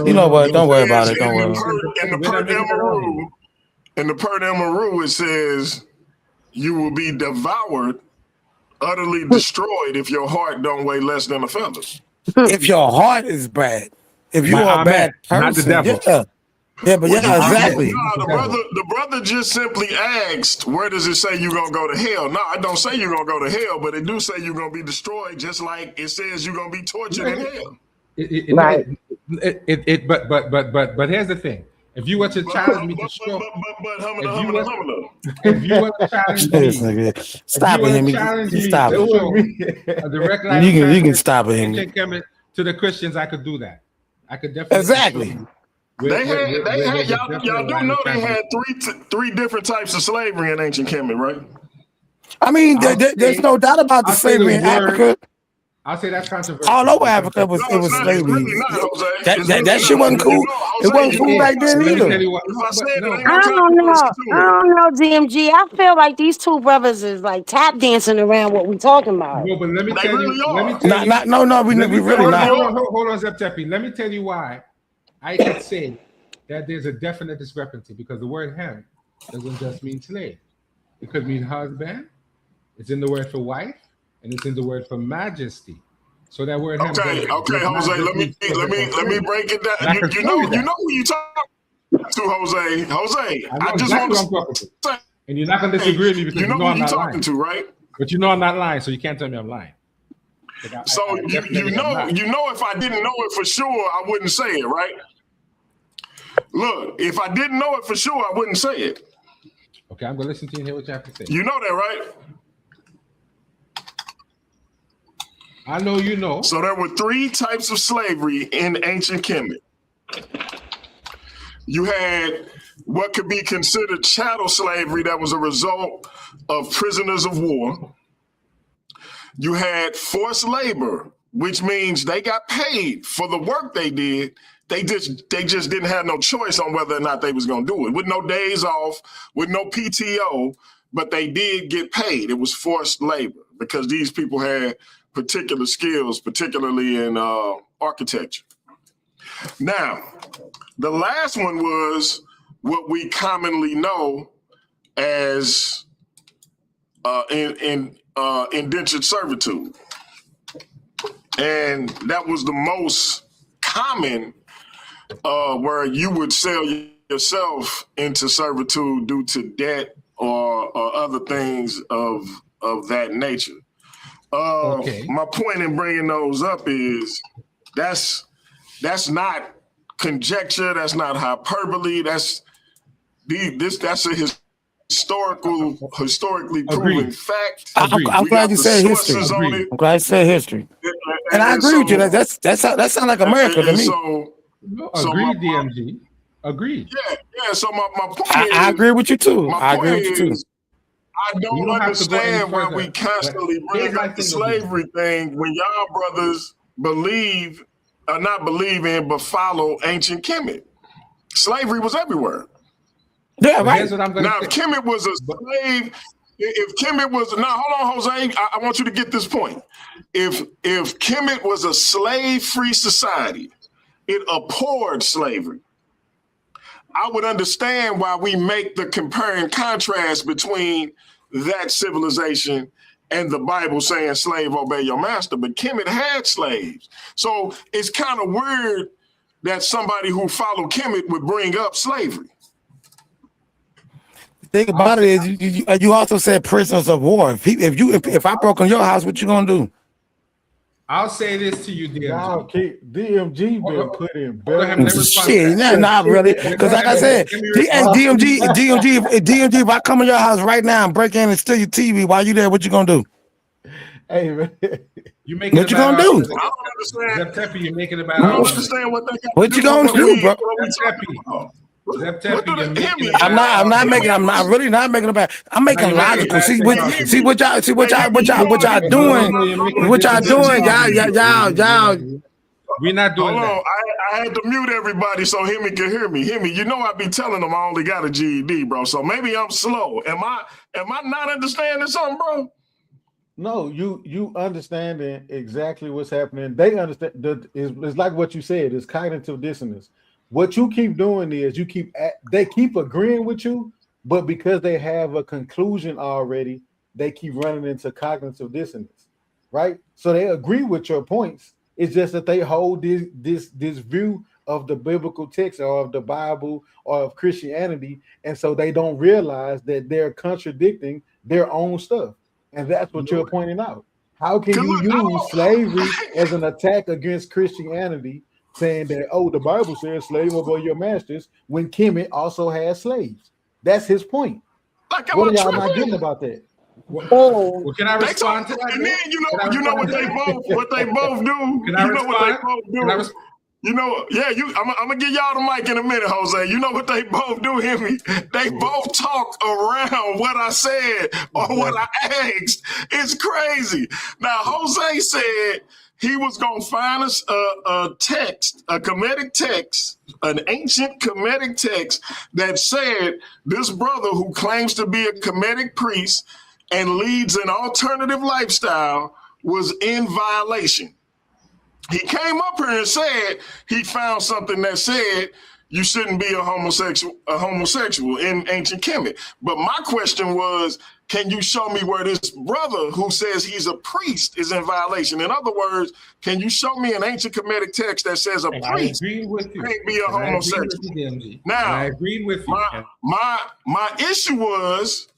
You know what? Don't worry about it. Don't worry. In the Per Demaru, it says, "You will be devoured, utterly destroyed, if your heart don't weigh less than a feather." If your heart is bad, if you are a bad person, not the devil. But exactly. The brother just simply asked, "Where does it say you're gonna go to hell?" No, I don't say you're gonna go to hell, but it do say you're gonna be destroyed, just like it says you're gonna be tortured in hell. But here's the thing: if you were to challenge me to show, if you were to challenge me, stop it, Himmy. Stop it. A direct line. You can stop it, Himmy. To the Christians, I could do that. I could definitely exactly. They had y'all do know they had three different types of slavery in ancient Kemet, right? I mean, there's no doubt about the slavery in Africa. I'll say that's controversial. All over Africa it was slavery. Really not, that shit wasn't cool. It wasn't cool back then either. I don't know, DMG. I feel like these two brothers is like tap dancing around what we talking about. No, but let me tell you. We really not. Hold on, Zep Tepi. Let me tell you why I could say that there's a definite discrepancy, because the word "hem" doesn't just mean slave. It could mean husband. It's in the word for wife, and it's in the word for majesty. So that word. Okay, Jose. Let me break it down. You know who you talking to, Jose. Jose, I just want to say, and you're not gonna disagree with me because you know I'm not talking lying. to, right? But you know I'm not lying, so you can't tell me I'm lying. So you know if I didn't know it for sure, I wouldn't say it, right? Look, if I didn't know it for sure, I wouldn't say it. Okay, I'm gonna listen to you and hear what you have to say. You know that, right? I know you know. So there were three types of slavery in ancient Kemet. You had what could be considered chattel slavery that was a result of prisoners of war. You had forced labor, which means they got paid for the work they did. They just didn't have no choice on whether or not they was going to do it, with no days off, with no PTO, but they did get paid. It was forced labor because these people had particular skills, particularly in architecture. Now, the last one was what we commonly know as indentured servitude. And that was the most common, where you would sell yourself into servitude due to debt or other things of that nature. My point in bringing those up is that's not conjecture. That's not hyperbole. That's a historically proven fact. I'm glad you said history. I'm glad you said history. And I agree with you. That sounds like America to me. Agreed, DMG. Agreed. Yeah. So my point is, I agree with you too. I agree with you too. I don't understand why we constantly bring up the slavery thing when y'all brothers not believe in, but follow ancient Kemet. Slavery was everywhere. Yeah, right. Now, if Kemet was a slave, hold on, Jose. I want you to get this point. If Kemet was a slave-free society, it abhorred slavery. I would understand why we make the compare and contrast between that civilization and the Bible saying slave obey your master, but Kemet had slaves. So it's kind of weird that somebody who followed Kemet would bring up slavery. The thing about it is you also said prisoners of war. If I broke on your house, what you gonna do? I'll say this to you, DMG. DMG been put in shit, not really. Because like I said, DMG, if I come in your house right now and break in and steal your TV while you there, what you gonna do? Hey man, what you gonna do? I don't understand. Zep you're making about. I don't understand what they got. What you gonna do, bro? I'm really not making it bad. I'm making logical. See what y'all doing. What y'all doing, y'all. We're not doing that. I had to mute everybody so Himmy can hear me. Himmy, you know I be telling them I only got a GED, bro. So maybe I'm slow. Am I not understanding something, bro? No, you understanding exactly what's happening. They understand. It's like what you said. It's cognitive dissonance. What you keep doing is they keep agreeing with you, but because they have a conclusion already, they keep running into cognitive dissonance, right? So they agree with your points. It's just that they hold this view of the biblical text or of the Bible or of Christianity, and so they don't realize that they're contradicting their own stuff, and that's what you're pointing out. How can you use slavery as an attack against Christianity, saying that, the Bible says slave obey your masters, when Kemet also has slaves? That's his point. What are y'all not getting about that? Well, can I respond to that? And then you know what they both do. Can I respond? I'm gonna give y'all the mic in a minute, Jose. You know what they both do, Himmy? They both talk around what I said or what I asked. It's crazy. Now, Jose said he was going to find us a text, a Kemetic text, an ancient Kemetic text that said this brother who claims to be a Kemetic priest and leads an alternative lifestyle was in violation. He came up here and said he found something that said you shouldn't be a homosexual in ancient Kemet. But my question was, can you show me where this brother who says he's a priest is in violation? In other words, can you show me an ancient Kemetic text that says a priest can't be a homosexual? Now, I agreed with you. My issue was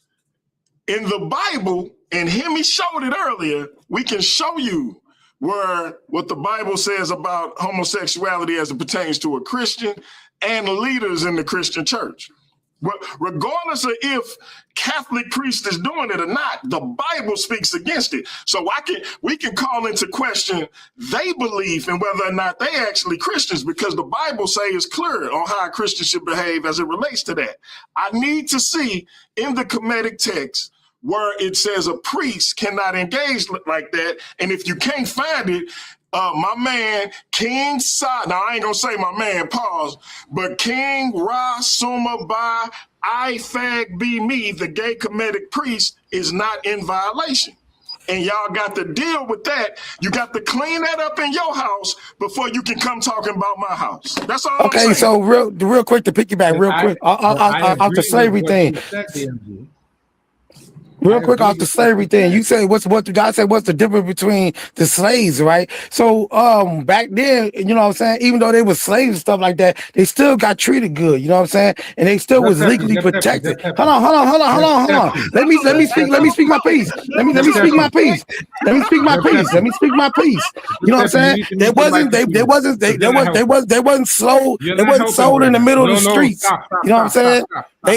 in the Bible, and Himmy showed it earlier, we can show you what the Bible says about homosexuality as it pertains to a Christian and leaders in the Christian church. regardless of if Catholic priest is doing it or not, the Bible speaks against it. So we can call into question they believe in whether or not they actually Christians, because the Bible says it's clear on how a Christian should behave as it relates to that. I need to see in the Kemetic text where it says a priest cannot engage like that. And if you can't find it, my man, King Sa, now I ain't gonna say my man, pause, but King Ra Suma Ba Ifag Be Me, the gay Kemetic priest, is not in violation. And y'all got to deal with that. You got to clean that up in your house before you can come talking about my house. That's all I'm saying. Okay, so real quick to piggyback real quick off the slavery thing. Real quick off the slavery thing, you say what God said, what's the difference between the slaves, right? So back then, you know what I'm saying, even though they were slaves and stuff like that, they still got treated good, you know what I'm saying? And they still was legally protected. Hold on. Let me speak my piece. Let me speak my piece. You know what I'm saying? They wasn't sold in the middle of the streets. You know what I'm saying?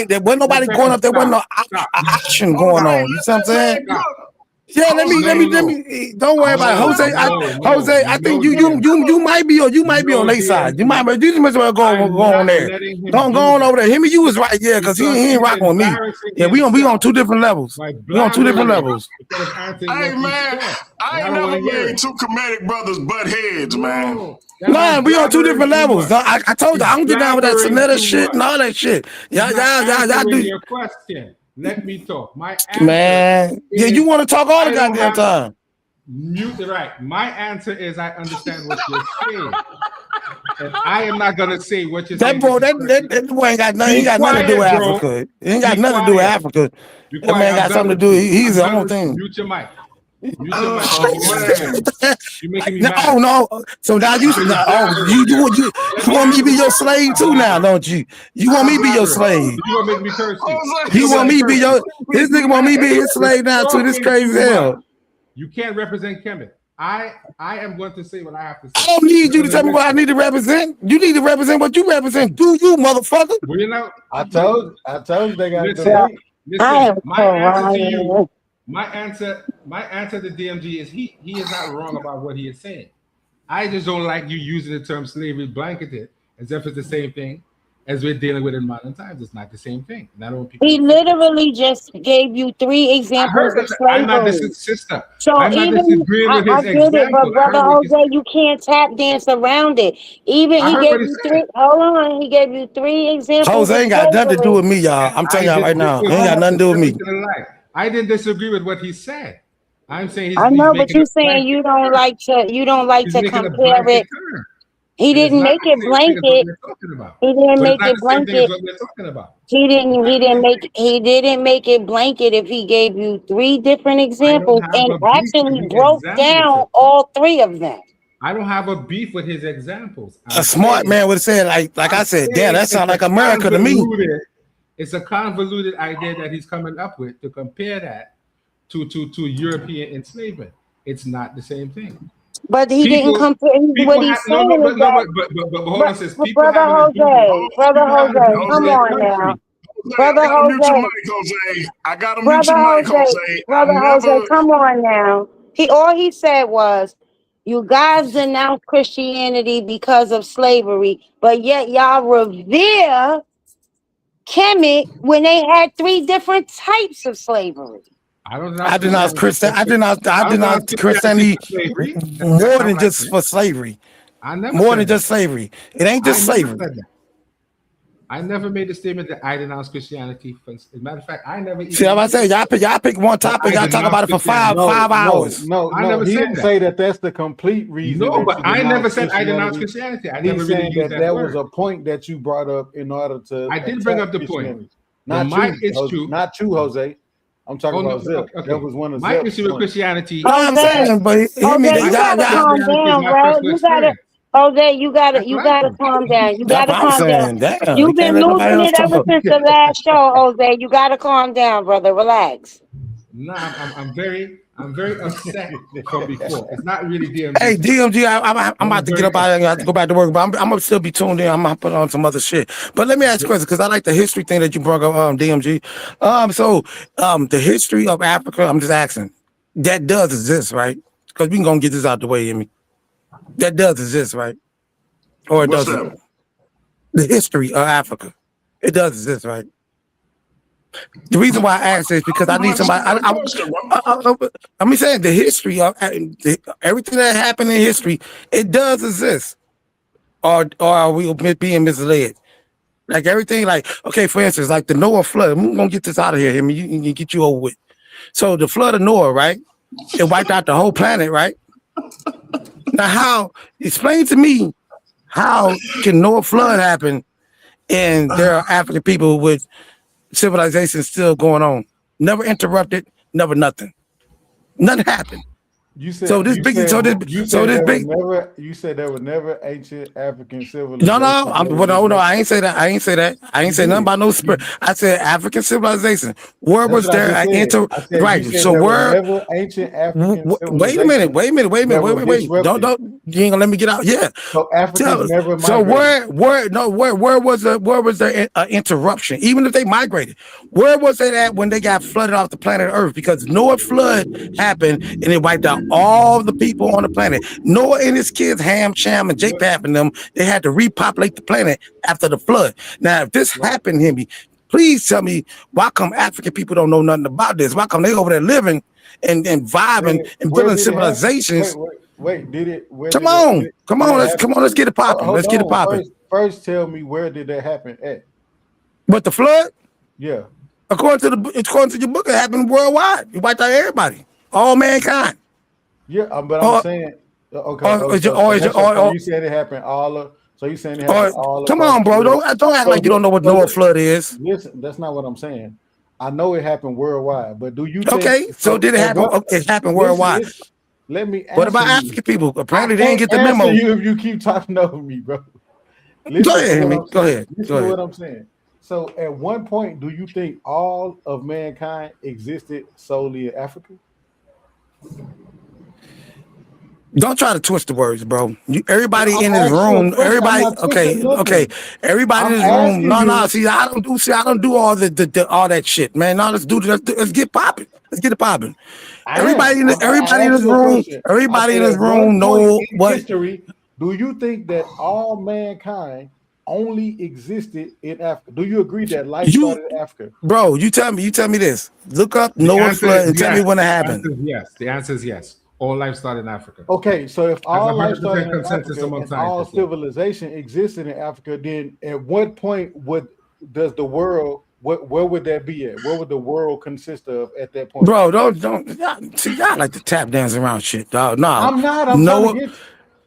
There wasn't nobody going up, there wasn't no action going on. You see what I'm saying? Yeah, let me. Don't worry about it, Jose. I think you might be on their side. You might as well go on there. Don't go on over there. Himmy, you was right, yeah, because he ain't rocking with me. Yeah, we on two different levels. We on two different levels. Hey man, I ain't never made two Kemetic brothers butt heads, man. No, we on two different levels. I told you, I don't get down with that Sonetta shit and all that shit. Y'all do your question. Let me talk. My answer, man, yeah, you want to talk all the goddamn time. Mute it, right. My answer is I understand what you're saying. And I am not gonna say what you're saying. That boy ain't got nothing. He got nothing to do with Africa. He ain't got nothing to do with Africa. That man got something to do. He's the whole thing. Mute your mic. You're making me mad. No. So now you want me to be your slave too now, don't you? You want me to be your slave? You gonna make me curse you? You want me to be this nigga want me to be his slave now too? This crazy hell. You can't represent Kemet. I am going to say what I have to say. I don't need you to tell me what I need to represent. You need to represent what you represent. Do you, motherfucker? Well, you know, I told you they got listen, my answer to DMG is he is not wrong about what he is saying. I just don't like you using the term slavery blanketed as if it's the same thing as we're dealing with in modern times. It's not the same thing. He literally just gave you 3 examples of slavery. I'm not sister. So I'm even not disagreeing with his I get it, but brother Jose, you can't tap dance around it. Even he gave you 3. Hold on, he gave you 3 examples. Jose ain't got nothing to do with me, y'all. I'm telling y'all right now, he ain't got nothing to do with me. I didn't disagree with what he said. I'm saying I know, but you're saying you don't like to compare it. He didn't make it blanket. He didn't make it blanket. He didn't make it blanket if he gave you 3 different examples and actually broke down all 3 of them. I don't have a beef with his examples. A smart man would have said, like I said, damn, that sounds like America to me. It's a convoluted idea that he's coming up with to compare that to European enslavement. It's not the same thing. But he didn't compare what he's saying. But hold on, says people Brother Jose, come on now. Brother Jose, I got to mute your mic, Jose. Brother Jose, come on now. All he said was, you guys denounce Christianity because of slavery, but yet y'all revere Kemet when they had 3 different types of slavery. I denounce Christianity more than just for slavery. More than just slavery. It ain't just slavery. I never made the statement that I denounce Christianity. As a matter of fact, I never. See, I'm about to say y'all pick one topic. Y'all talk about it for five hours. No, he didn't say that. That's the complete reason. No, but I never said I denounce Christianity. I never really used that was a point that you brought up in order to. I did bring up the point. Not you, Jose. I'm talking about Zip. Okay. That was one of my issue with Christianity. I'm saying, but you gotta calm down, bro. Jose, you gotta calm down. You gotta calm down. You've been losing it ever since the last show, Jose. You gotta calm down, brother. Relax. No, I'm very I'm very upset from before. It's not really DMG. Hey, DMG, I'm about to get up out of here. I have to go back to work, but I'm going to still be tuned in. I'm going to put on some other shit. But let me ask you a question, because I like the history thing that you brought up, DMG. The history of Africa, I'm just asking, that does exist, right? Because we can go and get this out the way, Himmy. That does exist, right? Or it doesn't? The history of Africa. It does exist, right? The reason why I ask this is because I need somebody. I'm saying the history of everything that happened in history, it does exist, or are we being misled? Like everything, like okay, for instance, like the Noah flood. We're gonna get this out of here. I mean, you get you over with. So the flood of Noah, right? It wiped out the whole planet, right? Now, explain to me how can Noah flood happen, and there are African people with civilization still going on, never interrupted, never nothing happened. You said so this you big said, so this you so said this there big was never, you said there was never ancient African civilization. No, I ain't say that. I ain't say nothing about no spirit. I said African civilization. Where That's was what there I an just said. inter I said, right? you said So there was where never ancient African wait a minute. Don't you ain't gonna let me get out. Yeah. So Africans never migrated. So where was there an interruption? Even if they migrated, where was it at when they got flooded off the planet Earth? Because Noah flood happened and it wiped out all the people on the planet. Noah and his kids, Ham, Shem, and Japheth and them, they had to repopulate the planet after the flood. Now, if this happened, Himmy, please tell me why come African people don't know nothing about this? Why come they over there living and vibing and building civilizations? Wait, did it? Come on, let's get it popping. Let's get it popping. First, tell me where did that happen at? But the flood? Yeah. According to your book, it happened worldwide. You wiped out everybody, all mankind. Yeah, but I'm saying, okay. You said it happened all of. So you saying it happened all? Come on, bro. Don't act like you don't know what Noah flood is. Listen, that's not what I'm saying. I know it happened worldwide, but do you? Okay, so did it happen? It happened worldwide. Let me. What about African people? Apparently, they didn't get the memo. You if you keep talking over me, bro. Go ahead, Himmy. Go ahead. Listen to what I'm saying. So, at one point, do you think all of mankind existed solely in Africa? Don't try to twist the words, bro. Everybody in this room, everybody in this room. No. See, I don't do all the all that shit, man. No, let's get popping. Let's get it popping. Everybody in this room know what history. Do you think that all mankind only existed in Africa? Do you agree that life started in Africa? Bro, you tell me this. Look up Noah's flood and tell me when it happened. Yes, the answer is yes. All life started in Africa. Okay, so if all life started in Africa and all civilization existed in Africa, then at what point does the world? Where would that be at? Where would the world consist of at that point? Bro, don't see, y'all like to tap dance around shit, dog. No, I'm not. I'm trying to get.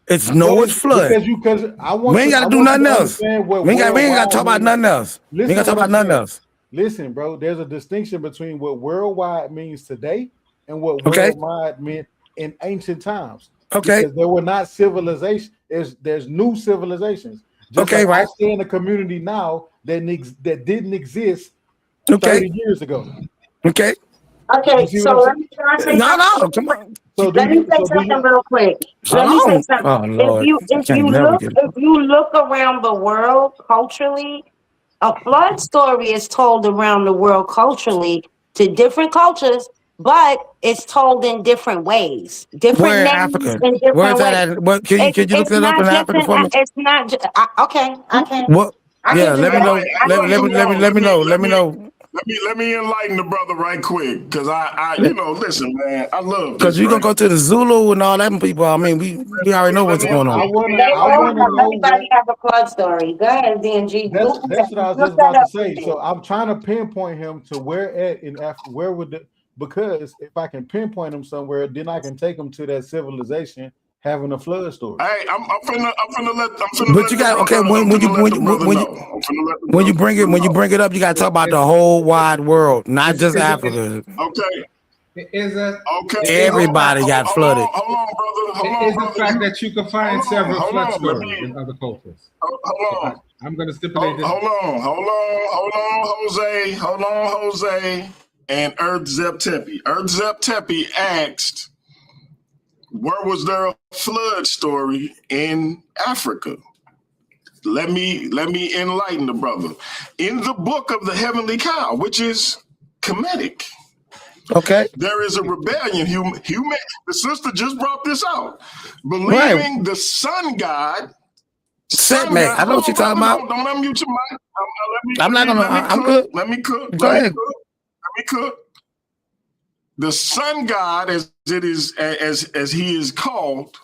It's Noah's flood. Because I want. We ain't got to do nothing else. We ain't got to talk about nothing else. We ain't got to talk about nothing else. Listen, bro. There's a distinction between what worldwide means today and what worldwide meant in ancient times. Okay. Because there were not civilizations. There's new civilizations. Just like I stay in a community now that didn't exist 30 years ago. Okay, so let me try to say No, come on. So let me say something real quick. Let me say something. Oh, Lord. If you look around the world culturally, a flood story is told around the world culturally to different cultures, but it's told in different ways. Where in Africa? Where's that at? Can you look that up in Africa for me? It's not just okay. I can. What? Yeah, let me know. Let me know. Let me enlighten the brother right quick, because I listen, man, I love this. Because you're gonna go to the Zulu and all them people. I mean, we already know what's going on. Everybody have a flood story. Go ahead, DNG. That's what I was just about to say. So I'm trying to pinpoint him to where at in Africa. Where would because if I can pinpoint him somewhere, then I can take him to that civilization having a flood story. Hey, I'm finna let. But you got when you bring it up, you gotta talk about the whole wide world, not just Africa. Okay. Everybody got flooded. Hold on, brother. It is the fact that you can find several flood stories in other cultures. Hold on. I'm gonna stipulate this. Hold on, Jose. and Earth Zep Tepe. Earth Zep Tepe asked, where was there a flood story in Africa? Let me enlighten the brother. In the book of the Heavenly Cow, which is Kemetic, okay, there is a rebellion. The sister just brought this out. Believing the sun god. Setback. I know what you're talking about. Don't unmute your mic. I'm good. Let me cook. Go ahead. Let me cook. The sun god, as he is called,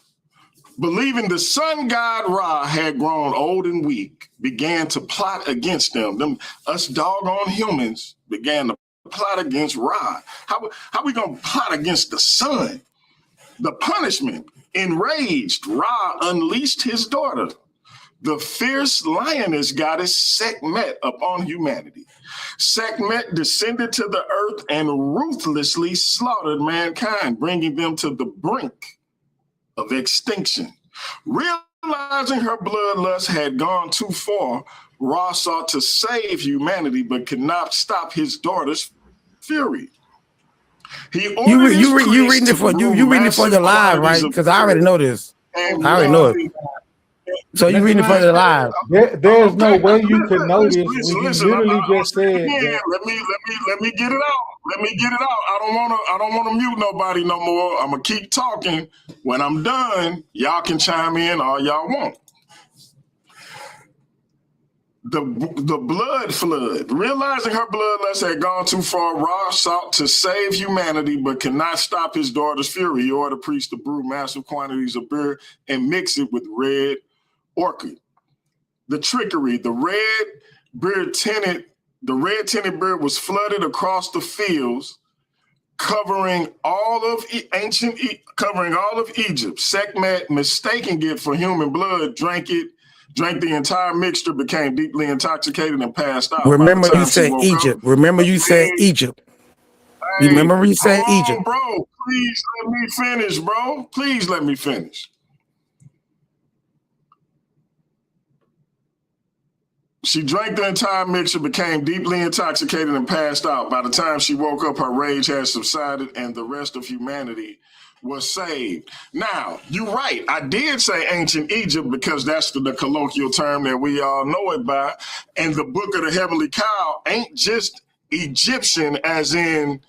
believing the sun god Ra had grown old and weak, began to plot against them. Us doggone humans began to plot against Ra. How we gonna plot against the sun? The punishment. Enraged, Ra unleashed his daughter, the fierce lioness goddess Sekhmet, upon humanity. Sekhmet descended to the earth and ruthlessly slaughtered mankind, bringing them to the brink of extinction. Realizing her bloodlust had gone too far, Ra sought to save humanity, but could not stop his daughter's fury. He ordered you reading it for the live, right? Because I already know this. I already know it. So you reading it for the live? There's no way you could know this. Listen, literally just said. Let me get it out. Let me get it out. I don't wanna mute nobody no more. I'm gonna keep talking. When I'm done, y'all can chime in all y'all want. The blood flood. Realizing her bloodlust had gone too far, Ra sought to save humanity, but could not stop his daughter's fury. He ordered priests to brew massive quantities of beer and mix it with red orchid. The trickery. The red tinted beer was flooded across the fields, covering all of Egypt. Sekhmet, mistaking it for human blood, drank the entire mixture, became deeply intoxicated, and passed out. Remember you said Egypt. Remember you said Egypt. You remember you said Egypt. Bro, please let me finish, bro. Please let me finish. She drank the entire mixture, became deeply intoxicated, and passed out. By the time she woke up, her rage had subsided, and the rest of humanity was saved. Now, you're right. I did say ancient Egypt because that's the colloquial term that we all know it by. And the book of the Heavenly Cow ain't just Egyptian as in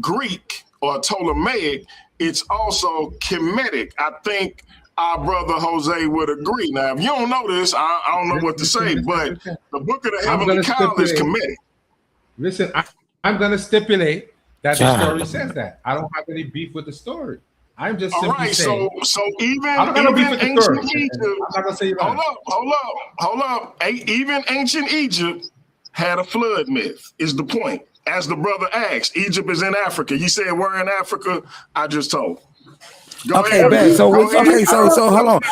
Greek or Ptolemaic. It's also Kemetic. I think our brother Jose would agree. Now, if you don't know this, I don't know what to say, but the book of the Heavenly Cow is Kemetic. Listen, I'm going to stipulate that the story says that. I don't have any beef with the story. I'm just simply saying. So even I'm not even ancient Egypt. I'm not gonna say hold up. Even ancient Egypt had a flood myth. Is the point? As the brother asked, Egypt is in Africa. He said, "We're in Africa." I just told. Okay, bet. So hold on.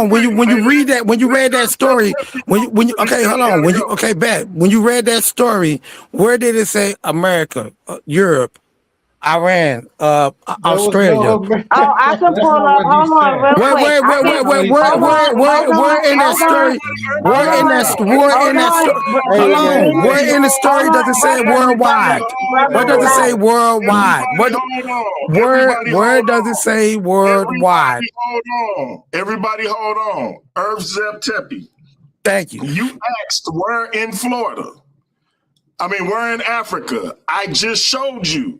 When you read that, when you read that story, when you bet. When you read that story, where did it say America, Europe, Iran, Australia? Oh, I can pull up. Hold on, real quick. Where in that story? Where in the story does it say worldwide? Where does it say worldwide? Where does it say worldwide? Everybody hold on. Earth Zep Tepe. Thank you. You asked where in Florida. I mean, we're in Africa. I just showed you.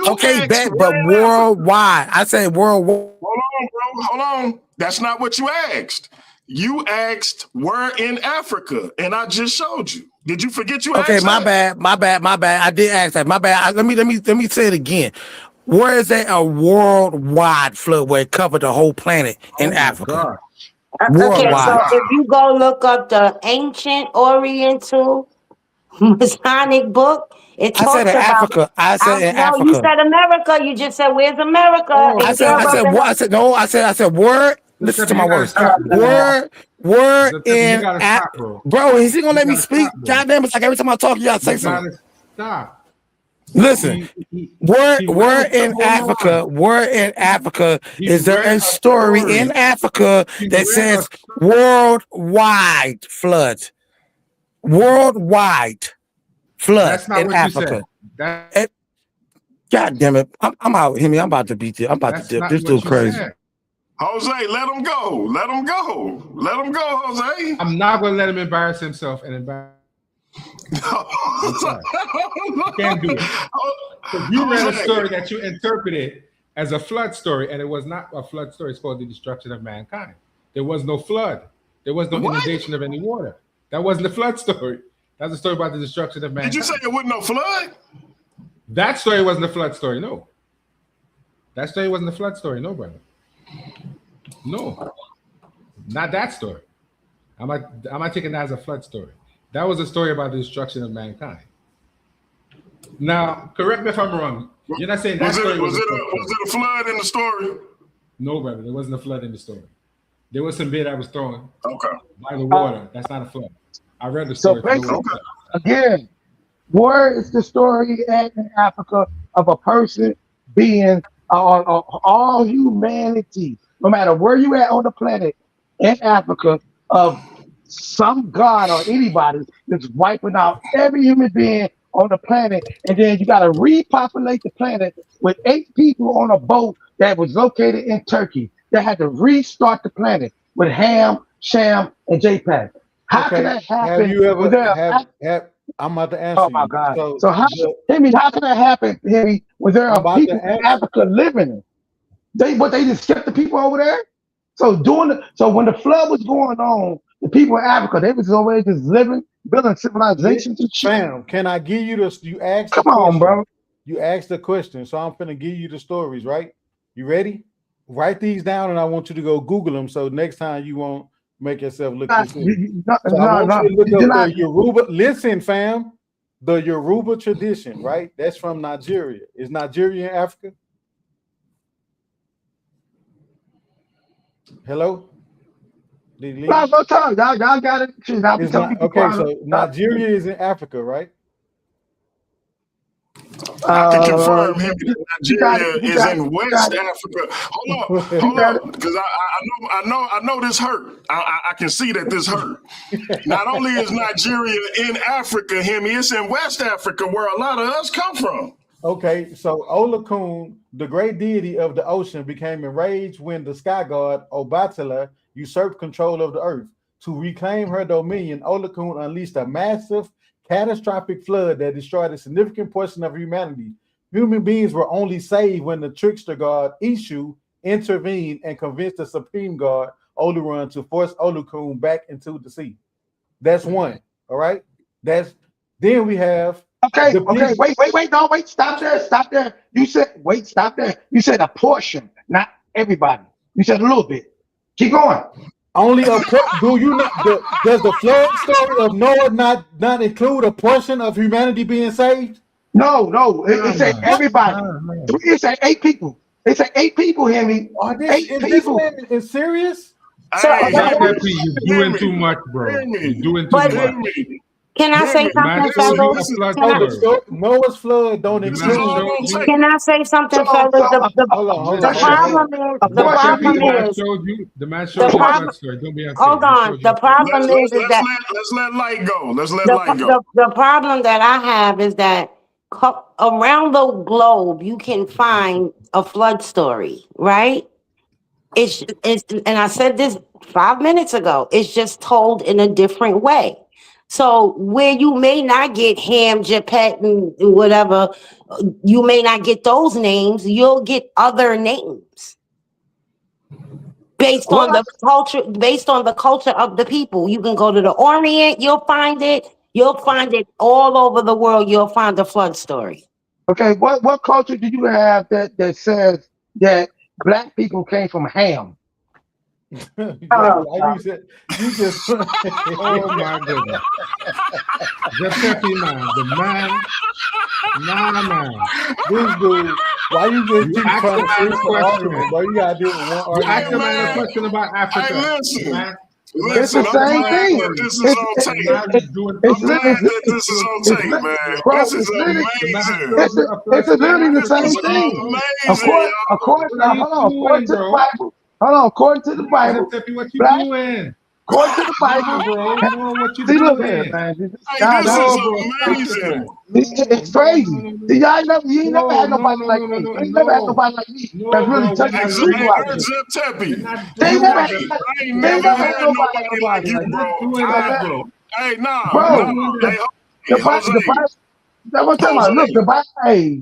But worldwide. I say worldwide. Hold on. That's not what you asked. You asked where in Africa, and I just showed you. Did you forget you asked that? My bad. I did ask that. My bad. Let me say it again. Where is there a worldwide flood where it covered the whole planet in Africa? Okay, so if you go look up the ancient Oriental Masonic book, it talks about Africa. I said in Africa. You said America. You just said where's America? I said word. Listen to my words. Word in Africa. Bro, is he gonna let me speak? Goddamn, it's like every time I talk, you gotta say something. Stop. Listen, where in Africa is there a story in Africa that says worldwide flood? Worldwide flood in Africa. God damn it. I'm out, Himmy. I'm about to beat you. I'm about to dip. This dude crazy. Jose, let him go. Let him go. Let him go, Jose. I'm not going to let him embarrass himself and embarrass. You can't do it. You read a story that you interpreted as a flood story, and it was not a flood story. It's called the destruction of mankind. There was no flood. There was no inundation of any water. That wasn't the flood story. That's a story about the destruction of mankind. Did you say there wasn't no flood? That story wasn't a flood story, no. That story wasn't a flood story, no, brother. No. Not that story. I'm not taking that as a flood story. That was a story about the destruction of mankind. Now, correct me if I'm wrong. You're not saying that story was it a flood in the story? No, brother. There wasn't a flood in the story. There was some beer that was thrown by the Uh, water. That's not a flood. I read the story. So basically, again, where is the story at in Africa of a person being all humanity, no matter where you at on the planet in Africa, of some god or anybody that's wiping out every human being on the planet, and then you got to repopulate the planet with 8 people on a boat that was located in Turkey that had to restart the planet with Ham, Sham, and JPEG. How can that happen? Have you ever have, I'm about to answer oh my you. God! So how, Himmy, how can that happen, Himmy, when there are people in answer. Africa living? They just kept the people over there. So when the flood was going on, the people in Africa, they was already just living, building civilizations and shit. Fam, can I give you this? You asked. Come on, bro. You asked the question, so I'm finna give you the stories. Right? You ready? Write these down, and I want you to go Google them. So next time you won't make yourself look this up. So I want you to look up the Yoruba. Listen, fam, the Yoruba tradition. Right? That's from Nigeria. Is Nigeria in Africa? Hello? No time. Y'all got it. Okay, so Nigeria is in Africa, right? I can confirm him that Nigeria is in West Africa. Hold on, because I know this hurt. I can see that this hurt. Not only is Nigeria in Africa, Himmy, it's in West Africa where a lot of us come from. Okay, so Olokun, the great deity of the ocean, became enraged when the sky god Obatala usurped control of the earth. To reclaim her dominion, Olokun unleashed a massive, catastrophic flood that destroyed a significant portion of humanity. Human beings were only saved when the trickster god Ishu intervened and convinced the supreme god Olurun to force Olokun back into the sea. That's one. All right. Then we have. Okay, wait, stop there. You said, stop there. You said a portion, not everybody. You said a little bit. Keep going. Only a do you not? Does the flood story of Noah not include a portion of humanity being saved? No. It said everybody. It said 8 people. It said 8 people, Himmy. 8 people. Is serious? You're doing too much, bro. You're doing too much. Can I say something, fellas? Noah's flood don't include. Can I say something, fellas? The problem is that let's let light go. Let's let light go. The problem that I have is that around the globe you can find a flood story, right? It's and I said this 5 minutes ago. It's just told in a different way. So where you may not get Ham, Japet, and whatever, you may not get those names. You'll get other names based on the culture of the people. You can go to the Orient, you'll find it. You'll find it all over the world. You'll find the flood story. Okay, what culture do you have that says that black people came from Ham? You just oh my goodness. This dude, why you just keep trying to switch the argument? Why you gotta do it with one argument? Ask the man a question about Africa. Hey, listen. It's the same thing. This is on tape. I'm glad that this is on tape, man. This is amazing. It's literally the same thing. According to the Bible, what you doing? According to the Bible, bro. No, what you see, look doing? here, man. Hey, this is amazing. It's crazy. See, you ain't never had nobody like me. You ain't never had nobody like me that's really touching the truth out there. I ain't never had nobody like you, bro. Hey, nah. Hey, Jose. That's what I'm talking about. Look, the Bible. Hey,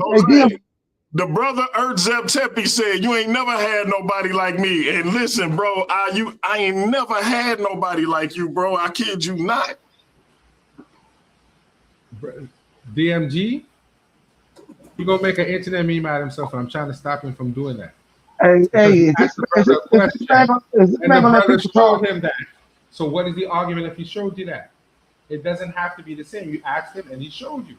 the brother Zep Tepe said, you ain't never had nobody like me. And listen, bro, I ain't never had nobody like you, bro. I kid you not. DMG, he gonna make an internet meme out of himself, and I'm trying to stop him from doing that. Hey, is this man gonna let people showed him that? So what is the argument if he showed you that? It doesn't have to be the same. You asked him, and he showed you.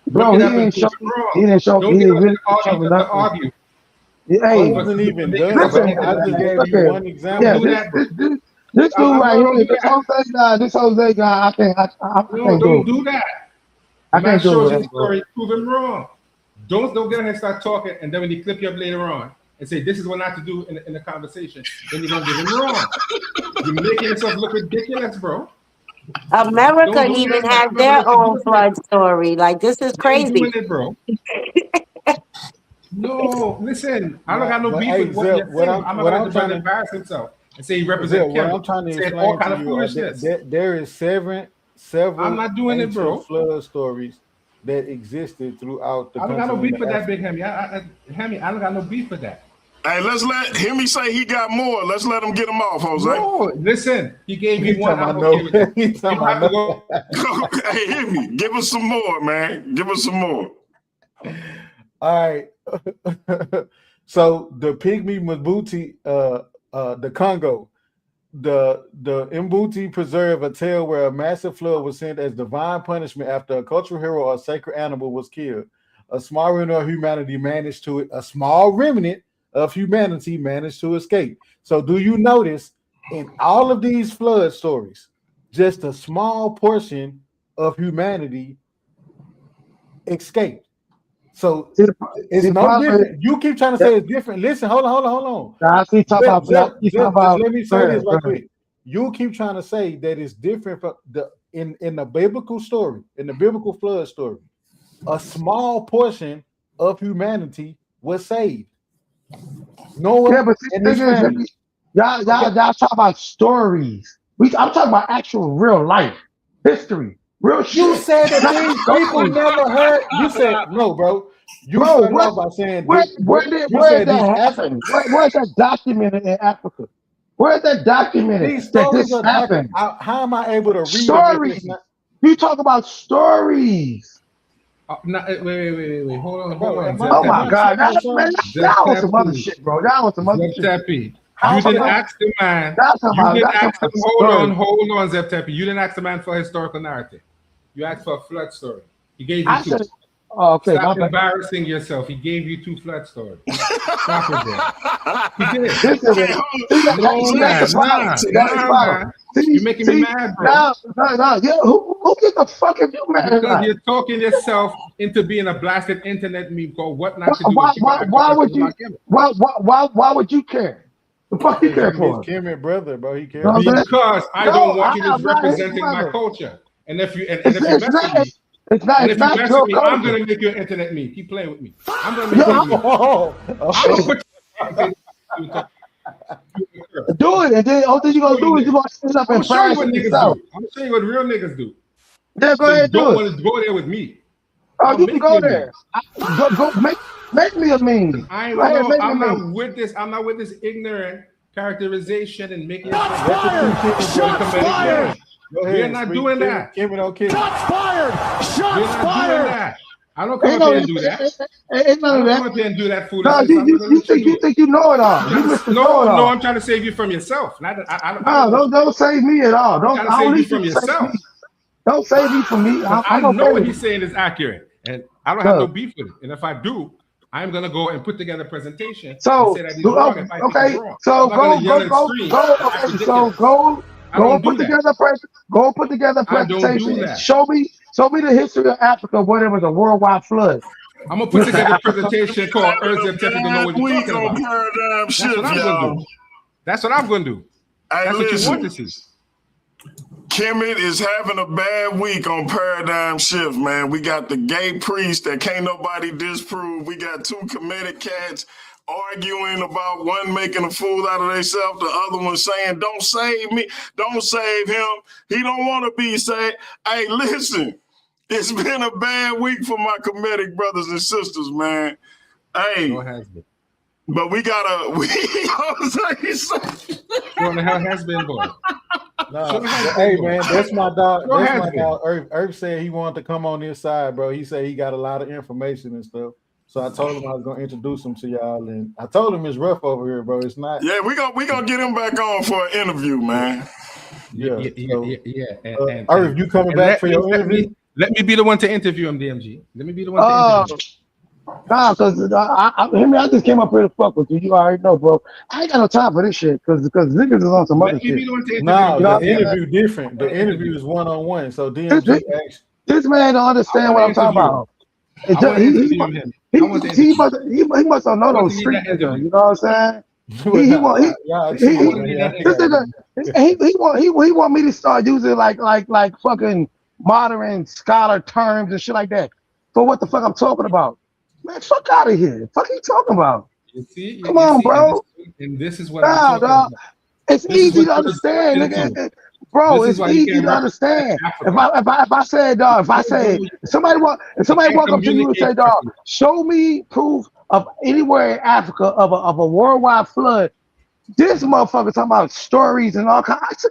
Bro, he didn't show. He didn't show. He didn't really show me nothing. Argue. Hey, wasn't even done. I just gave you one example. Yeah, this dude right here, this Jose guy, I can't don't do that. I can't do it. Story, prove him wrong. Don't get ahead and start talking, and then when he clip you up later on and say this is what not to do in the conversation, then you're gonna get him wrong. You're making yourself look ridiculous, bro. America even has their own flood story. Like, this is crazy. Doing it, bro. No, listen. I don't got no beef with what you're saying. I'm not going to try to embarrass himself and say he represents What I'm trying to explain to you, there is several. I'm not doing it, bro. Flood stories that existed throughout the. I don't got no beef with that, Big Hemmy. Hemmy, I don't got no beef with that. Hey, let's let Himmy say he got more. Let's let him get him off, Jose. No, listen. He gave you one. Hey, Himmy, give us some more, man. Give us some more. All right. So the Pygmy Mbuti, the Congo, the Mbuti preserve a tale where a massive flood was sent as divine punishment after a cultural hero or sacred animal was killed. A small remnant of humanity managed to escape. So do you notice in all of these flood stories, just a small portion of humanity escaped? So it's no different. You keep trying to say it's different. Listen, hold on. Let me say this right quick. You keep trying to say that it's different from in the biblical story, in the biblical flood story. A small portion of humanity was saved. No one. Yeah, but y'all talk about stories. I'm talking about actual real life history. Real shit. You said that things people never heard. You said no, bro. You started off by saying where did that happen? Where's that documented in Africa? Where's that documented? These stories are happening. How am I able to read stories? You talk about stories. Wait. Hold on. Oh my God. That was some other shit, bro. That was some other shit. You didn't ask the man. Hold on, Zep Tepe. You didn't ask the man for a historical narrative. You asked for a flood story. He gave you two. Okay. Stop embarrassing yourself. He gave you two flood stories. Stop it there. He did. Nah. You're making me mad, bro. No. Who get the fuck if you mad? Because you're talking yourself into being a blasted internet meme called "What Not to Do." Why would you? Why would you care? The fuck you care for? He's Kimmy brother, bro. He cares because I don't want you misrepresenting my culture. And if you mess with me, I'm gonna make you an internet meme. Keep playing with me. I'm gonna make you. Do it, and then all you gonna do is you gonna sit up and embarrass yourself. I'm gonna show you what real niggas do. Yeah, go ahead, do it. Don't want to go there with me. Oh, you can go there. Go make me a meme. I'm not with this. I'm not with this ignorant characterization and making. Shots fired! We're not doing that. Shots fired! Shots fired! I don't come up here and do that. Ain't none of that. I don't come up here and do that foolishness. No, you think you know it all. No, I'm trying to save you from yourself. Don't save me at all. Don't save you from yourself. Don't save me from me. I know what he's saying is accurate, and I don't have no beef with it. And if I do, I'm gonna go and put together a presentation. So and say that he's wrong if I think he's wrong. So go put together a presentation. Show me the history of Africa when it was a worldwide flood. I'm gonna put together a presentation called Earth to know what you're talking about. That's what I'm gonna do. That's what you want to see. Kemet is having a bad week on Paradigm Shift, man. We got the gay priest that can't nobody disprove. We got two comedic cats arguing about one making a fool out of themselves, the other one saying, don't save me, don't save him. He don't want to be saved. Hey, listen, it's been a bad week for my comedic brothers and sisters, man. Hey. No has been. But we gotta, What the hell has been, boy? Nah, hey man, that's my dog. That's my dog. Irv said he wanted to come on this side, bro. He said he got a lot of information and stuff. So I told him I was gonna introduce him to y'all, and I told him it's rough over here, bro. It's not. Yeah, we gonna get him back on for an interview, man. Yeah. And Irv, you coming back for your interview? Let me be the one to interview him, DMG. Let me be the one to interview him. Nah, because I just came up here to fuck with you. You already know, bro. I ain't got no time for this shit because niggas is on some other shit. Nah, the interview different. The interview is one-on-one. So DMG this man don't understand what I'm talking about. He must have known those street niggas. You know what I'm saying? He want me to start using like fucking modern scholar terms and shit like that. For what the fuck I'm talking about? Man, fuck out of here. Fuck you talking about? You see? Come on, bro. And this is what I'm talking about. It's easy to understand, nigga. Bro, it's easy to understand. If I say, somebody walk up to you and say, dog, show me proof of anywhere in Africa of a worldwide flood. This motherfucker talking about stories and all kinds.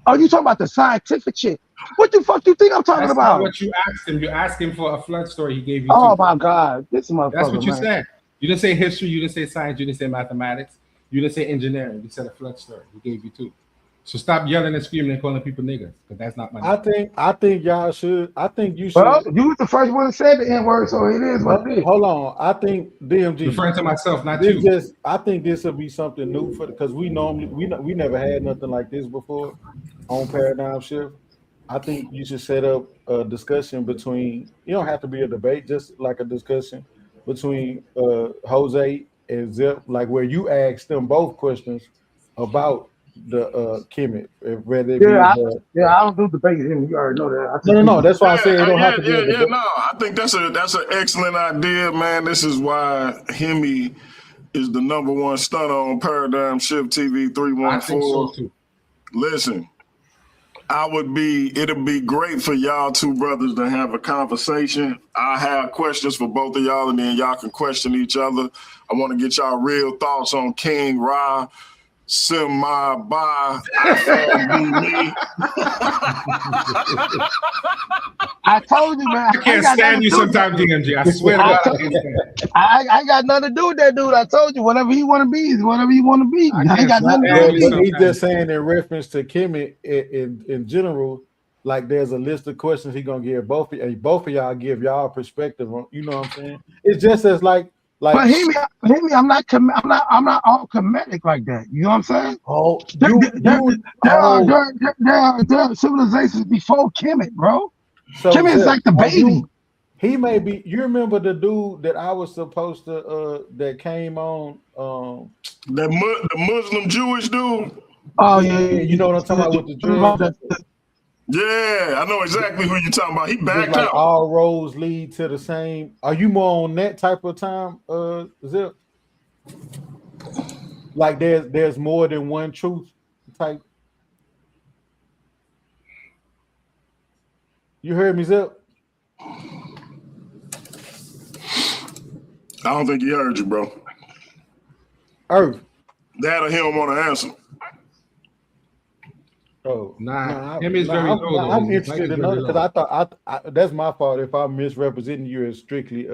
Are you talking about the scientific shit? What the fuck you think I'm talking about? That's not what you asked him. You asked him for a flood story. He gave you. Oh my God, this motherfucker. That's what you man. said. You didn't say history. You didn't say science. You didn't say mathematics. You didn't say engineering. You said a flood story. He gave you two. So stop yelling and screaming and calling people niggas, because that's not my name. I think y'all should. I think you should. Well, you was the first one to say the N-word, so it is what it is. Hold on. I think DMG. Referring to myself, not you. I think this will be something new for because we never had nothing like this before on Paradigm Shift. I think you should set up a discussion between. You don't have to be a debate, just like a discussion between Jose and Zip, like where you ask them both questions about the Kemet. I don't do debate him. You already know that. No. That's why I say it don't have to be a debate. No, I think that's an excellent idea, man. This is why Himmy is the #1 stunner on Paradigm Shift TV 314. I think so too. Listen, it'd be great for y'all two brothers to have a conversation. I have questions for both of y'all, and then y'all can question each other. I want to get y'all real thoughts on King Ra. Semi-bi, me. I told you, man. I can't stand you sometimes, DMG. I swear to God, I can't stand. I got nothing to do with that dude. I told you, whatever he want to be is whatever he want to be. I ain't got nothing to do with it. He's just saying in reference to Kemet in general, like there's a list of questions he gonna give both of y'all give y'all perspective on. You know what I'm saying? It's just as like. But Himmy, I'm not all comedic like that. You know what I'm saying? Oh, there are civilizations before Kemet, bro. So Kemet is like the baby. He may be. You remember the dude that I was supposed to that came on the Muslim Jewish dude? Oh yeah. You know what I'm talking about with the dreads? Yeah, I know exactly who you're talking about. He backed out. All roads lead to the same. Are you more on that type of time, Zip? Like there's more than one truth type. You heard me, Zip? I don't think he heard you, bro. Earth. That or he don't want to answer. Oh, I'm interested in other because I thought that's my fault if I'm misrepresenting you as strictly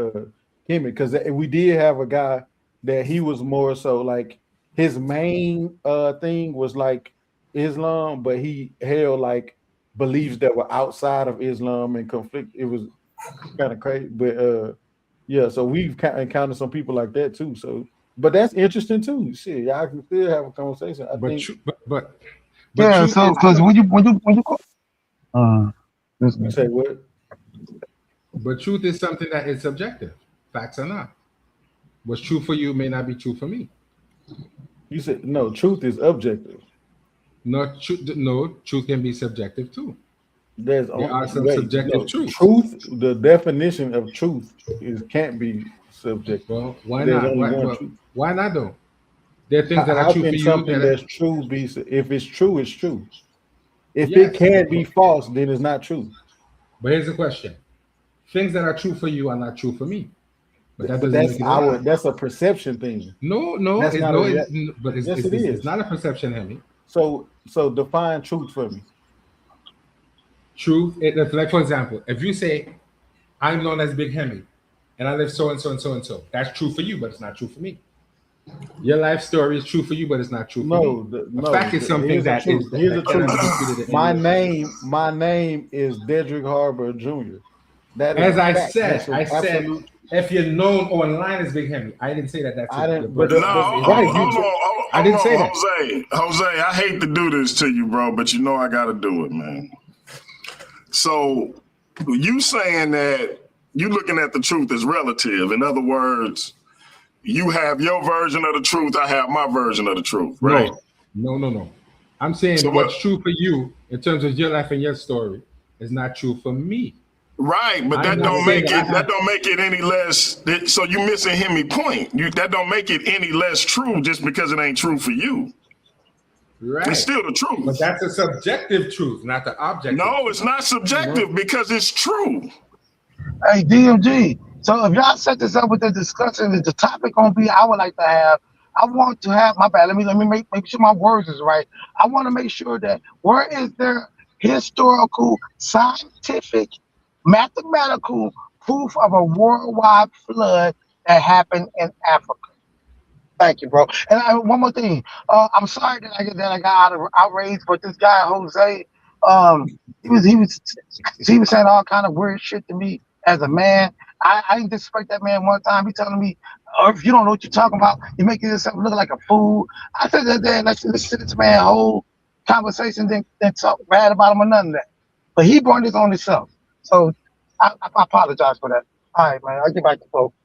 Himmy, because we did have a guy that he was more so like his main thing was like Islam, but he held like beliefs that were outside of Islam and conflict. It was kind of crazy, but yeah. So we've encountered some people like that too. So, but that's interesting too. Shit, y'all can still have a conversation. Yeah, so because when you say what? But truth is something that is subjective. Facts are not. What's true for you may not be true for me. You said no. Truth is objective. No, truth can be subjective too. There are some subjective truths. Truth, the definition of truth can't be subjective. Well, why not? Why not though? There are things that are How true can for you. something that's true be? If it's true, it's true. If it can't be false, then it's not true. But here's the question: things that are true for you are not true for me. But that doesn't that's make it that's a perception thing. But Yes, it is. It's not a perception, Himmy. So define truth for me. Truth, like for example, if you say, I'm known as Big Himmy, and I live so and so and so and so, that's true for you, but it's not true for me. Your life story is true for you, but it's not true for me. No, fact is something that is. Here's the truth. My name is Dedrick Harbor Jr. That as I said, if you're known online as Big Himmy, I didn't say that. That's I didn't. I didn't say that. Jose, I hate to do this to you, bro, but you know I got to do it, man. So you saying that you looking at the truth as relative. In other words, you have your version of the truth. I have my version of the truth, right? No. I'm saying what's true for you in terms of your life and your story is not true for me. Right, but that don't make it any less. So you missing Himmy point. That don't make it any less true just because it ain't true for you. Right, it's still the truth. But that's a subjective truth, not the objective. No, it's not subjective because it's true. Hey, DMG. So if y'all set this up with the discussion, the topic gonna be, I want to have my bad. Let me make sure my words is right. I want to make sure that where is there historical, scientific, mathematical proof of a worldwide flood that happened in Africa? Thank you, bro. And one more thing. I'm sorry that I got outraged, but this guy Jose, he was saying all kind of weird shit to me as a man. I didn't disrespect that man one time. He telling me, if you don't know what you're talking about, you're making yourself look like a fool. I said that let's listen to this man whole conversation, then talk bad about him or none of that. But he brought this on himself. So I apologize for that. All right, man. I'll get back to folks.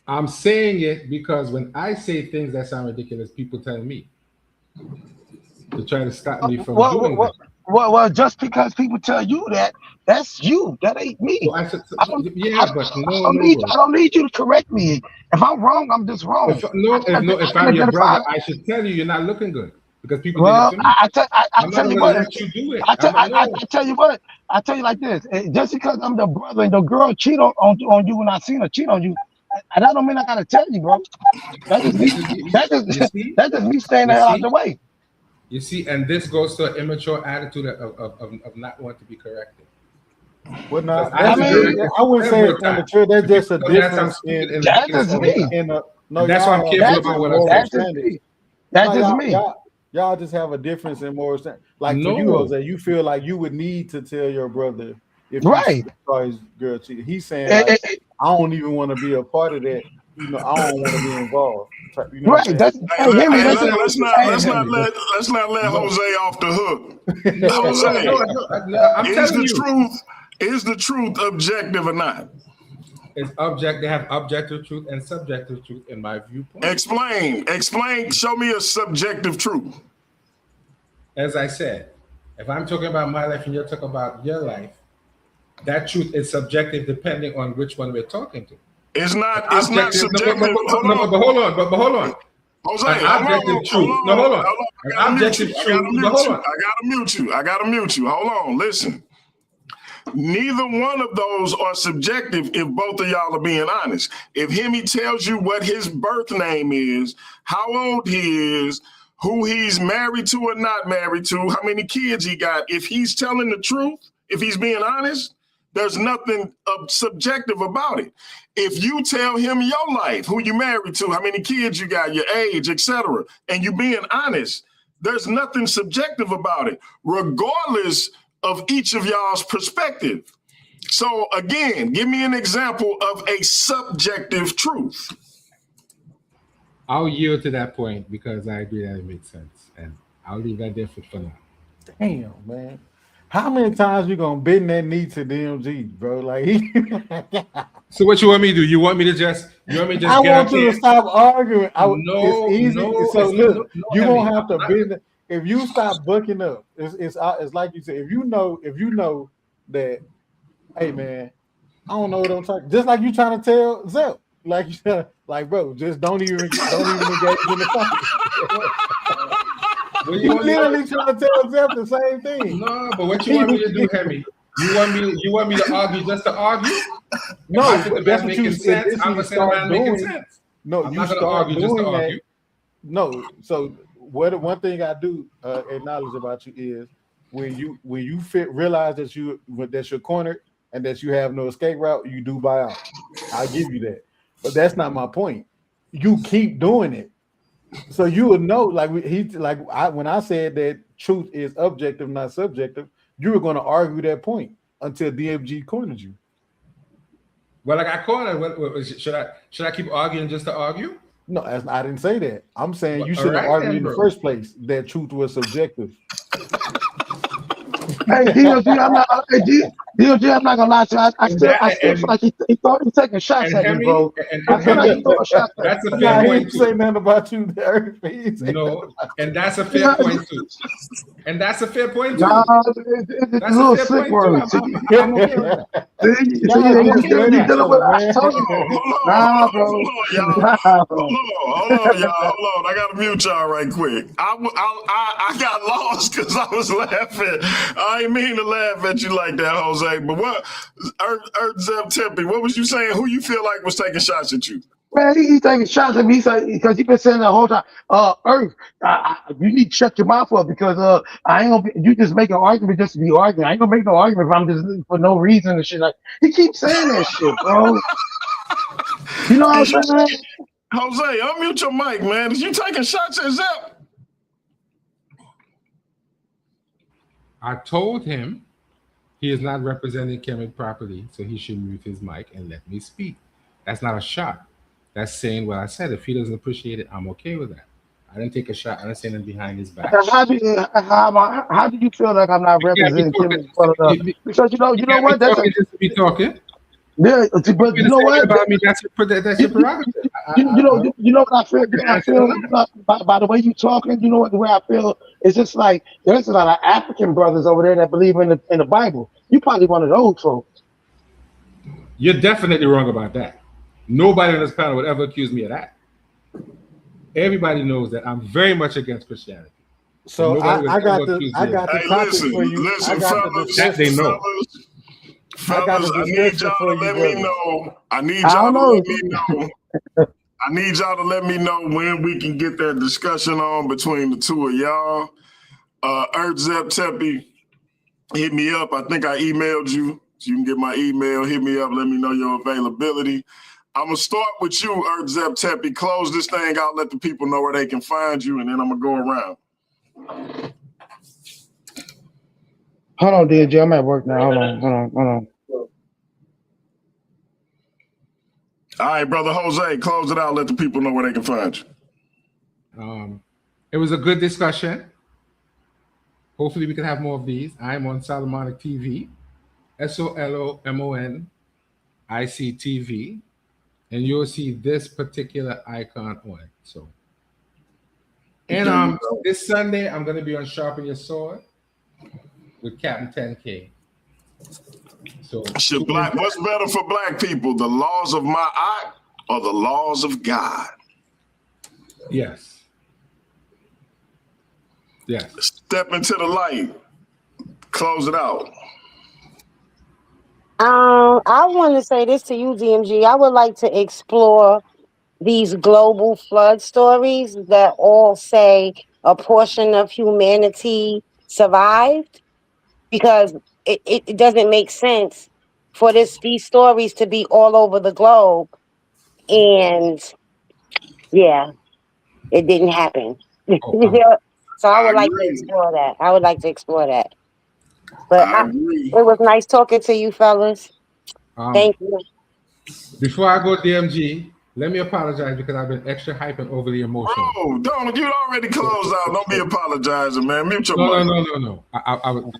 I'm saying it because when I say things that sound ridiculous, people tell me to try to stop me from doing that. Well, just because people tell you that, that's you. That ain't me. So I don't need you to correct me. If I'm wrong, I'm just wrong. If I'm your brother, I should tell you you're not looking good because people. Well, I tell you what. I tell you like this. Just because I'm the brother and the girl cheat on you when I seen her cheat on you, and that don't mean I gotta tell you, bro. That's just me staying there out the way. You see, and this goes to an immature attitude of not wanting to be corrected. Well, no, I wouldn't say it's immature. There's just a difference in. That's me. That's why I'm careful about what I'm saying. That's just me. Y'all just have a difference in moral standard. Like for you, Jose, you feel like you would need to tell your brother if you saw his girl cheating. He's saying, like, I don't even want to be a part of that. I don't want to be involved. Let's not let Jose off the hook. Jose, is the truth objective or not? It's objective. They have objective truth and subjective truth in my viewpoint. Explain. Show me a subjective truth. As I said, if I'm talking about my life and you're talking about your life, that truth is subjective depending on which one we're talking to. It's not subjective. But hold on. Jose, an objective truth. No, hold on. An objective truth. I gotta mute you. Hold on. Listen. Neither one of those are subjective if both of y'all are being honest. If Himmy tells you what his birth name is, how old he is, who he's married to or not married to, how many kids he got, if he's telling the truth, if he's being honest, there's nothing subjective about it. If you tell him your life, who you married to, how many kids you got, your age, etc., and you being honest, there's nothing subjective about it, regardless of each of y'all's perspective. So again, give me an example of a subjective truth. I'll yield to that point because I agree that it makes sense, and I'll leave that there for now. Damn, man. How many times you gonna bend that knee to DMG, bro? Like, so what you want me to do? You want me to just? I want you to stop arguing. It's easy. You won't have to bend. if you stop bucking up, it's like you said. If you know that, hey man, I don't know what I'm talking. Just like you trying to tell Zep, like bro, just don't even engage in the fight. You literally trying to tell Zep the same thing. No, but what you want me to do, Himmy? You want me to argue just to argue? No, that's what you said. I'm gonna say the man making sense. No, I'm you not gonna start argue just to doing that. argue. No, so one thing I do acknowledge about you is when you realize that you're cornered and that you have no escape route, you do buy out. I'll give you that, but that's not my point. You keep doing it, so you will know. When I said that truth is objective, not subjective, you were going to argue that point until DMG cornered you. Well, I got cornered. Should I keep arguing just to argue? No, I didn't say that. I'm saying you shouldn't argue in the first place that truth was subjective. Hey, DOG, I'm not gonna lie to you. I still feel like he's taking shots at me, bro. I feel like he's throwing shots at me. That's a fair point too. Say nothing about you there. No, and that's a fair point too. And that's a fair point too. Nah, it's a little sick word. I'm okay with that. You're dealing with us. Nah, bro. Hold on, y'all. Hold on. I gotta mute y'all right quick. I got lost because I was laughing. I ain't mean to laugh at you like that, Jose. But what, Zep Tempe, what was you saying? Who you feel like was taking shots at you? Man, he's taking shots at me because he's been saying the whole time, Earth, you need to shut your mouth up because I ain't gonna you just make an argument just to be arguing. I ain't gonna make no argument if I'm just for no reason and shit. Like he keeps saying that shit, bro. You know what I'm saying? Jose, unmute your mic, man. Is you taking shots at Zep? I told him he is not representing Kemet properly, so he should mute his mic and let me speak. That's not a shot. That's saying what I said. If he doesn't appreciate it, I'm okay with that. I didn't take a shot. I didn't say anything behind his back. How do you feel like I'm not representing Kemet? Because you know what? That's just to be talking. Yeah, but you know what? About me, that's your prerogative. You know what I feel? I feel by the way you talking. You know what? The way I feel is just like there's a lot of African brothers over there that believe in the Bible. You probably one of those folks. You're definitely wrong about that. Nobody on this panel would ever accuse me of that. Everybody knows that I'm very much against Christianity. So I got the topic for you. Listen, fellas, they know. Fellas, I need y'all to let me know. I need y'all to let me know. I need y'all to let me know when we can get that discussion on between the two of y'all. Zep Tempe, hit me up. I think I emailed you. So you can get my email. Hit me up. Let me know your availability. I'm going to start with you, Zep Tempe. Close this thing out. Let the people know where they can find you, and then I'm going to go around. Hold on, DJ. I'm at work now. Hold on. All right, brother Jose, close it out. Let the people know where they can find you. It was a good discussion. Hopefully we can have more of these. I'm on Solomonic TV, SOLOMONIC TV, and you'll see this particular icon on it. So, and this Sunday I'm going to be on Sharpen Your Sword with Captain 10K. So, what's better for black people, the laws of my art or the laws of God? Yes. Step into the light. Close it out. I want to say this to you, DMG. I would like to explore these global flood stories that all say a portion of humanity survived, because it doesn't make sense for these stories to be all over the globe. And yeah, it didn't happen. So I would like to explore that. But it was nice talking to you, fellas. Thank you. Before I go DMG, let me apologize because I've been extra hype and overly emotional. Bro, don't, you already closed out. Don't be apologizing, man. Mute your mic. No. I was...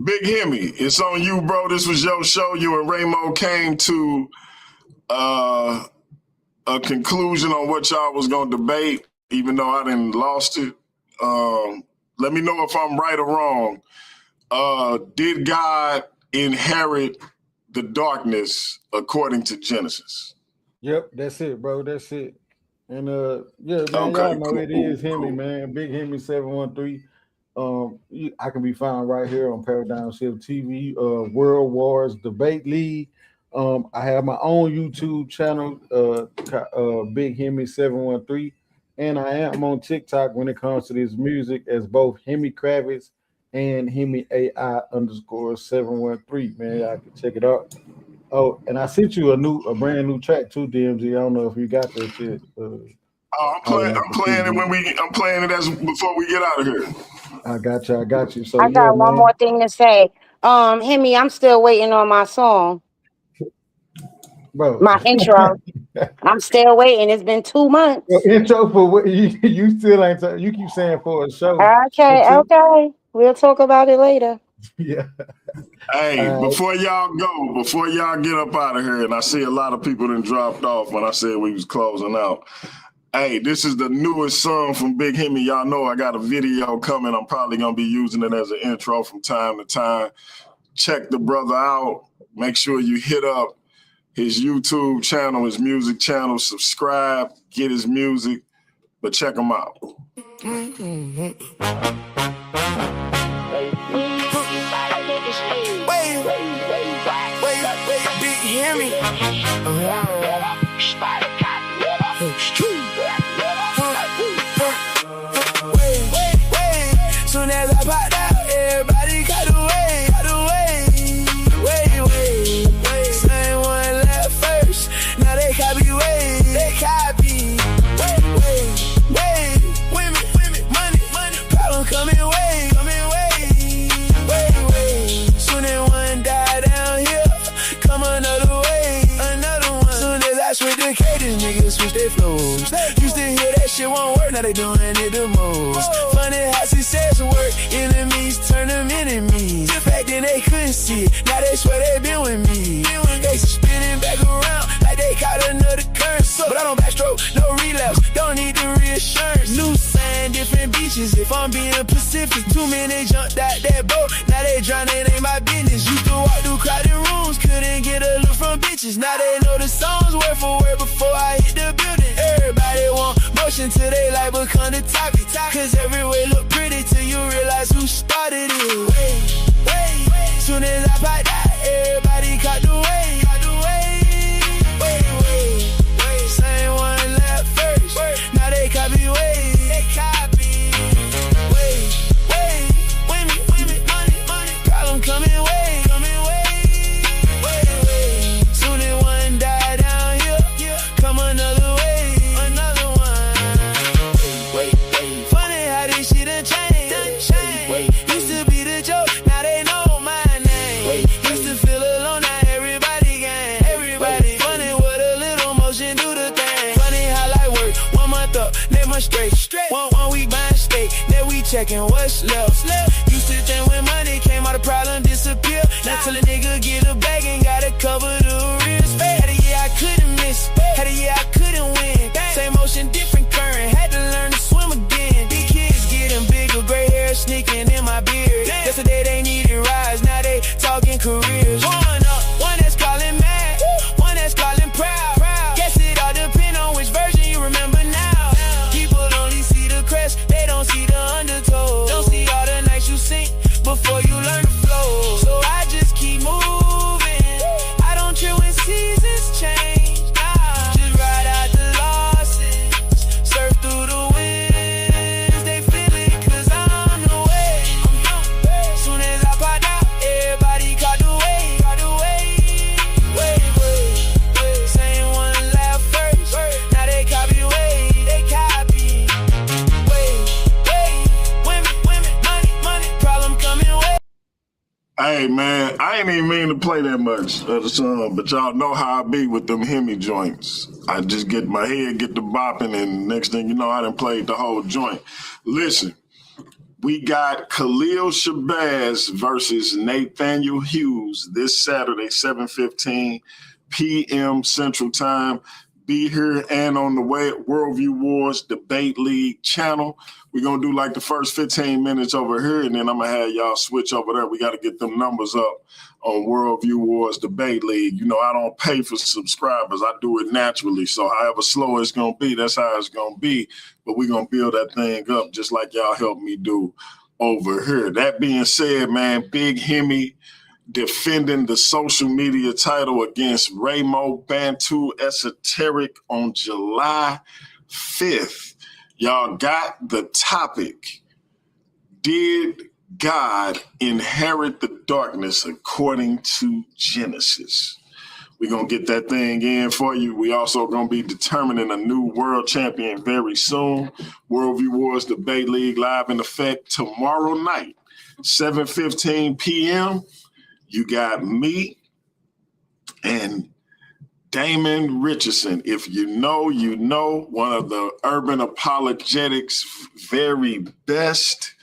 Big Himmy, it's on you, bro. This was your show. You and Raymoe came to a conclusion on what y'all was going to debate, even though I didn't lost it. let me know if I'm right or wrong. Did God inherit the darkness according to Genesis? Yep, that's it, bro. That's it. And yeah, man, Okay, y'all know cool, it is Himmy, cool. man. Big Himmy 713. I can be found right here on Paradigm Shift TV, World Wars Debate League. I have my own YouTube channel, Big Himmy 713, and I am on TikTok when it comes to this music as both Himmy Kravitz and Himmy AI _713. Man, I can check it out. Oh, and I sent you a brand new track too, DMG. I don't know if you got that shit. I'm playing it I'm playing it as before we get out of here. I got you. So I got one more thing to say. Himmy, I'm still waiting on my song. Bro. My intro. I'm still waiting. It's been 2 months. Your intro for what you still ain't you keep saying for a show. Okay. We'll talk about it later. Yeah. Hey, before y'all get up out of here, and I see a lot of people that dropped off when I said we was closing out. Hey, this is the newest song from Big Himmy. Y'all know I got a video coming. I'm probably gonna be using it as an intro from time to time. Check the brother out. Make sure you hit up his YouTube channel, his music channel, subscribe, get his music, but check him out. Big Himmy. Soon as I popped out, everybody got away. Wait. Same one left first. Now they copy way. Wait. Women, money. Problem coming way. Wait. Soon as one die down here, come another way. Another one. Soon as I switch the cadence, niggas switch their flows. Used to hear that shit won't work, now they doing it the most. Funny how success work, enemies turn them enemies. Back then they couldn't see it, now they swear they been with me. They spinning back around like they caught another current. But I don't backstroke, no relapse, don't need the reassurance. New sign, different beaches, if I'm being Pacific. Too many jumped out that boat, now they drowning, ain't my business. Used to walk through crowded rooms, couldn't get a look from bitches. Now they know the songs word for word before I hit the building. Everybody want motion till they like become the topic. Cause everywhere look pretty till you realize who started it. Wait. Soon as I popped out, everybody caught the way. Wait. Same one left first. Now they copy way. Wait. Women, money. Problem coming way. Wait. Soon as one die down here, come another way. Another one. Wait. Funny how this shit done changed. Used to be the joke, now they know my name. Used to feel alone, now everybody gang. Everybody funny with a little motion, do the thing. Funny how life work. 1 month up, next month straight. 1 week buying steak, then we checking what's left. Used to think when money came out, the problem disappear. Now till a nigga get a bag and gotta cover the risk. Had a year I couldn't miss, had a year I couldn't win. Same motion, different current, had to learn to swim again. Big kids getting bigger, gray hair sneaking in my beard. Yesterday they needed rides, now they talking careers. One up, one that's calling mad, one that's calling proud. Guess it all depend on which version you remember now. People only see the crest, they don't see the undertow. Don't see all the nights you sink before you learn to flow. So I just keep moving, I don't chill when seasons change. Nah, just ride out the losses, surf through the winds. They feel it cause I'm the way. Soon as I popped out, everybody caught the way. Wait. Same one left first, now they copy way. Wait. Women, money. Problem coming way. Hey man, I ain't even mean to play that much of the song, but y'all know how I be with them Himmy joints. I just get my head get to bopping, and next thing you know, I done played the whole joint. Listen, we got Khalil Shabazz versus Nathaniel Hughes this Saturday, 7:15 p.m. Central Time. be here and on the Worldview Wars Debate League channel. We're going to do like the first 15 minutes over here, and then I'm going to have y'all switch over there. We got to get them numbers up on Worldview Wars Debate League. You know, I don't pay for subscribers. I do it naturally. So however slow it's going to be, that's how it's going to be. But we're going to build that thing up just like y'all helped me do over here. That being said, man, Big Himmy defending the social media title against Raymoe, Bantu, Esoteric on July 5th. Y'all got the topic. Did God inherit the darkness according to Genesis? We're going to get that thing in for you. We also going to be determining a new world champion very soon. Worldview Wars Debate League live in effect tomorrow night, 7:15 p.m. You got me and Damon Richardson. If you know, you know, one of the urban apologetics very best.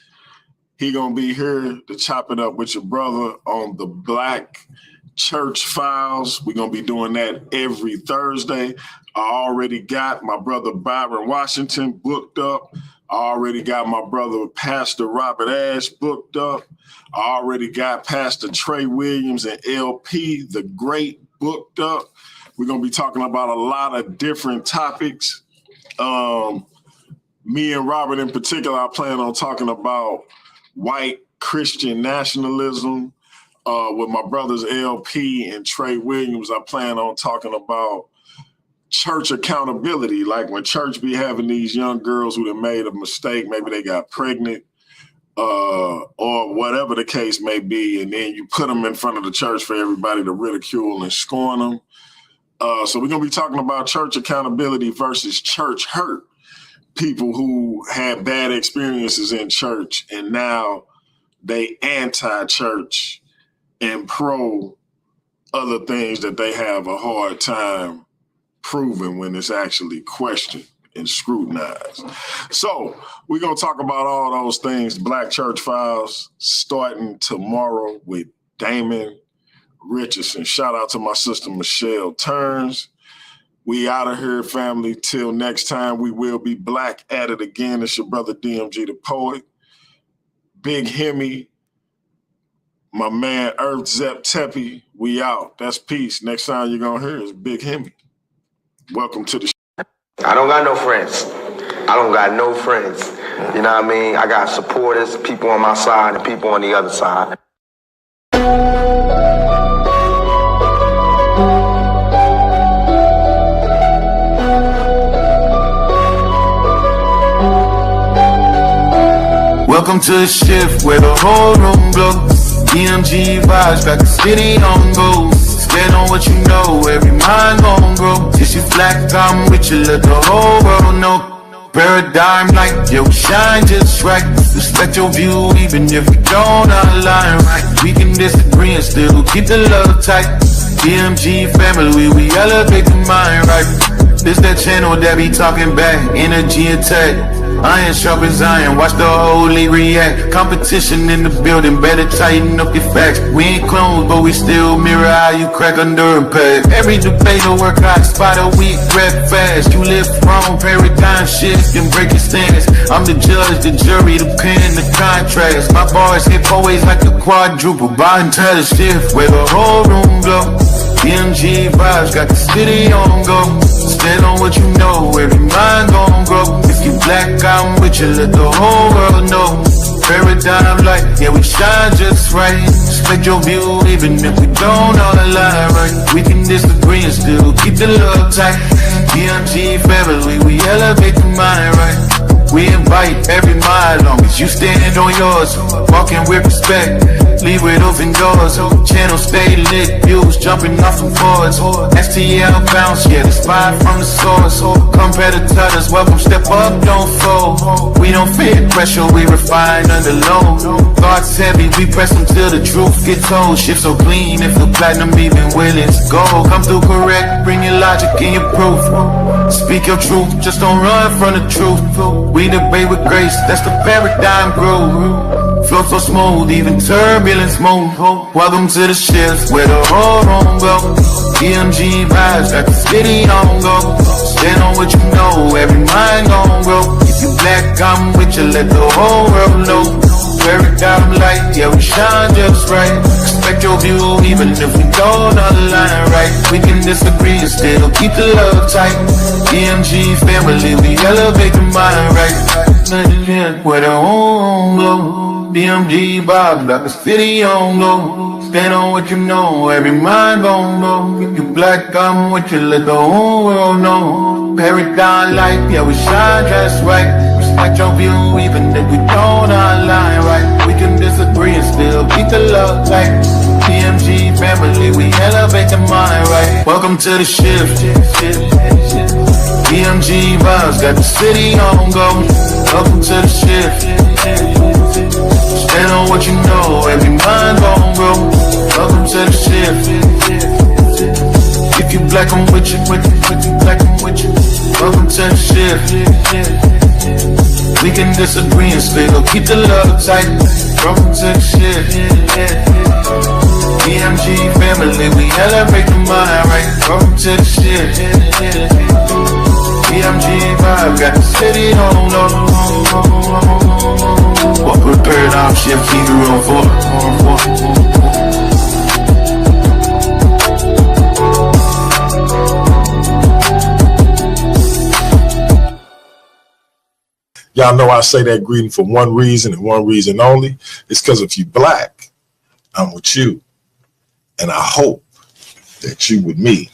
He gonna be here to chop it up with your brother on the Black Church Files. We're gonna be doing that every Thursday. I already got my brother Byron Washington booked up. I already got my brother Pastor Robert Ash booked up. I already got Pastor Trey Williams and LP the Great booked up. We're going to be talking about a lot of different topics. Me and Robert in particular, I plan on talking about white Christian nationalism. With my brothers LP and Trey Williams, I plan on talking about church accountability. Like when church be having these young girls who have made a mistake, maybe they got pregnant, or whatever the case may be, and then you put them in front of the church for everybody to ridicule and scorn them. So we're going to be talking about church accountability versus church hurt. People who had bad experiences in church and now they anti-church and pro other things that they have a hard time proving when it's actually questioned and scrutinized. So we're going to talk about all those things, Black Church Files, starting tomorrow with Damon Richardson. Shout out to my sister, Michelle Turns. We out of here, family. Till next time, we will be black at it again. It's your brother, DMG the Poet. Big Himmy, my man, Earth Zep Tepe. We out. That's peace. Next time you're going to hear is Big Himmy. Welcome to the show. I don't got no friends. I don't got no friends. You know what I mean? I got supporters, people on my side and people on the other side. Welcome to the shift where the whole room glows. DMG vibes got the city on go. Stand on what you know, every mind gon' grow. Since you flat, I'm with you, let the whole world know. Paradigm like, yo, shine just right. Respect your view, even if we don't align right. We can disagree and still keep the love tight. DMG family, we elevate the mind right. This that channel that be talking back, energy attack. Iron sharp as iron, watch the whole league react. Competition in the building, better tighten up your facts. We ain't clones, but we still mirror how you crack under impact. Every debate will work out, spot a week, rap fast. You live wrong, paradigm shift, and break your stance. I'm the judge, the jury, the pen, the contrast. My bars hit always like a quadruple, bottom to the shift where the whole room glow. DMG vibes got the city on go. Stand on what you know, every mind gon' grow. If you black, I'm with you, let the whole world know. Paradigm like, yeah, we shine just right. Respect your view, even if we don't all align right. We can disagree and still keep the love tight. DMG family, we elevate the mind right. We invite every mind, long as you stand on yours. Walking with respect, leave with open doors. Channel stay lit, views jumping off from boards. STL bounce, yeah, the spot from the source. Competitors, welcome, step up, don't fold. We don't fear pressure, we refine under load. Thoughts heavy, we press them till the truth gets told. Shift so clean, if the platinum even willing to go. Come through correct, bring your logic and your proof. Speak your truth, just don't run from the truth. We debate with grace, that's the paradigm groove. Flow so smooth, even turbulence move. Welcome to the shift where the whole room go. DMG vibes got the city on go. Stand on what you know, every mind gon' grow. If you black, I'm with you, let the whole world know. Every time light, yeah, we shine just right. Respect your view, even if we don't align right. We can disagree and still keep the love tight. DMG family, we elevate the mind right. Where the home glow. DMG Bob, like the city on glow. Stand on what you know, every mind gon' know. If you black, I'm with you, let the whole world know. Paradigm light, yeah, we shine just right. Respect your view, even if we don't align right. We can disagree and still keep the love tight. DMG family, we elevate the mind right. Welcome to the shift. DMG vibes, got the city on go. Welcome to the shift. Stand on what you know, every mind gon' grow. Welcome to the shift. If you black, I'm with you, black, I'm with you. Welcome to the shift. We can disagree and still keep the love tight. Welcome to the shift. DMG family, we elevate the mind right. Welcome to the shift. DMG vibe, got the city on low. Walk with paradigm shift, TV room 4. Y'all know I say that greeting for one reason and one reason only. It's because if you black, I'm with you. And I hope that you with me.